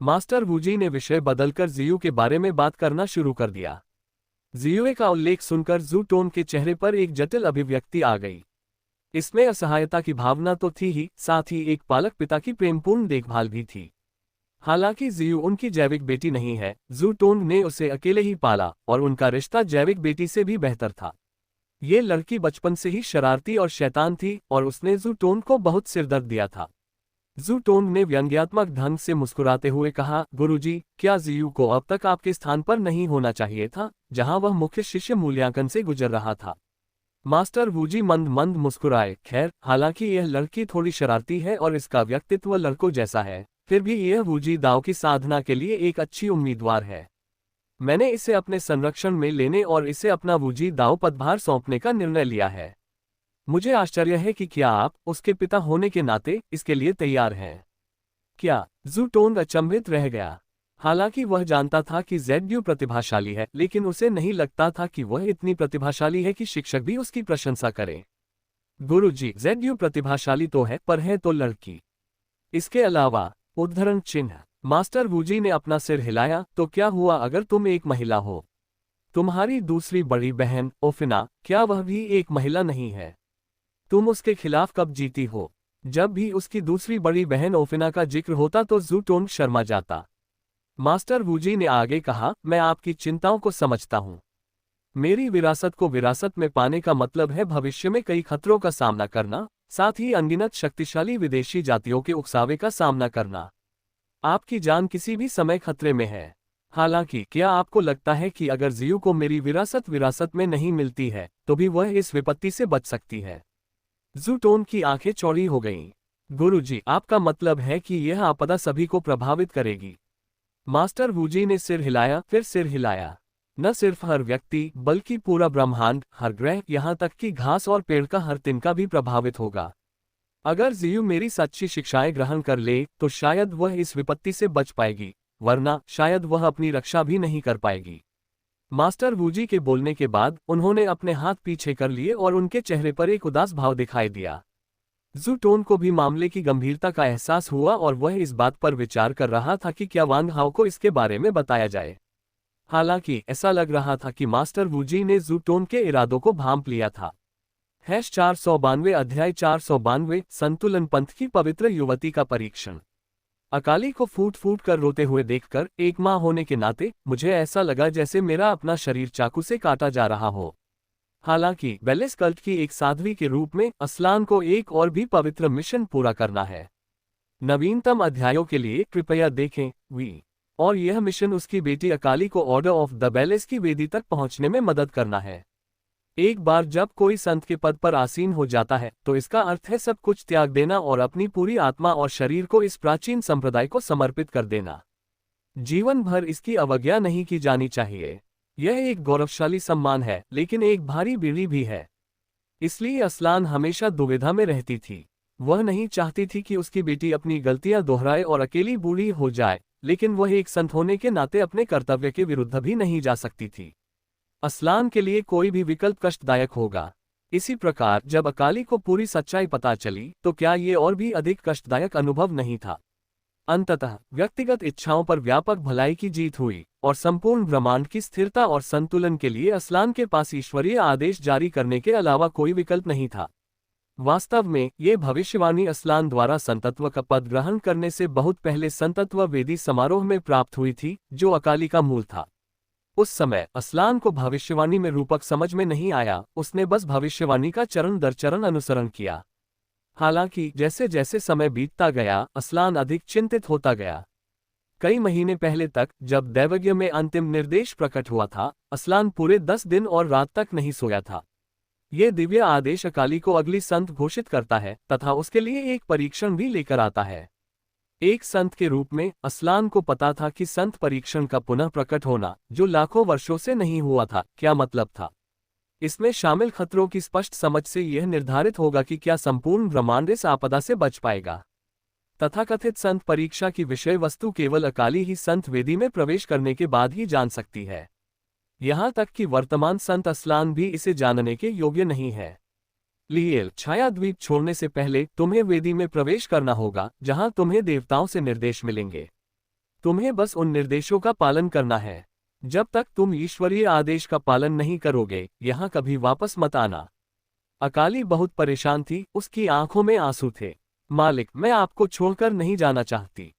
मास्टर वूजी ने विषय बदलकर जियू के बारे में बात करना शुरू कर दिया। जियुए का उल्लेख सुनकर जू टोन के चेहरे पर एक जटिल अभिव्यक्ति आ गई। इसमें असहायता की भावना तो थी ही, साथ ही एक पालक पिता की प्रेमपूर्ण देखभाल भी थी। हालांकि जियू उनकी जैविक बेटी नहीं है, जू टोन ने उसे अकेले ही पाला और उनका रिश्ता जैविक बेटी से भी बेहतर था। ये लड़की बचपन से ही शरारती और शैतान थी और उसने जू टोन को बहुत सिरदर्द दिया था। जू टोन ने व्यंग्यात्मक ढंग से मुस्कुराते हुए कहा, गुरुजी, क्या जियू को अब तक आपके स्थान पर नहीं होना चाहिए था, जहां वह मुख्य शिष्य मूल्यांकन से गुजर रहा था? मास्टर वूजी मंद मंद मुस्कुराए। खैर, हालांकि यह लड़की थोड़ी शरारती है और इसका व्यक्तित्व लड़कों जैसा है, फिर भी यह वूजी दाव की साधना के लिए एक अच्छी उम्मीदवार है। मैंने इसे अपने संरक्षण में लेने और इसे अपना वूजी दाव पदभार सौंपने का निर्णय लिया है। मुझे आश्चर्य है कि क्या आप, उसके पिता होने के नाते, इसके लिए तैयार हैं? क्या? जू टोन अचंभित रह गया। हालांकि वह जानता था कि जेड्यू प्रतिभाशाली है, लेकिन उसे नहीं लगता था कि वह इतनी प्रतिभाशाली है कि शिक्षक भी उसकी प्रशंसा करें। गुरुजी, जेड्यू प्रतिभाशाली तो है, पर है तो लड़की। इसके अलावा, उद्धरण चिन्ह। मास्टर वूजी ने अपना सिर हिलाया। तो क्या हुआ अगर तुम एक महिला हो? तुम्हारी दूसरी बड़ी बहन, ओफिना, क्या वह भी एक महिला नहीं है? तुम उसके खिलाफ कब जीती हो? जब भी उसकी दूसरी बड़ी बहन ओफिना का जिक्र होता तो जू टोन शर्मा जाता। मास्टर वूजी ने आगे कहा, मैं आपकी चिंताओं को समझता हूँ। मेरी विरासत को विरासत में पाने का मतलब है भविष्य में कई खतरों का सामना करना, साथ ही अनगिनत शक्तिशाली विदेशी जातियों के उकसावे का सामना करना। आपकी जान किसी भी समय खतरे में है। हालांकि, क्या आपको लगता है कि अगर जियू को मेरी विरासत में नहीं मिलती है, तो भी वह इस विपत्ति से बच सकती है? जू टोन की आंखें चौड़ी हो गईं। गुरुजी, आपका मतलब है कि यह आपदा सभी को प्रभावित करेगी? मास्टर वूजी ने सिर हिलाया, फिर सिर हिलाया। न सिर्फ हर व्यक्ति बल्कि पूरा ब्रह्मांड, हर ग्रह, यहाँ तक कि घास और पेड़ का हर तिनका भी प्रभावित होगा। अगर जीव मेरी सच्ची शिक्षाएं ग्रहण कर ले तो शायद वह इस विपत्ति से बच पाएगी, वरना शायद वह अपनी रक्षा भी नहीं कर पाएगी। मास्टर वूजी के बोलने के बाद उन्होंने अपने हाथ पीछे कर लिए और उनके चेहरे पर एक उदास भाव दिखाई दिया। जू टोन को भी मामले की गंभीरता का एहसास हुआ और वह इस बात पर विचार कर रहा था कि क्या वांग हाओ को इसके बारे में बताया जाए। हालांकि ऐसा लग रहा था कि मास्टर वूजी ने जू टोन के इरादों को भांप लिया था। 492 अध्याय 492 संतुलन पंथ की पवित्र युवती का परीक्षण। अकाली को फूट फूट कर रोते हुए देखकर एक माँ होने के नाते मुझे ऐसा लगा जैसे मेरा अपना शरीर चाकू से काटा जा रहा हो। हालांकि बेलिस कल्ट की एक साध्वी के रूप में असलान को एक और भी पवित्र मिशन पूरा करना है। नवीनतम अध्यायों के लिए कृपया देखें वी। और यह मिशन उसकी बेटी अकाली को ऑर्डर ऑफ द बेलिस की वेदी तक पहुंचने में मदद करना है। एक बार जब कोई संत के पद पर आसीन हो जाता है तो इसका अर्थ है सब कुछ त्याग देना और अपनी पूरी आत्मा और शरीर को इस प्राचीन संप्रदाय को समर्पित कर देना। जीवन भर इसकी अवज्ञा नहीं की जानी चाहिए। यह एक गौरवशाली सम्मान है, लेकिन एक भारी बीड़ी भी है। इसलिए असलान हमेशा दुविधा में रहती थी। वह नहीं चाहती थी कि उसकी बेटी अपनी गलतियां दोहराए और अकेली बूढ़ी हो जाए, लेकिन वह एक संत होने के नाते अपने कर्तव्य के विरुद्ध भी नहीं जा सकती थी। असलान के लिए कोई भी विकल्प कष्टदायक होगा। इसी प्रकार जब अकाली को पूरी सच्चाई पता चली तो क्या ये और भी अधिक कष्टदायक अनुभव नहीं था। अंततः व्यक्तिगत इच्छाओं पर व्यापक भलाई की जीत हुई और संपूर्ण ब्रह्मांड की स्थिरता और संतुलन के लिए असलान के पास ईश्वरीय आदेश जारी करने के अलावा कोई विकल्प नहीं था। वास्तव में ये भविष्यवाणी असलान द्वारा संतत्व का पद ग्रहण करने से बहुत पहले संतत्व वेदी समारोह में प्राप्त हुई थी, जो अकाली का मूल था। उस समय असलान को भविष्यवाणी में रूपक समझ में नहीं आया, उसने बस भविष्यवाणी का चरण दर चरण अनुसरण किया। हालांकि जैसे जैसे समय बीतता गया असलान अधिक चिंतित होता गया। कई महीने पहले तक जब दैवज्ञ में अंतिम निर्देश प्रकट हुआ था, असलान पूरे 10 दिन और रात तक नहीं सोया था। ये दिव्य आदेश अकाली को अगली संत घोषित करता है तथा उसके लिए एक परीक्षण भी लेकर आता है। एक संत के रूप में असलान को पता था कि संत परीक्षण का पुनः प्रकट होना, जो लाखों वर्षों से नहीं हुआ था, क्या मतलब था। इसमें शामिल खतरों की स्पष्ट समझ से यह निर्धारित होगा कि क्या संपूर्ण ब्रह्मांड इस आपदा से बच पाएगा। तथाकथित संत परीक्षा की विषय वस्तु केवल अकाली ही संत वेदी में प्रवेश करने के बाद ही जान सकती है। यहाँ तक कि वर्तमान संत असलान भी इसे जानने के योग्य नहीं है। लिएल छाया द्वीप छोड़ने से पहले तुम्हें वेदी में प्रवेश करना होगा, जहां तुम्हें देवताओं से निर्देश मिलेंगे। तुम्हें बस उन निर्देशों का पालन करना है। जब तक तुम ईश्वरीय आदेश का पालन नहीं करोगे, यहां कभी वापस मत आना। अकाली बहुत परेशान थी, उसकी आंखों में आंसू थे। मालिक, मैं आपको छोड़कर नहीं जाना चाहती।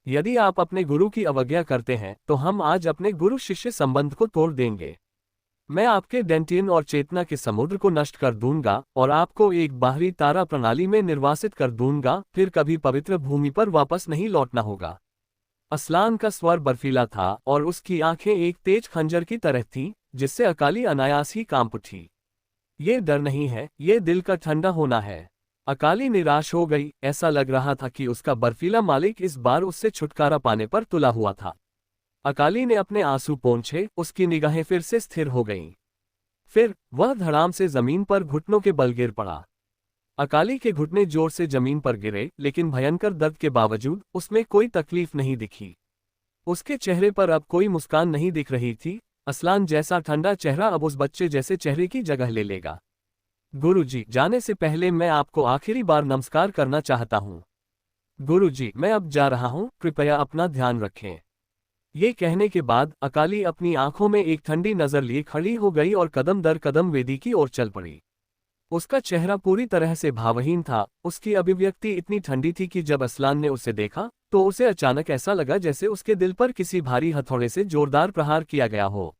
यदि आप अपने गुरु की अवज्ञा करते हैं तो हम आज अपने गुरु शिष्य संबंध को तोड़ देंगे। मैं आपके डेंटियन और चेतना के समुद्र को नष्ट कर दूंगा और आपको एक बाहरी तारा प्रणाली में निर्वासित कर दूंगा, फिर कभी पवित्र भूमि पर वापस नहीं लौटना होगा। असलान का स्वर बर्फीला था और उसकी आंखें एक तेज खंजर की तरह थीं, जिससे अकाली अनायास ही कांप उठी। ये डर नहीं है, ये दिल का ठंडा होना है। अकाली निराश हो गई, ऐसा लग रहा था कि उसका बर्फीला मालिक इस बार उससे छुटकारा पाने पर तुला हुआ था। अकाली ने अपने आंसू पोंछे, उसकी निगाहें फिर से स्थिर हो गईं। फिर वह धड़ाम से जमीन पर घुटनों के बल गिर पड़ा। अकाली के घुटने जोर से जमीन पर गिरे, लेकिन भयंकर दर्द के बावजूद उसमें कोई तकलीफ नहीं दिखी। उसके चेहरे पर अब कोई मुस्कान नहीं दिख रही थी। असलान जैसा ठंडा चेहरा अब उस बच्चे जैसे चेहरे की जगह ले लेगा। गुरुजी, जाने से पहले मैं आपको आखिरी बार नमस्कार करना चाहता हूँ। गुरुजी, मैं अब जा रहा हूँ, कृपया अपना ध्यान रखें। ये कहने के बाद अकाली अपनी आंखों में एक ठंडी नजर लिए खड़ी हो गई और कदम दर कदम वेदी की ओर चल पड़ी। उसका चेहरा पूरी तरह से भावहीन था। उसकी अभिव्यक्ति इतनी ठंडी थी कि जब असलान ने उसे देखा तो उसे अचानक ऐसा लगा जैसे उसके दिल पर किसी भारी हथौड़े से जोरदार प्रहार किया गया हो।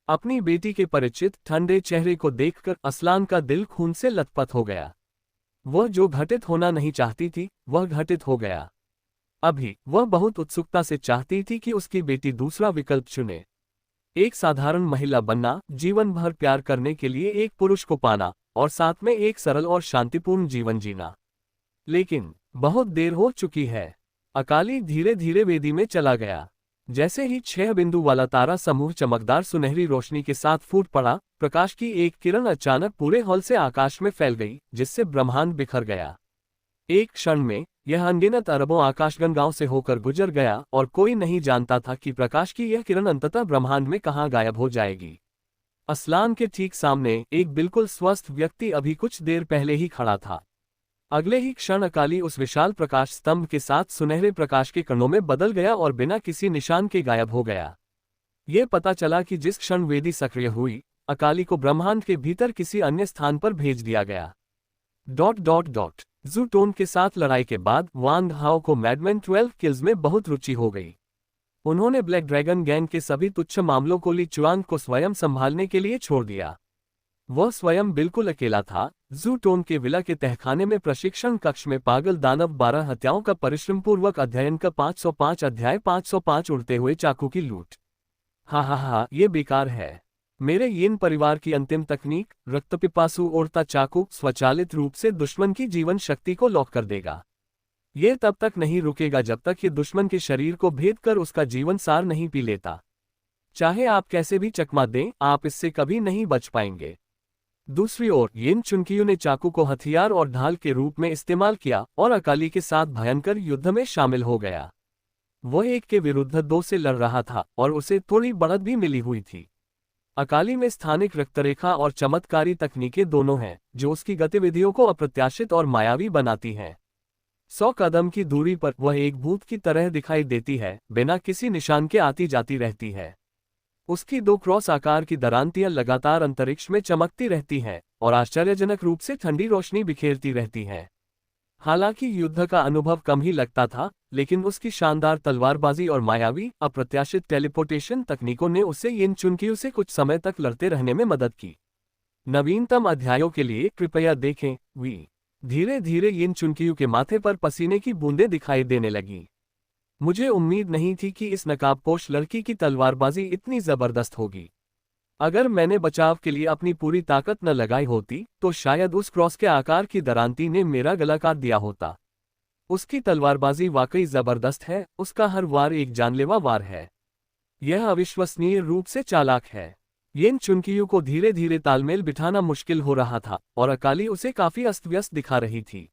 अपनी बेटी के परिचित ठंडे चेहरे को देखकर असलान का दिल खून से लथपथ हो गया। वह जो घटित होना नहीं चाहती थी, वह घटित हो गया। अभी वह बहुत उत्सुकता से चाहती थी कि उसकी बेटी दूसरा विकल्प चुने। एक साधारण महिला बनना, जीवन भर प्यार करने के लिए एक पुरुष को पाना और साथ में एक सरल और शांतिपूर्ण जीवन जीना। लेकिन बहुत देर हो चुकी है। अकाली धीरे धीरे वेदी में चला गया। जैसे ही 6 बिंदु वाला तारा समूह चमकदार सुनहरी रोशनी के साथ फूट पड़ा, प्रकाश की एक किरण अचानक पूरे हॉल से आकाश में फैल गई, जिससे ब्रह्मांड बिखर गया। एक क्षण में यह अनगिनत अरबों आकाशगंगाओं से होकर गुजर गया और कोई नहीं जानता था कि प्रकाश की यह किरण अंततः ब्रह्मांड में कहाँ गायब हो जाएगी। असलान के ठीक सामने एक बिल्कुल स्वस्थ व्यक्ति अभी कुछ देर पहले ही खड़ा था। अगले ही क्षण अकाली उस विशाल प्रकाश स्तंभ के साथ सुनहरे प्रकाश के कणों में बदल गया और बिना किसी निशान के गायब हो गया। ये पता चला कि जिस क्षण वेदी सक्रिय हुई, अकाली को ब्रह्मांड के भीतर किसी अन्य स्थान पर भेज दिया गया। ज़ू टोन के साथ लड़ाई के बाद वांग हाओ को मैडमैन 12 किल्स में बहुत रुचि हो गई। उन्होंने ब्लैक ड्रैगन गैंग के सभी तुच्छ मामलों को ली चुआंग को स्वयं संभालने के लिए छोड़ दिया। वह स्वयं बिल्कुल अकेला था। ज़ू टोन के विला के तहखाने में प्रशिक्षण कक्ष में पागल दानव 12 हत्याओं का परिश्रमपूर्वक अध्ययन का 505 अध्याय 505 उड़ते हुए चाकू की लूट। हा, ये बेकार है। मेरे यिन परिवार की अंतिम तकनीक, रक्तपिपासु उड़ता चाकू, स्वचालित रूप से दुश्मन की जीवन शक्ति को लॉक कर देगा। ये तब तक नहीं रुकेगा जब तक ये दुश्मन के शरीर को भेद कर उसका जीवन सार नहीं पी लेता। चाहे आप कैसे भी चकमा दें, आप इससे कभी नहीं बच पाएंगे। दूसरी ओर यिन चुनकियू ने चाकू को हथियार और ढाल के रूप में इस्तेमाल किया और अकाली के साथ भयंकर युद्ध में शामिल हो गया। वह 1 के विरुद्ध 2 से लड़ रहा था और उसे थोड़ी बढ़त भी मिली हुई थी। अकाली में स्थानिक रक्तरेखा और चमत्कारी तकनीकें दोनों हैं, जो उसकी गतिविधियों को अप्रत्याशित और मायावी बनाती हैं। 100 कदम की दूरी पर वह एक भूत की तरह दिखाई देती है, बिना किसी निशान के आती जाती रहती है। उसकी 2 क्रॉस आकार की दरांतियां लगातार अंतरिक्ष में चमकती रहती हैं और आश्चर्यजनक रूप से ठंडी रोशनी बिखेरती रहती हैं। हालांकि युद्ध का अनुभव कम ही लगता था, लेकिन उसकी शानदार तलवारबाजी और मायावी, अप्रत्याशित टेलीपोर्टेशन तकनीकों ने उसे यिन चुनकियू से कुछ समय तक लड़ते रहने में मदद की। नवीनतम अध्यायों के लिए कृपया देखें। धीरे धीरे यिन चुनकियू के माथे पर पसीने की बूंदें दिखाई देने लगीं। मुझे उम्मीद नहीं थी कि इस नकाबपोश लड़की की तलवारबाजी इतनी जबरदस्त होगी। अगर मैंने बचाव के लिए अपनी पूरी ताकत न लगाई होती, तो शायद उस क्रॉस के आकार की दरांती ने मेरा गला काट दिया होता। उसकी तलवारबाजी वाकई जबरदस्त है, उसका हर वार एक जानलेवा वार है। यह अविश्वसनीय रूप से चालाक है। यिन चुनकियू को धीरे धीरे तालमेल बिठाना मुश्किल हो रहा था और अकाली उसे काफी अस्त व्यस्त दिखा रही थी।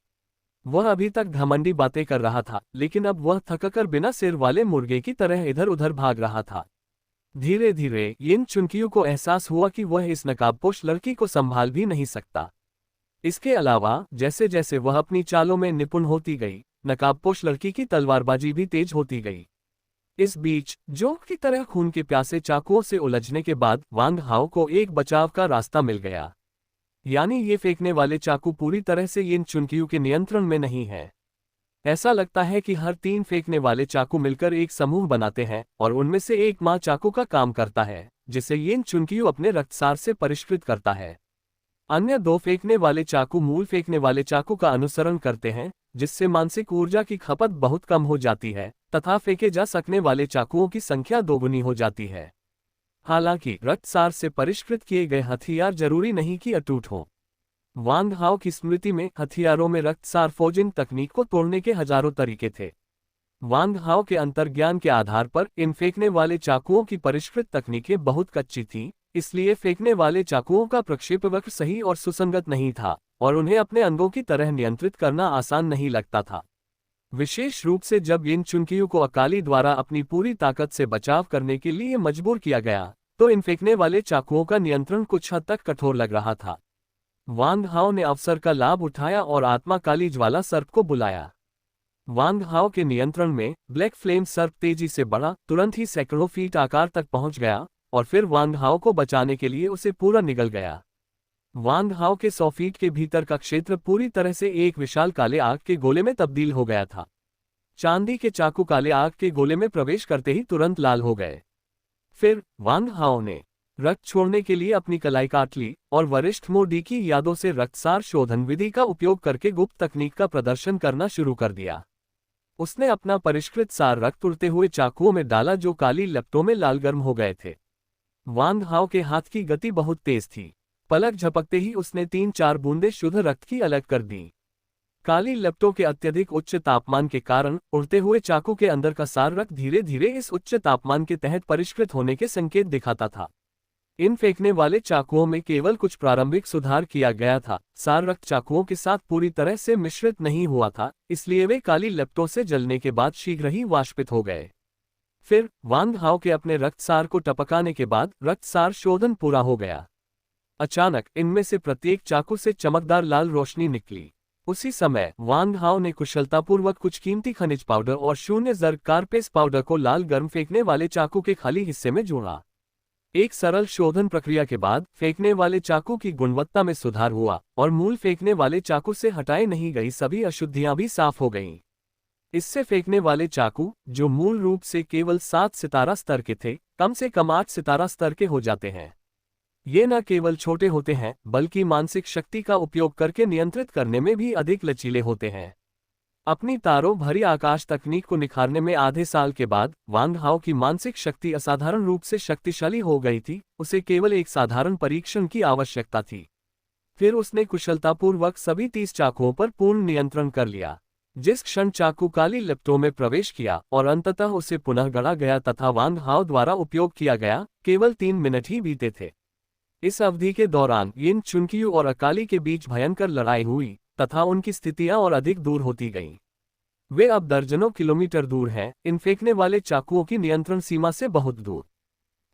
वह अभी तक घमंडी बातें कर रहा था, लेकिन अब वह थककर बिना सिर वाले मुर्गे की तरह इधर उधर भाग रहा था। धीरे धीरे यिन चुनकियू को एहसास हुआ कि वह इस नकाबपोश लड़की को संभाल भी नहीं सकता। इसके अलावा जैसे जैसे वह अपनी चालों में निपुण होती गई, नकाबपोश लड़की की तलवारबाजी भी तेज होती गई। इस बीच जोंक की तरह खून के प्यासे चाकुओं से उलझने के बाद वांग हाओ को एक बचाव का रास्ता मिल गया। यानी ये फेंकने वाले चाकू पूरी तरह से यिन चुनकियू के नियंत्रण में नहीं है। ऐसा लगता है कि हर 3 फेंकने वाले चाकू मिलकर एक समूह बनाते हैं और उनमें से एक मां चाकू का काम करता है, जिसे यिन चुनकियू अपने रक्तसार से परिष्कृत करता है। अन्य 2 फेंकने वाले चाकू मूल फेंकने वाले चाकू का अनुसरण करते हैं, जिससे मानसिक ऊर्जा की खपत बहुत कम हो जाती है तथा फेंके जा सकने वाले चाकुओं की संख्या दोगुनी हो जाती है। हालांकि रक्तसार से परिष्कृत किए गए हथियार जरूरी नहीं कि अटूट हों। वांग हाओ की स्मृति में हथियारों में रक्तसार फोजिंग तकनीक को तोड़ने के हजारों तरीके थे। वांग हाओ के अंतर्ज्ञान के आधार पर इन फेंकने वाले चाकुओं की परिष्कृत तकनीकें बहुत कच्ची थीं, इसलिए फेंकने वाले चाकुओं का प्रक्षेपवक्र सही और सुसंगत नहीं था और उन्हें अपने अंगों की तरह नियंत्रित करना आसान नहीं लगता था। विशेष रूप से जब यिन चुनकियू को अकाली द्वारा अपनी पूरी ताकत से बचाव करने के लिए मजबूर किया गया, तो इन फेंकने वाले चाकुओं का नियंत्रण कुछ हद तक कठोर लग रहा था। वांग हाओ ने अवसर का लाभ उठाया और आत्मा काली ज्वाला सर्प को बुलाया। वांग हाओ के नियंत्रण में ब्लैक फ्लेम सर्प तेजी से बढ़ा, तुरंत ही सैकड़ों फीट आकार तक पहुंच गया और फिर वांग हाओ को बचाने के लिए उसे पूरा निगल गया। वांग हाओ के 100 फीट के भीतर का क्षेत्र पूरी तरह से एक विशाल काले आग के गोले में तब्दील हो गया था। चांदी के चाकू काले आग के गोले में प्रवेश करते ही तुरंत लाल हो गए। फिर वांग हाओ ने रक्त छोड़ने के लिए अपनी कलाई काट ली और वरिष्ठ मोडी की यादों से रक्तसार शोधन विधि का उपयोग करके गुप्त तकनीक का प्रदर्शन करना शुरू कर दिया। उसने अपना परिष्कृत सार रक्त उड़ते हुए चाकुओं में डाला जो काली लपटों में लाल गर्म हो गए थे। वांग हाओ के हाथ की गति बहुत तेज थी। पलक झपकते ही उसने 3-4 बूंदें शुद्ध रक्त की अलग कर दी। काली लपटों के अत्यधिक उच्च तापमान के कारण उड़ते हुए चाकू के अंदर का सार रक्त धीरे धीरे इस उच्च तापमान के तहत परिष्कृत होने के संकेत दिखाता था। इन फेंकने वाले चाकुओं में केवल कुछ प्रारंभिक सुधार किया गया था। सार रक्त चाकुओं के साथ पूरी तरह से मिश्रित नहीं हुआ था, इसलिए वे काली लपटों से जलने के बाद शीघ्र ही वाष्पित हो गए। फिर वांग हाओ के अपने रक्तसार को टपकाने के बाद रक्तसार शोधन पूरा हो गया। अचानक इनमें से प्रत्येक चाकू से चमकदार लाल रोशनी निकली। उसी समय वांग हाओ ने कुशलतापूर्वक कुछ कीमती खनिज पाउडर और शून्य जर्ग कारपेस पाउडर को लाल गर्म फेंकने वाले चाकू के खाली हिस्से में जोड़ा। एक सरल शोधन प्रक्रिया के बाद फेंकने वाले चाकू की गुणवत्ता में सुधार हुआ और मूल फेंकने वाले चाकू से हटाई नहीं गई सभी अशुद्धियां भी साफ हो गईं। इससे फेंकने वाले चाकू, जो मूल रूप से केवल 7 सितारा स्तर के थे, कम से कम 8 सितारा स्तर के हो जाते हैं। ये न केवल छोटे होते हैं बल्कि मानसिक शक्ति का उपयोग करके नियंत्रित करने में भी अधिक लचीले होते हैं। अपनी तारों भरी आकाश तकनीक को निखारने में आधे साल के बाद वांग हाओ की मानसिक शक्ति असाधारण रूप से शक्तिशाली हो गई थी। उसे केवल एक साधारण परीक्षण की आवश्यकता थी। फिर उसने कुशलतापूर्वक सभी 30 चाकुओं पर पूर्ण नियंत्रण कर लिया। जिस क्षण चाकू काली लपटों में प्रवेश किया और अंततः उसे पुनः गढ़ा गया तथा वांग हाओ द्वारा उपयोग किया गया, केवल 3 मिनट ही बीते थे। इस अवधि के दौरान यिन चुनकियू और अकाली के बीच भयंकर लड़ाई हुई तथा उनकी स्थितियां और अधिक दूर होती गईं। वे अब दर्जनों किलोमीटर दूर हैं, इन फेंकने वाले चाकुओं की नियंत्रण सीमा से बहुत दूर।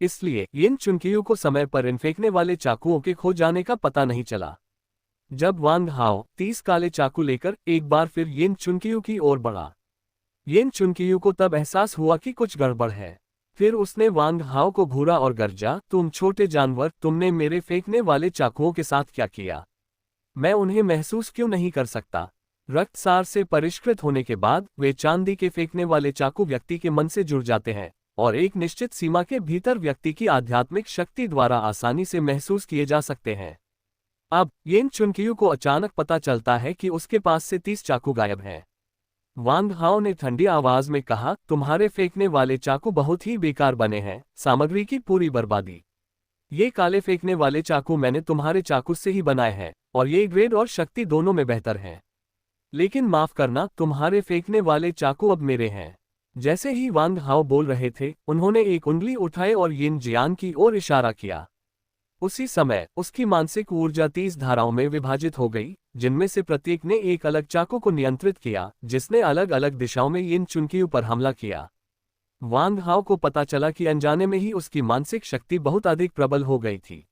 इसलिए यिन चुनकियू को समय पर इन फेंकने वाले चाकुओं के खो जाने का पता नहीं चला। जब वांग हाओ 30 काले चाकू लेकर एक बार फिर यिन चुनकियू की ओर बढ़ा, यिन चुनकियू को तब एहसास हुआ कि कुछ गड़बड़ है। फिर उसने वांग हाओ को घूरा और गरजा, तुम छोटे जानवर, तुमने मेरे फेंकने वाले चाकुओं के साथ क्या किया? मैं उन्हें महसूस क्यों नहीं कर सकता? रक्तसार से परिष्कृत होने के बाद वे चांदी के फेंकने वाले चाकू व्यक्ति के मन से जुड़ जाते हैं और एक निश्चित सीमा के भीतर व्यक्ति की आध्यात्मिक शक्ति द्वारा आसानी से महसूस किए जा सकते हैं। अब यिन चुनकियू को अचानक पता चलता है कि उसके पास से 30 चाकू गायब हैं। वांग हाओ ने ठंडी आवाज में कहा, तुम्हारे फेंकने वाले चाकू बहुत ही बेकार बने हैं, सामग्री की पूरी बर्बादी। ये काले फेंकने वाले चाकू मैंने तुम्हारे चाकू से ही बनाए हैं और ये ग्रेड और शक्ति दोनों में बेहतर हैं। लेकिन माफ करना, तुम्हारे फेंकने वाले चाकू अब मेरे हैं। जैसे ही वांग हाओ बोल रहे थे, उन्होंने एक उंगली उठाई और यिन जियान की ओर इशारा किया। उसी समय उसकी मानसिक ऊर्जा 30 धाराओं में विभाजित हो गई, जिनमें से प्रत्येक ने एक अलग चाकू को नियंत्रित किया, जिसने अलग अलग दिशाओं में यिन चुनकियू पर हमला किया। वांग हाओ को पता चला कि अनजाने में ही उसकी मानसिक शक्ति बहुत अधिक प्रबल हो गई थी।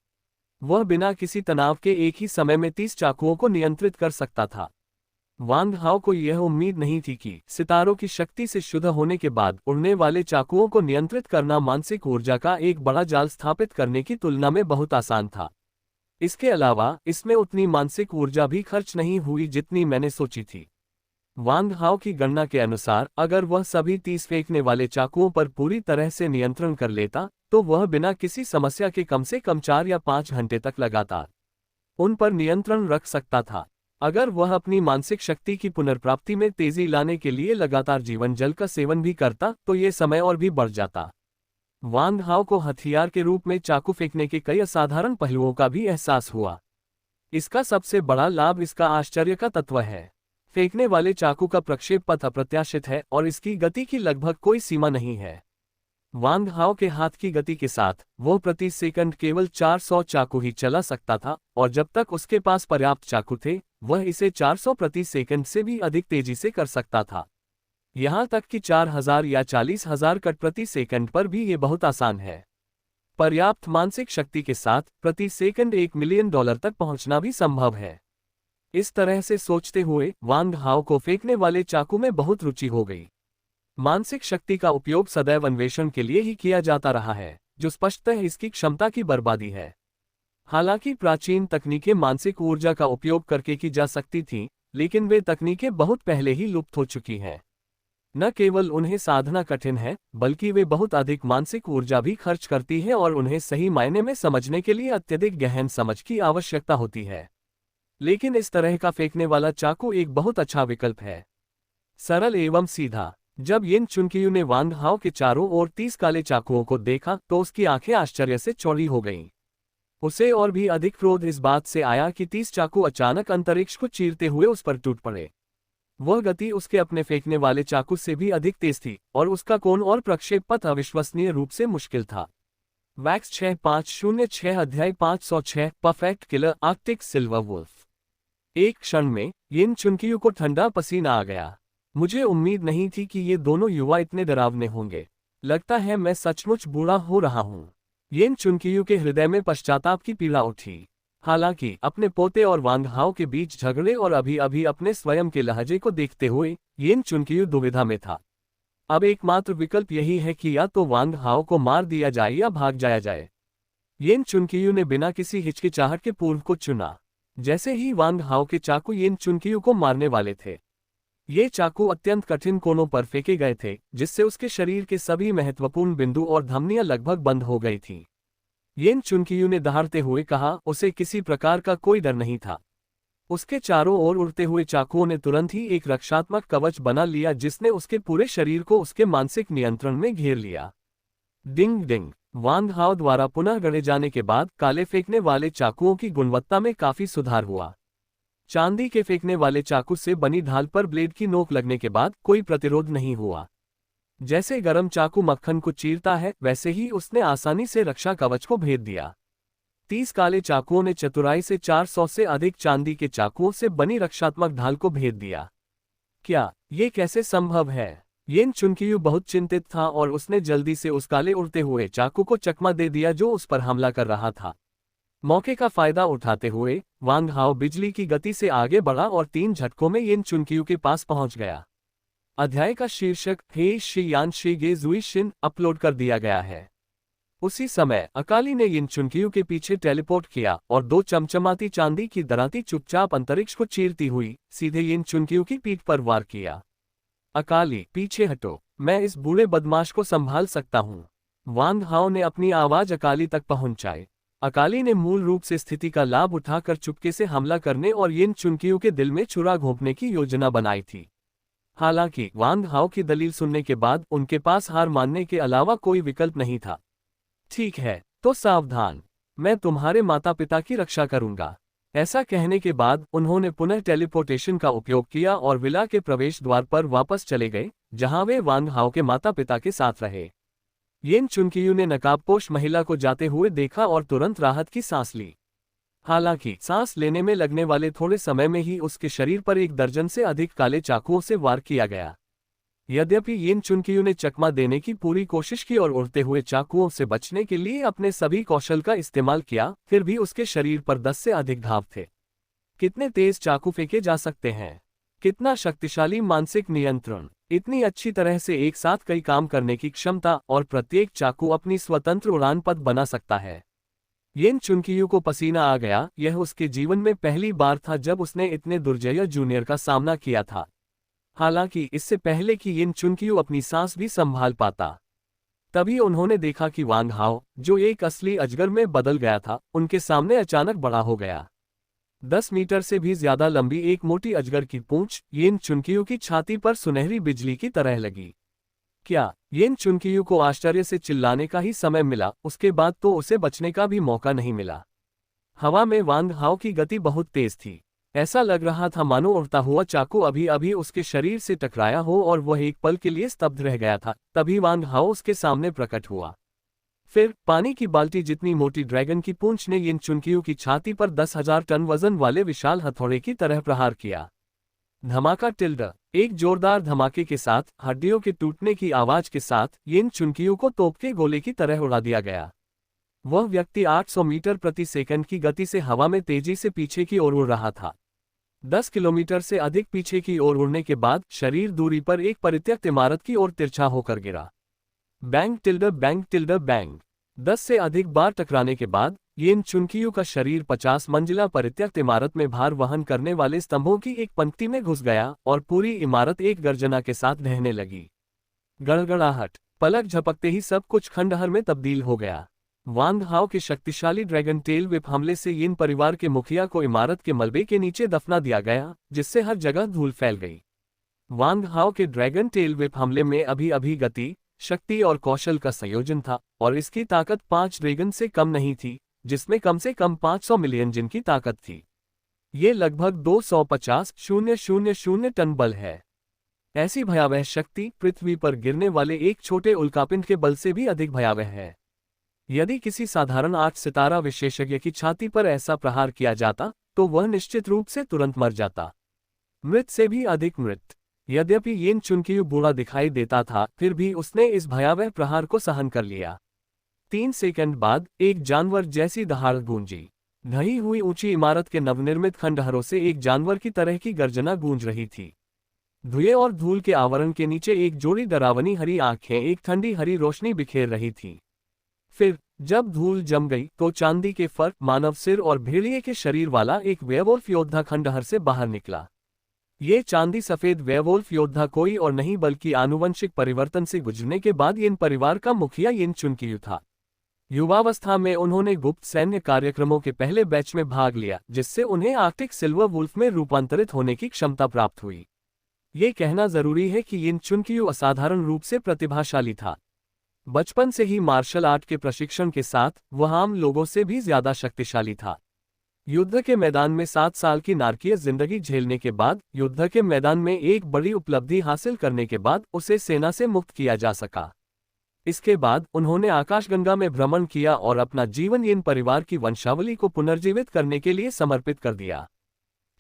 वह बिना किसी तनाव के एक ही समय में 30 चाकुओं को नियंत्रित कर सकता था। वांग हाओ को यह उम्मीद नहीं थी कि सितारों की शक्ति से शुद्ध होने के बाद उड़ने वाले चाकुओं को नियंत्रित करना मानसिक ऊर्जा का एक बड़ा जाल स्थापित करने की तुलना में बहुत आसान था। इसके अलावा इसमें उतनी मानसिक ऊर्जा भी खर्च नहीं हुई जितनी मैंने सोची थी। वांग हाओ की गणना के अनुसार अगर वह सभी 30 फेंकने वाले चाकुओं पर पूरी तरह से नियंत्रण कर लेता, तो वह बिना किसी समस्या के कम से कम 4 या 5 घंटे तक लगातार उन पर नियंत्रण रख सकता था। अगर वह अपनी मानसिक शक्ति की पुनर्प्राप्ति में तेजी लाने के लिए लगातार जीवन जल का सेवन भी करता, तो ये समय और भी बढ़ जाता। वांग हाओ को हथियार के रूप में चाकू फेंकने के कई असाधारण पहलुओं का भी एहसास हुआ। इसका सबसे बड़ा लाभ इसका आश्चर्य का तत्व है। फेंकने वाले चाकू का प्रक्षेप पथ अप्रत्याशित है और इसकी गति की लगभग कोई सीमा नहीं है। वांग हाओ के हाथ की गति के साथ वो प्रति सेकंड केवल 400 चाकू ही चला सकता था, और जब तक उसके पास पर्याप्त चाकू थे, वह इसे 400 प्रति सेकंड से भी अधिक तेजी से कर सकता था। यहाँ तक कि 4000 या 40,000 कट प्रति सेकंड पर भी ये बहुत आसान है। पर्याप्त मानसिक शक्ति के साथ प्रति सेकंड $1 मिलियन तक पहुंचना भी संभव है। इस तरह से सोचते हुए वांग हाओ को फेंकने वाले चाकू में बहुत रुचि हो गई। मानसिक शक्ति का उपयोग सदैव अन्वेषण के लिए ही किया जाता रहा है, जो स्पष्टतः इसकी क्षमता की बर्बादी है। हालांकि प्राचीन तकनीकें मानसिक ऊर्जा का उपयोग करके की जा सकती थीं, लेकिन वे तकनीकें बहुत पहले ही लुप्त हो चुकी हैं। न केवल उन्हें साधना कठिन है, बल्कि वे बहुत अधिक मानसिक ऊर्जा भी खर्च करती है और उन्हें सही मायने में समझने के लिए अत्यधिक गहन समझ की आवश्यकता होती है। लेकिन इस तरह का फेंकने वाला चाकू एक बहुत अच्छा विकल्प है, सरल एवं सीधा। जब यिन चुनकियू ने वांग हाओ के चारों ओर 30 काले चाकुओं को देखा तो उसकी आंखें आश्चर्य से चौड़ी हो गईं। उसे और भी अधिक क्रोध इस बात से आया कि 30 चाकू अचानक अंतरिक्ष को चीरते हुए उस पर टूट पड़े। वह गति उसके अपने फेंकने वाले चाकू से भी अधिक तेज थी और उसका कोण और प्रक्षेप पथ अविश्वसनीय रूप से मुश्किल था। वैक्स 6506 अध्याय 506 perfect killer arctic silver wolf. एक क्षण में यिन चुनकियू को ठंडा पसीना आ गया। मुझे उम्मीद नहीं थी कि ये दोनों युवा इतने डरावने होंगे। लगता है मैं सचमुच बूढ़ा हो रहा हूँ। यिन चुनकियू के हृदय में पश्चाताप की पीड़ा उठी। हालांकि अपने पोते और वांग हाओ के बीच झगड़े और अभी अभी अपने स्वयं के लहजे को देखते हुए यिन चुनकियू दुविधा में था। अब एकमात्र विकल्प यही है कि या तो वांग हाओ को मार दिया जाए या भाग जाया जाए। यिन चुनकियू ने बिना किसी हिचकिचाहट के पूर्व को चुना। जैसे ही वांग हाओ के चाकू यिन चुनकियू को मारने वाले थे, ये चाकू अत्यंत कठिन कोनों पर फेंके गए थे, जिससे उसके शरीर के सभी महत्वपूर्ण बिंदु और धमनियां लगभग बंद हो गई थीं। यिन चुनकियू ने दहाड़ते हुए कहा, उसे किसी प्रकार का कोई डर नहीं था। उसके चारों ओर उड़ते हुए चाकुओं ने तुरंत ही एक रक्षात्मक कवच बना लिया जिसने उसके पूरे शरीर को उसके मानसिक नियंत्रण में घेर लिया। डिंग डिंग। वांग हाओ द्वारा पुनः गढ़े जाने के बाद काले फेंकने वाले चाकुओं की गुणवत्ता में काफी सुधार हुआ। चांदी के फेंकने वाले चाकू से बनी ढाल पर ब्लेड की नोक लगने के बाद कोई प्रतिरोध नहीं हुआ। जैसे गरम चाकू मक्खन को चीरता है, वैसे ही उसने आसानी से रक्षा कवच को भेद दिया। 30 काले चाकुओं ने चतुराई से 400 से अधिक चांदी के चाकुओं से बनी रक्षात्मक ढाल को भेद दिया। क्या ये कैसे संभव है? यिन चुनकियू बहुत चिंतित था और उसने जल्दी से उस काले उड़ते हुए चाकू को चकमा दे दिया जो उस पर हमला कर रहा था। मौके का फायदा उठाते हुए वांग हाओ बिजली की गति से आगे बढ़ा और 3 झटकों में यिन चुनकियू के पास पहुंच गया। अध्याय का शीर्षक हे शी यान she gay Jui Shin upload कर दिया गया है। उसी समय अकाली ने यिन चुनकियू के पीछे टेलीपोर्ट किया और 2 चमचमाती चांदी की दराती चुपचाप अंतरिक्ष को चीरती हुई सीधे यिन चुनकियू की पीठ पर वार किया। अकाली, पीछे हटो, मैं इस बूढ़े बदमाश को संभाल सकता हूँ। वांग हाओ ने अपनी आवाज अकाली तक पहुंचाई। अकाली ने मूल रूप से स्थिति का लाभ उठाकर चुपके से हमला करने और यिन चुनकियू के दिल में छुरा घोंपने की योजना बनाई थी। हालांकि वांग हाओ की दलील सुनने के बाद उनके पास हार मानने के अलावा कोई विकल्प नहीं था। ठीक है, तो सावधान, मैं तुम्हारे माता पिता की रक्षा करूंगा। ऐसा कहने के बाद उन्होंने पुनः टेलीपोर्टेशन का उपयोग किया और विला के प्रवेश द्वार पर वापस चले गए, जहां वे वांग हाओ के माता पिता के साथ रहे। यिन चुनकियू ने नकाबपोश महिला को जाते हुए देखा और तुरंत राहत की सांस ली। हालांकि सांस लेने में लगने वाले थोड़े समय में ही उसके शरीर पर 1 दर्जन से अधिक काले चाकुओं से वार किया गया। यद्यपि यिन चुनकियू ने चकमा देने की पूरी कोशिश की और उड़ते हुए चाकुओं से बचने के लिए अपने सभी कौशल का इस्तेमाल किया, फिर भी उसके शरीर पर 10 से अधिक घाव थे। कितने तेज चाकू फेंके जा सकते हैं? कितना शक्तिशाली मानसिक नियंत्रण! इतनी अच्छी तरह से एक साथ कई काम करने की क्षमता, और प्रत्येक चाकू अपनी स्वतंत्र उड़ान पथ बना सकता है। यिन चुनकियू को पसीना आ गया। यह उसके जीवन में पहली बार था जब उसने इतने दुर्जय जूनियर का सामना किया था। हालांकि इससे पहले कि यिन चुनकियू अपनी सांस भी संभाल पाता, तभी उन्होंने देखा कि वांग हाओ, जो एक असली अजगर में बदल गया था, उनके सामने अचानक बड़ा हो गया। 10 मीटर से भी ज्यादा लंबी एक मोटी अजगर की पूंछ यिन चुनकियू की छाती पर सुनहरी बिजली की तरह लगी। क्या यिन चुनकियू को आश्चर्य से चिल्लाने का ही समय मिला, उसके बाद तो उसे बचने का भी मौका नहीं मिला। हवा में वांग हाओ की गति बहुत तेज थी। ऐसा लग रहा था मानो उड़ता हुआ चाकू अभी अभी उसके शरीर से टकराया हो और वह एक पल के लिए स्तब्ध रह गया था। तभी वांग हाओ उसके सामने प्रकट हुआ। फिर पानी की बाल्टी जितनी मोटी ड्रैगन की पूंछ ने यिन चुनकियू की छाती पर 10,000 टन वजन वाले विशाल हथौड़े की तरह प्रहार किया। धमाका टिल्ड। एक जोरदार धमाके के साथ, हड्डियों के टूटने की आवाज के साथ, यिन चुनकियू को तोप के गोले की तरह उड़ा दिया गया। वह व्यक्ति 800 मीटर प्रति सेकंड की गति से हवा में तेजी से पीछे की ओर उड़ रहा था। 10 किलोमीटर से अधिक पीछे की ओर उड़ने के बाद शरीर दूरी पर एक परित्यक्त इमारत की ओर तिरछा होकर गिरा। Bang tilde bang tilde bang. 10 से अधिक बार टकराने के बाद यिन चुनकियू का शरीर 50 मंजिला परित्यक्त इमारत में भार वहन करने वाले स्तंभों की एक पंक्ति में घुस गया और पूरी इमारत एक गर्जना के साथ ढहने लगी। गड़गड़ाहट। पलक झपकते ही सब कुछ खंडहर में तब्दील हो गया। वांग हाओ के शक्तिशाली ड्रैगन टेल व्हिप हमले से यिन परिवार के मुखिया को इमारत के मलबे के नीचे दफना दिया गया, जिससे हर जगह धूल फैल गई। वांग हाओ के ड्रैगन टेल व्हिप हमले में अभी गति, शक्ति और कौशल का संयोजन था, और इसकी ताकत 5 ड्रैगन से कम नहीं थी, जिसमें कम से कम 500 मिलियन जिन की ताकत थी। ये लगभग 250,000 टन बल है। ऐसी भयावह शक्ति पृथ्वी पर गिरने वाले एक छोटे उल्कापिंड के बल से भी अधिक भयावह है। यदि किसी साधारण 8 सितारा विशेषज्ञ की छाती पर ऐसा प्रहार किया जाता तो वह निश्चित रूप से तुरंत मर जाता, मृत से भी अधिक मृत। यद्यपि येन चुनकियू बूढ़ा दिखाई देता था, फिर भी उसने इस भयावह प्रहार को सहन कर लिया। 3 सेकंड बाद एक जानवर जैसी दहाड़ गूंजी। ढही हुई ऊंची इमारत के नवनिर्मित खंडहरों से एक जानवर की तरह की गर्जना गूंज रही थी। धुएं और धूल के आवरण के नीचे एक जोड़ी डरावनी हरी आंखें एक ठंडी हरी रोशनी बिखेर रही थी। फिर जब धूल जम गई तो चांदी के फर, मानव सिर और भेड़िए के शरीर वाला एक वेयरवुल्फ योद्धा खंडहर से बाहर निकला। ये चांदी सफेद वेयरवुल्फ योद्धा कोई और नहीं बल्कि आनुवंशिक परिवर्तन से गुजरने के बाद येन परिवार का मुखिया येन चुनकियू था। युवावस्था में उन्होंने गुप्त सैन्य कार्यक्रमों के पहले बैच में भाग लिया, जिससे उन्हें आर्कटिक सिल्वर वुल्फ में रूपांतरित होने की क्षमता प्राप्त हुई। ये कहना जरूरी है कि येन चुनकियू असाधारण रूप से प्रतिभाशाली था। बचपन से ही मार्शल आर्ट के प्रशिक्षण के साथ वह आम लोगों से भी ज्यादा शक्तिशाली था। युद्ध के मैदान में 7 साल की नारकीय जिंदगी झेलने के बाद, युद्ध के मैदान में एक बड़ी उपलब्धि हासिल करने के बाद उसे सेना से मुक्त किया जा सका। इसके बाद उन्होंने आकाशगंगा में भ्रमण किया और अपना जीवन येन परिवार की वंशावली को पुनर्जीवित करने के लिए समर्पित कर दिया।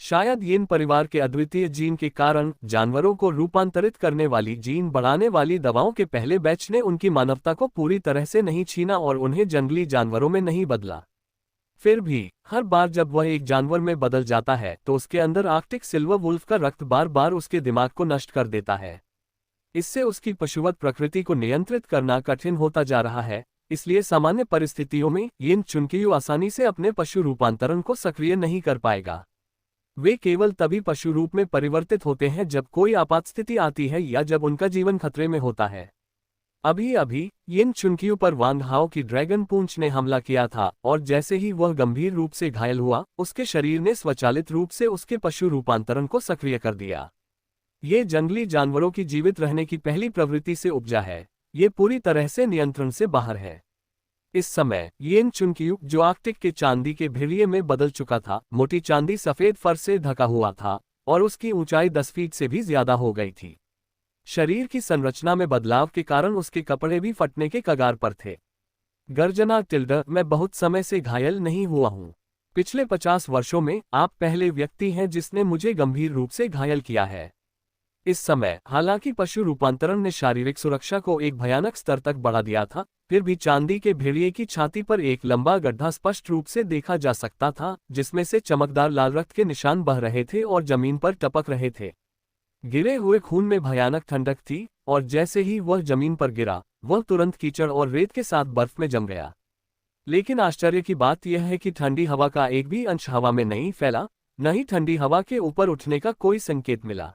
शायद येन परिवार के अद्वितीय जीन के कारण जानवरों को रूपांतरित करने वाली जीन बढ़ाने वाली दवाओं के पहले बैच ने उनकी मानवता को पूरी तरह से नहीं छीना और उन्हें जंगली जानवरों में नहीं बदला। फिर भी हर बार जब वह एक जानवर में बदल जाता है तो उसके अंदर आर्कटिक सिल्वर वुल्फ का रक्त बार बार उसके दिमाग को नष्ट कर देता है। इससे उसकी पशुवत प्रकृति को नियंत्रित करना कठिन होता जा रहा है। इसलिए सामान्य परिस्थितियों में येन चुनकियू आसानी से अपने पशु रूपांतरण को सक्रिय नहीं कर पाएगा। वे केवल तभी पशु रूप में परिवर्तित होते हैं जब कोई आपात स्थिति आती है या जब उनका जीवन खतरे में होता है। अभी अभी येन चुनकियू पर वांग हाओ की ड्रैगन पूंछ ने हमला किया था और जैसे ही वह गंभीर रूप से घायल हुआ, उसके शरीर ने स्वचालित रूप से उसके पशु रूपांतरण को सक्रिय कर दिया। ये जंगली जानवरों की जीवित रहने की पहली प्रवृत्ति से उपजा है। ये पूरी तरह से नियंत्रण से बाहर है। इस समय येन चुनकियू, जो आर्कटिक के चांदी के भेड़िए में बदल चुका था, मोटी चांदी सफेद फर से ढका हुआ था और उसकी ऊंचाई 10 फीट से भी ज्यादा हो गई थी। शरीर की संरचना में बदलाव के कारण उसके कपड़े भी फटने के कगार पर थे। गर्जना टिल्डर, मैं बहुत समय से घायल नहीं हुआ हूं। पिछले 50 वर्षों में आप पहले व्यक्ति हैं जिसने मुझे गंभीर रूप से घायल किया है। इस समय हालांकि पशु रूपांतरण ने शारीरिक सुरक्षा को एक भयानक स्तर तक बढ़ा दिया था, फिर भी चांदी के भेड़िए की छाती पर एक लंबा गड्ढा स्पष्ट रूप से देखा जा सकता था, जिसमें से चमकदार लाल रक्त के निशान बह रहे थे और जमीन पर टपक रहे थे। गिरे हुए खून में भयानक ठंडक थी और जैसे ही वह जमीन पर गिरा, वह तुरंत कीचड़ और रेत के साथ बर्फ में जम गया। लेकिन आश्चर्य की बात यह है कि ठंडी हवा का एक भी अंश हवा में नहीं फैला, न ही ठंडी हवा के ऊपर उठने का कोई संकेत मिला।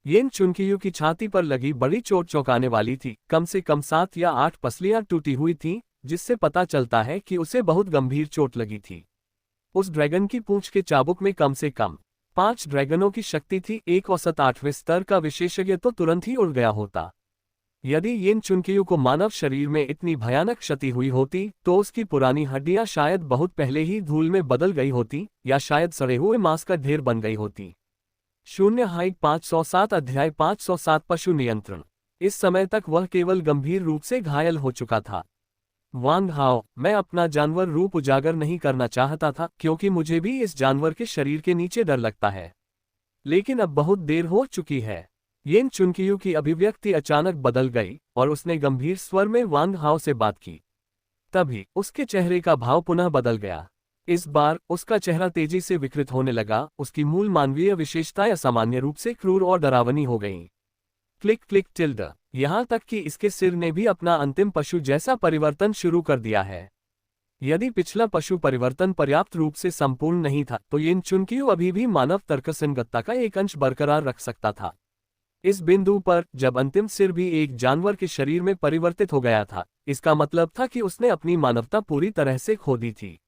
येन चुनकियू की छाती पर लगी बड़ी चोट चौंकाने वाली थी। कम से कम 7 या 8 पसलियां टूटी हुई थीं, जिससे पता चलता है कि उसे बहुत गंभीर चोट लगी थी। उस ड्रैगन की पूंछ के चाबुक में कम से कम 5 ड्रैगनों की शक्ति थी। एक औसत 8वें स्तर का विशेषज्ञ तो तुरंत ही उड़ गया होता। यदि येन चुनकियू को मानव शरीर में इतनी भयानक क्षति हुई होती तो उसकी पुरानी हड्डियां शायद बहुत पहले ही धूल में बदल गई होती या शायद सड़े हुए मांस का ढेर बन गई होती। 507 अध्याय 507 पशु नियंत्रण। इस समय तक वह केवल गंभीर रूप से घायल हो चुका था। वांग हाओ, मैं अपना जानवर रूप उजागर नहीं करना चाहता था क्योंकि मुझे भी इस जानवर के शरीर के नीचे डर लगता है, लेकिन अब बहुत देर हो चुकी है। येन चुनकियू की अभिव्यक्ति अचानक बदल गई और उसने गंभीर स्वर में वांग हाओ से बात की। तभी उसके चेहरे का भाव पुनः बदल गया। इस बार उसका चेहरा तेजी से विकृत होने लगा। उसकी मूल मानवीय विशेषताएं असामान्य रूप से क्रूर और डरावनी हो गईं। क्लिक क्लिक टिल्ड, यहां तक कि इसके सिर ने भी अपना अंतिम पशु जैसा परिवर्तन शुरू कर दिया है। यदि पिछला पशु परिवर्तन पर्याप्त रूप से संपूर्ण नहीं था तो येन चुनकियू अभी भी मानव तर्कसंगतता का एक अंश बरकरार रख सकता था। इस बिंदु पर जब अंतिम सिर भी एक जानवर के शरीर में परिवर्तित हो गया था, इसका मतलब था कि उसने अपनी मानवता पूरी तरह से खो दी थी।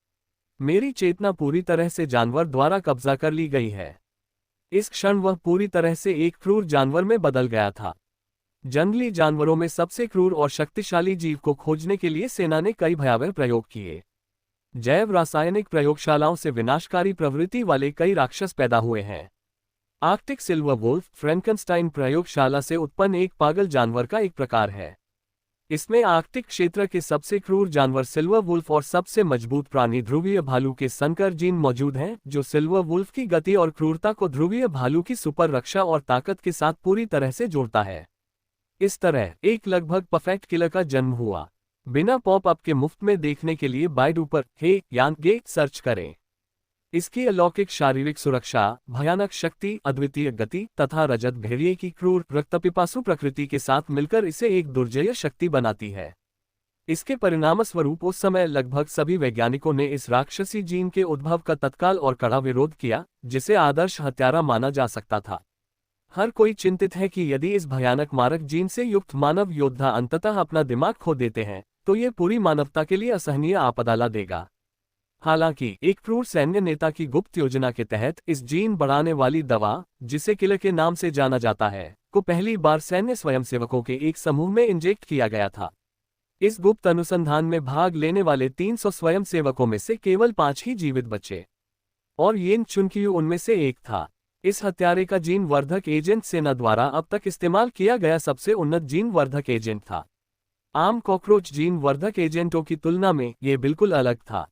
मेरी चेतना पूरी तरह से जानवर द्वारा कब्जा कर ली गई है। इस क्षण वह पूरी तरह से एक क्रूर जानवर में बदल गया था। जंगली जानवरों में सबसे क्रूर और शक्तिशाली जीव को खोजने के लिए सेना ने कई भयावह प्रयोग किए। जैव रासायनिक प्रयोगशालाओं से विनाशकारी प्रवृत्ति वाले कई राक्षस पैदा हुए हैं। आर्कटिक सिल्वर वुल्फ फ्रैंकनस्टाइन प्रयोगशाला से उत्पन्न एक पागल जानवर का एक प्रकार है। इसमें आर्कटिक क्षेत्र के सबसे क्रूर जानवर सिल्वर वुल्फ और सबसे मजबूत प्राणी ध्रुवीय भालू के संकर जीन मौजूद हैं, जो सिल्वर वुल्फ की गति और क्रूरता को ध्रुवीय भालू की सुपर रक्षा और ताकत के साथ पूरी तरह से जोड़ता है। इस तरह एक लगभग परफेक्ट किलर का जन्म हुआ। बिना पॉप-अप के मुफ्त में देखने के लिए बाइडू पर हे यांग गे सर्च करें। इसकी अलौकिक शारीरिक सुरक्षा, भयानक शक्ति, अद्वितीय गति तथा रजत भेड़िए की क्रूर रक्तपिपासु प्रकृति के साथ मिलकर इसे एक दुर्जय शक्ति बनाती है। इसके परिणामस्वरूप उस समय लगभग सभी वैज्ञानिकों ने इस राक्षसी जीन के उद्भव का तत्काल और कड़ा विरोध किया, जिसे आदर्श हत्यारा माना जा सकता था। हर कोई चिंतित है कि यदि इस भयानक मारक जीन से युक्त मानव योद्धा अंततः अपना दिमाग खो देते हैं, तो ये पूरी मानवता के लिए असहनीय आपदा ला देगा। हालांकि एक क्रूर सैन्य नेता की गुप्त योजना के तहत इस जीन बढ़ाने वाली दवा, जिसे किलर के नाम से जाना जाता है, को पहली बार सैन्य स्वयंसेवकों के एक समूह में इंजेक्ट किया गया था। इस गुप्त अनुसंधान में भाग लेने वाले 300 स्वयंसेवकों में से केवल 5 ही जीवित बचे, और येन चुनकियू उनमें से एक था। इस हत्यारे का जीन वर्धक एजेंट सेना द्वारा अब तक इस्तेमाल किया गया सबसे उन्नत जीन वर्धक एजेंट था। आम कॉकरोच जीन वर्धक एजेंटों की तुलना में यह बिल्कुल अलग था।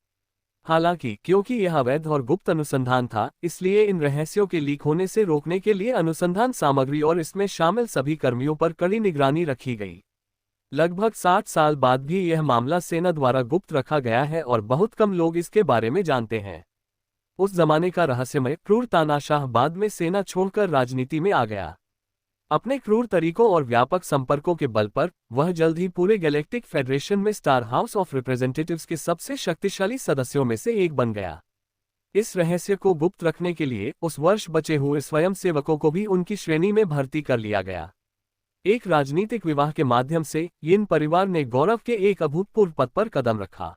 हालांकि क्योंकि यह अवैध और गुप्त अनुसंधान था, इसलिए इन रहस्यों के लीक होने से रोकने के लिए अनुसंधान सामग्री और इसमें शामिल सभी कर्मियों पर कड़ी निगरानी रखी गई। लगभग 60 साल बाद भी यह मामला सेना द्वारा गुप्त रखा गया है और बहुत कम लोग इसके बारे में जानते हैं। उस जमाने का रहस्यमय क्रूर तानाशाह बाद में सेना छोड़कर राजनीति में आ गया। अपने क्रूर तरीकों और व्यापक संपर्कों के बल पर वह जल्द ही पूरे गैलेक्टिक फेडरेशन में स्टार हाउस ऑफ रिप्रेजेंटेटिव्स के सबसे शक्तिशाली सदस्यों में से एक बन गया। इस रहस्य को गुप्त रखने के लिए उस वर्ष बचे हुए स्वयंसेवकों को भी उनकी श्रेणी में भर्ती कर लिया गया। एक राजनीतिक विवाह के माध्यम से यिन परिवार ने गौरव के एक अभूतपूर्व पद पर कदम रखा।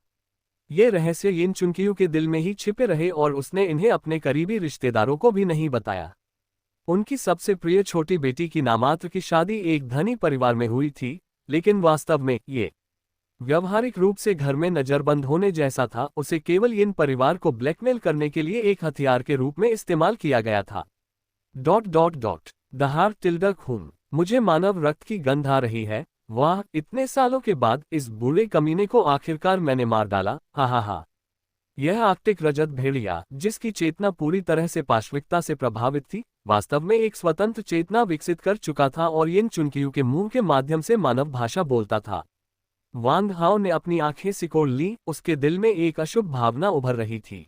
ये रहस्य यिन चुनकियू के दिल में ही छिपे रहे और उसने इन्हें अपने करीबी रिश्तेदारों को भी नहीं बताया। उनकी सबसे प्रिय छोटी बेटी की नामात्र की शादी एक धनी परिवार में हुई थी, लेकिन वास्तव में ये व्यावहारिक रूप से घर में नजरबंद होने जैसा था। उसे केवल यिन परिवार को ब्लैकमेल करने के लिए एक हथियार के रूप में इस्तेमाल किया गया था। दहाड़ टिल्डर खून, मुझे मानव रक्त की गंध आ रही है। वाह, इतने सालों के बाद इस बुरे कमीने को आखिरकार मैंने मार डाला। हा हा हा। यह आर्कटिक रजत भेड़िया, जिसकी चेतना पूरी तरह से पाशविकता से प्रभावित थी, वास्तव में एक स्वतंत्र चेतना विकसित कर चुका था और यिन चुनकियू के मुंह के माध्यम से मानव भाषा बोलता था। वांग हाओ ने अपनी आंखें सिकोड़ ली। उसके दिल में एक अशुभ भावना उभर रही थी।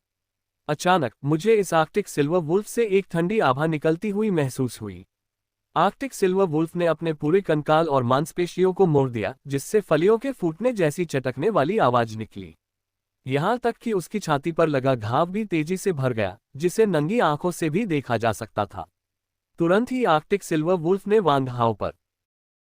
अचानक मुझे इस आर्कटिक सिल्वर वुल्फ से एक ठंडी आभा निकलती हुई महसूस हुई। आर्कटिक सिल्वर वुल्फ ने अपने पूरे कंकाल और मांसपेशियों को मोड़ दिया, जिससे फलियों के फूटने जैसी चटकने वाली आवाज निकली। यहां तक कि उसकी छाती पर लगा घाव भी तेजी से भर गया, जिसे नंगी आंखों से भी देखा जा सकता था। तुरंत ही आर्कटिक सिल्वर वुल्फ ने वांग हाओ पर